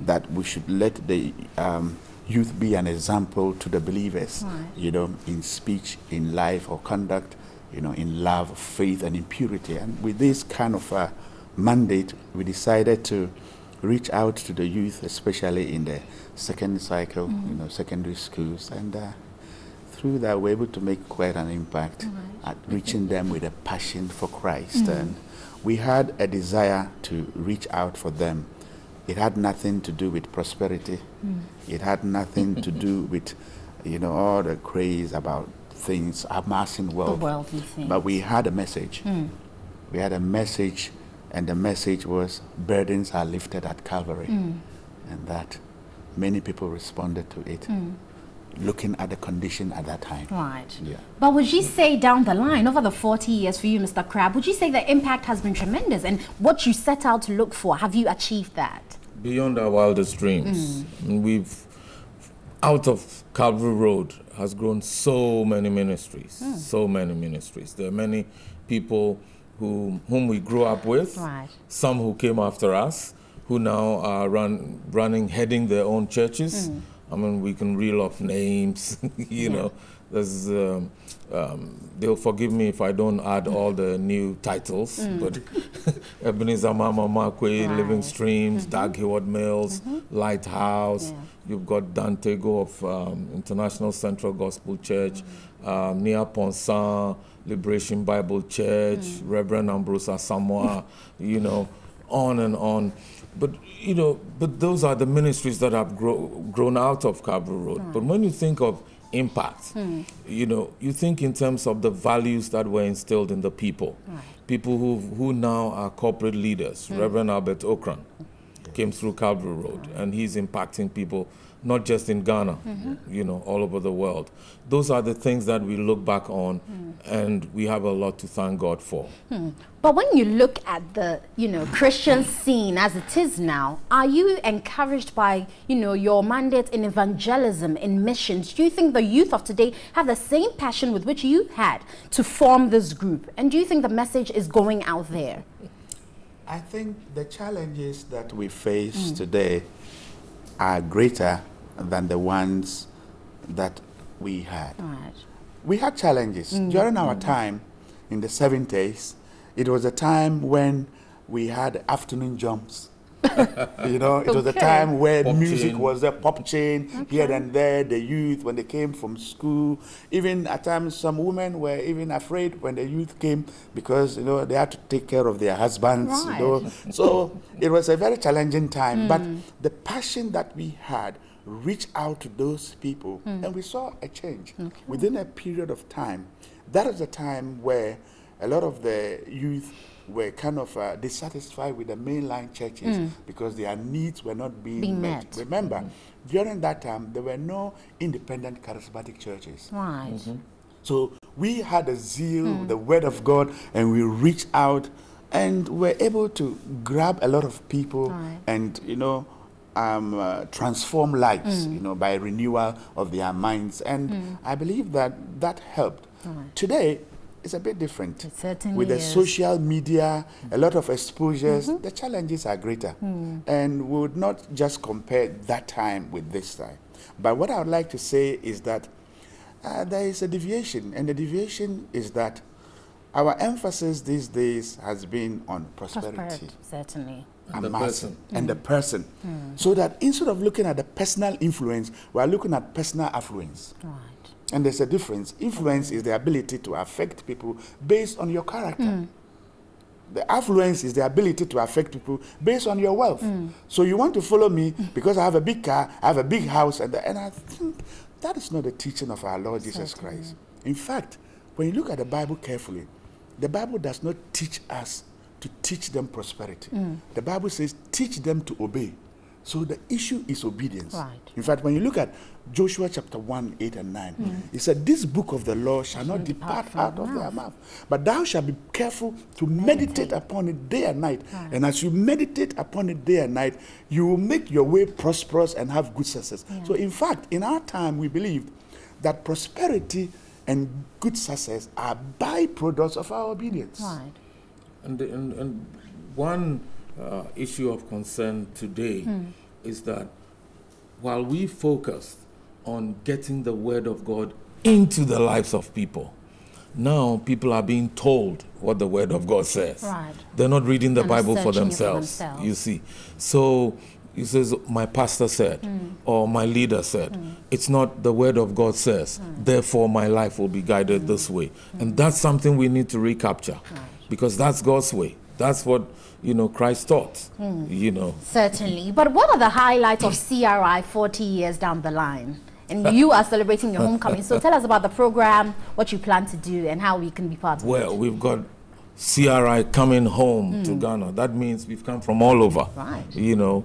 that we should let the youth be an example to the believers, you know, in speech, in life or conduct, you know, in love, faith and in purity. And with this kind of mandate, we decided to reach out to the youth, especially in the second cycle, you know, secondary schools, and through that we're able to make quite an impact at reaching them with a passion for Christ. And we had a desire to reach out for them. It had nothing to do with prosperity. It had nothing to do with, you know, all the craze about things, amassing wealth. The wealthy things. But we had a message. We had a message, and the message was burdens are lifted at Calvary. And that many people responded to it. Looking at the condition at that time. Yeah. But would you say down the line, over the 40 years for you, Mr. Crabb, would you say the impact has been tremendous? And what you set out to look for, have you achieved that? Beyond our wildest dreams. We've, out of Calvary Road, has grown so many ministries. So many ministries. There are many people whom we grew up with, some who came after us, who now are heading their own churches. I mean, we can reel off names, you know. There's, they'll forgive me if I don't add all the new titles, but Ebenezer Mama Makwe, Living Streams, Dag Heward Mills, Lighthouse. You've got Dante Go of International Central Gospel Church, Nia Ponsan, Liberation Bible Church, Reverend Ambrose Asamoah, you know. on and on. But, you know, but those are the ministries that have grown out of Calvary Road. Right. But when you think of impact, you know, you think in terms of the values that were instilled in the people. Right. People who now are corporate leaders. Reverend Albert Okran came through Calvary Road, and he's impacting people not just in Ghana, you know, all over the world. Those are the things that we look back on, and we have a lot to thank God for. But when you look at the, you know, Christian scene as it is now, are you encouraged by, you know, your mandate in evangelism, in missions? Do you think the youth of today have the same passion with which you had to form this group? And do you think the message is going out there? I think the challenges that we face today are greater than the ones that we had. Right. We had challenges. During our time in the 70s, it was a time when we had afternoon jumps. You know, it was a time where music was a pop chain here and there. The youth, when they came from school, even at times some women were even afraid when the youth came because, you know, they had to take care of their husbands. Right. You know, so it was a very challenging time. But the passion that we had reached out to those people, and we saw a change within a period of time. That is a time where a lot of the youth were kind of dissatisfied with the mainline churches because their needs were not being met. Remember, during that time, there were no independent charismatic churches. Right. So we had a zeal, the word of God, and we reached out and were able to grab a lot of people and, you know, transform lives, you know, by renewal of their minds. And I believe that that helped. Today, it's a bit different. It certainly with the social media, a lot of exposures, the challenges are greater. And we would not just compare that time with this time. But what I would like to say is that there is a deviation, and the deviation is that our emphasis these days has been on prosperity. Certainly. And the person. And the person. So that instead of looking at the personal influence, we are looking at personal affluence. Right. And there's a difference. Influence is the ability to affect people based on your character. The affluence is the ability to affect people based on your wealth. So you want to follow me because I have a big car, I have a big house, and I think that is not the teaching of our Lord Jesus Christ. In fact, when you look at the Bible carefully, the Bible does not teach us to teach them prosperity. The Bible says, teach them to obey. So the issue is obedience. Right. In fact, when you look at Joshua chapter 1, 8 and 9, it said, this book of the law shall not depart out of their mouth, but thou shalt be careful to meditate upon it day and night. Right. And as you meditate upon it day and night, you will make your way prosperous and have good success. Yeah. So in fact, in our time, we believe that prosperity and good success are byproducts of our obedience. Right. And one issue of concern today is that while we focus on getting the word of God into the lives of people, now people are being told what the word of God says. Right. They're not reading the Bible for themselves, you see. So he says, my pastor said, or my leader said. It's not the word of God says, therefore my life will be guided this way. And that's something we need to recapture, because that's God's way. That's what, you know, Christ taught, you know. Certainly. But what are the highlights of CRI 40 years down the line? And you are celebrating your homecoming. So tell us about the program, what you plan to do, and how we can be part of it. Well, we've got CRI coming home to Ghana. That means we've come from all over, you know.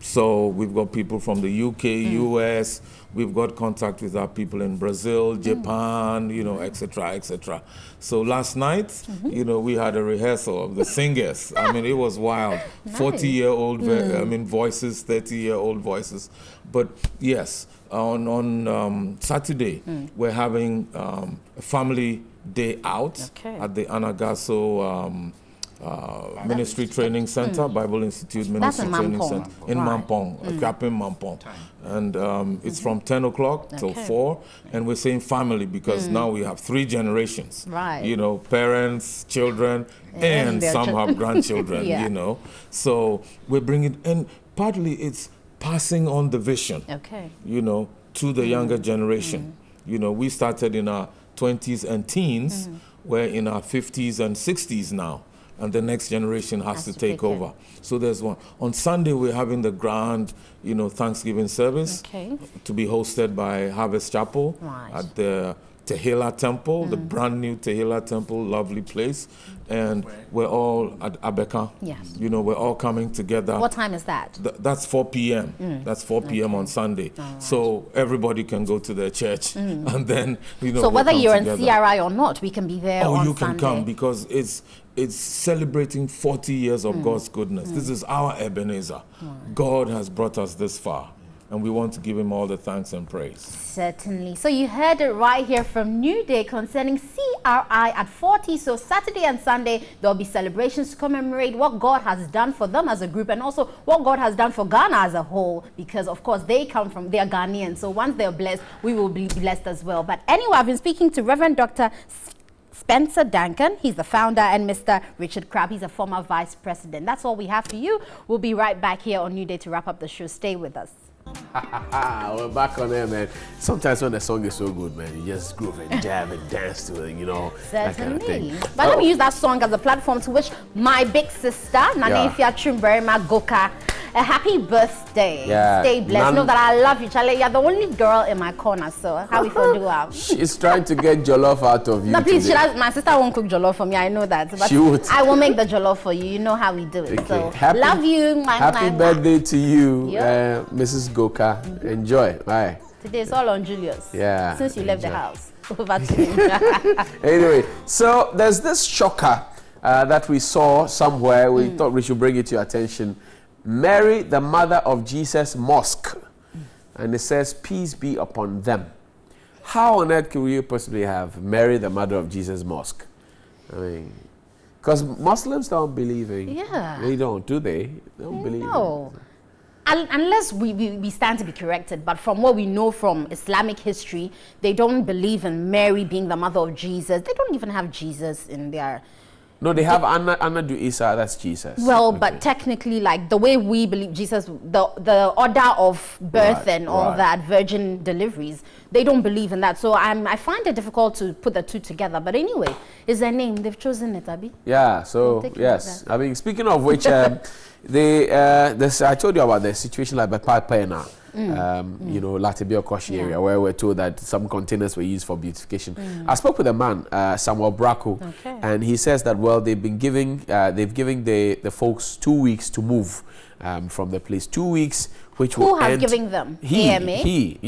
So we've got people from the UK, US, we've got contact with our people in Brazil, Japan, you know, etc., etc. So last night, you know, we had a rehearsal of the singers. I mean, it was wild. 40-year-old, I mean, voices, 30-year-old voices. But yes, on Saturday, we're having a family day out at the Anagaso Ministry Training Center, Bible Institute Ministry Training Center in Mampong, Mampong. And it's from 10 o'clock till 4. And we're saying family because now we have 3 generations. Right. You know, parents, children, and some have grandchildren, you know. So we're bringing, and partly it's passing on the vision, you know, to the younger generation. You know, we started in our 20s and teens. We're in our 50s and 60s now. and the next generation has to take over. So there's one. On Sunday, we're having the grand, Thanksgiving service to be hosted by Harvest Chapel at the Tehillah Temple, the brand new Tehillah Temple, lovely place. And we're all at Abeka. Yes. We're all coming together. What time is that? That's 4 p.m. That's 4 p.m. on Sunday. Right. So everybody can go to their church and then, So whether you're in CRI or not, we can be there on Sunday. Oh, you can come because it's celebrating 40 years of God's goodness. This is our Ebenezer. God has brought us this far, and we want to give him all the thanks and praise. Certainly. So you heard it right here from NewDay concerning CRI at 40. So Saturday and Sunday, there'll be celebrations to commemorate what God has done for them as a group and also what God has done for Ghana as a whole, because of course they are Ghanaian. So once they're blessed, we will be blessed as well. But anyway, I've been speaking to Reverend Dr. Spencer Duncan, he's the founder, and Mr. Richard Crabb, he's a former vice president. That's all we have for you. We'll be right back here on NewDay to wrap up the show. Stay with us. We're back on there, man. Sometimes when the song is so good, man, you just groove and jam and dance to it, that kind of thing. But let me use that song as a platform to wish my big sister, Nana Ifya Chumberima Goka, a happy birthday. Stay blessed. Know that I love you, Charlie. You're the only girl in my corner, so how we for do out? She's trying to get jollof out of you. No, please, my sister won't cook jollof for me. I know that. But she would. I will make the jollof for you. You know how we do it. So love you. Happy birthday to you, Mrs. Goka. Enjoy. Bye. Today it's all on Julius. Yeah. Since you left the house. Over to you. Anyway, so there's this shocker that we saw somewhere. We thought we should bring it to your attention. Mary, the mother of Jesus Mosque. And it says, peace be upon them. How on earth can we possibly have Mary, the mother of Jesus Mosque? I mean, because Muslims don't believe in. They don't, do they? They don't believe. No. Unless we stand to be corrected, but from what we know from Islamic history, they don't believe in Mary being the mother of Jesus. They don't even have Jesus in their... No, they have Anna do Isa, that's Jesus. Well, but technically, like the way we believe Jesus, the order of birth and all that, virgin deliveries, they don't believe in that. So I find it difficult to put the two together. But anyway, it's their name. They've chosen it, Abi. Yeah, so yes. I mean, speaking of which, I told you about the situation like by Pena. Latibia Koshi area, where we're told that some containers were used for beautification. I spoke with a man, Samuel Bracco, and he says that, well, they've given the folks 2 weeks to move from the place. 2 weeks, which will end... Who has given them? AMA? He,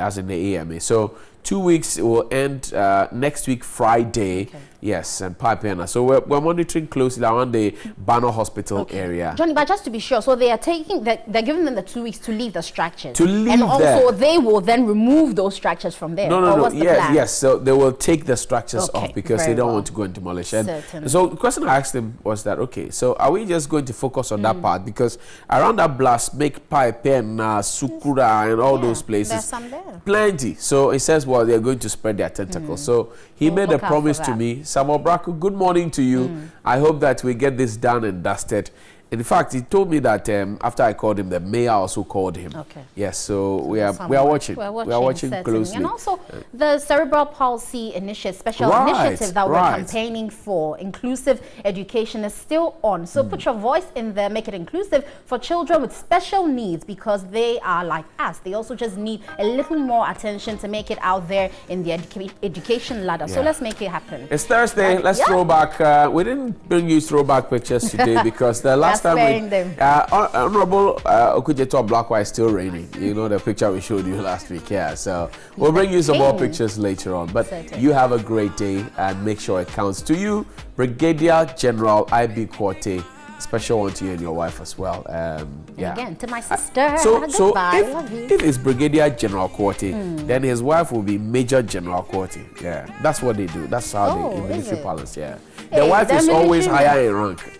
as in the AMA. So 2 weeks will end next week, Friday. Yes, and Pipeana. So we're monitoring closely around the Banner Hospital area. Johnny, but just to be sure, so they are they're giving them the 2 weeks to leave the structures. To leave and also they will then remove those structures from there. No. Yes, so they will take the structures off because they don't want to go and demolish. And so the question I asked them was that, okay, so are we just going to focus on that part? Because around that blast, make Pipeana, Sukura, and all those places, there's some there. Plenty. So he says, well, they're going to spread their tentacles. So he made a promise to me. Samuel Bracco, good morning to you. I hope that we get this done and dusted. In fact, he told me that after I called him, the mayor also called him. Yes, so we are watching. We are watching closely. And also the cerebral palsy initiative, special initiative that we're campaigning for, inclusive education, is still on. So put your voice in there, make it inclusive for children with special needs, because they are like us. They also just need a little more attention to make it out there in the education ladder. So let's make it happen. It's Thursday. Let's throw back. We didn't bring you throwback pictures today because the last time Honorable Okujeto Blackwell is still raining. You know the picture we showed you last week. Yeah, so we'll bring you some more pictures later on. But you have a great day and make sure it counts to you. Brigadier General I.B. Korte, special one to you and your wife as well. Again, to my sister. So if it's Brigadier General Korte, then his wife will be Major General Korte. Yeah, that's what they do. That's how they in military parlance. Yeah, the wife is always higher in rank.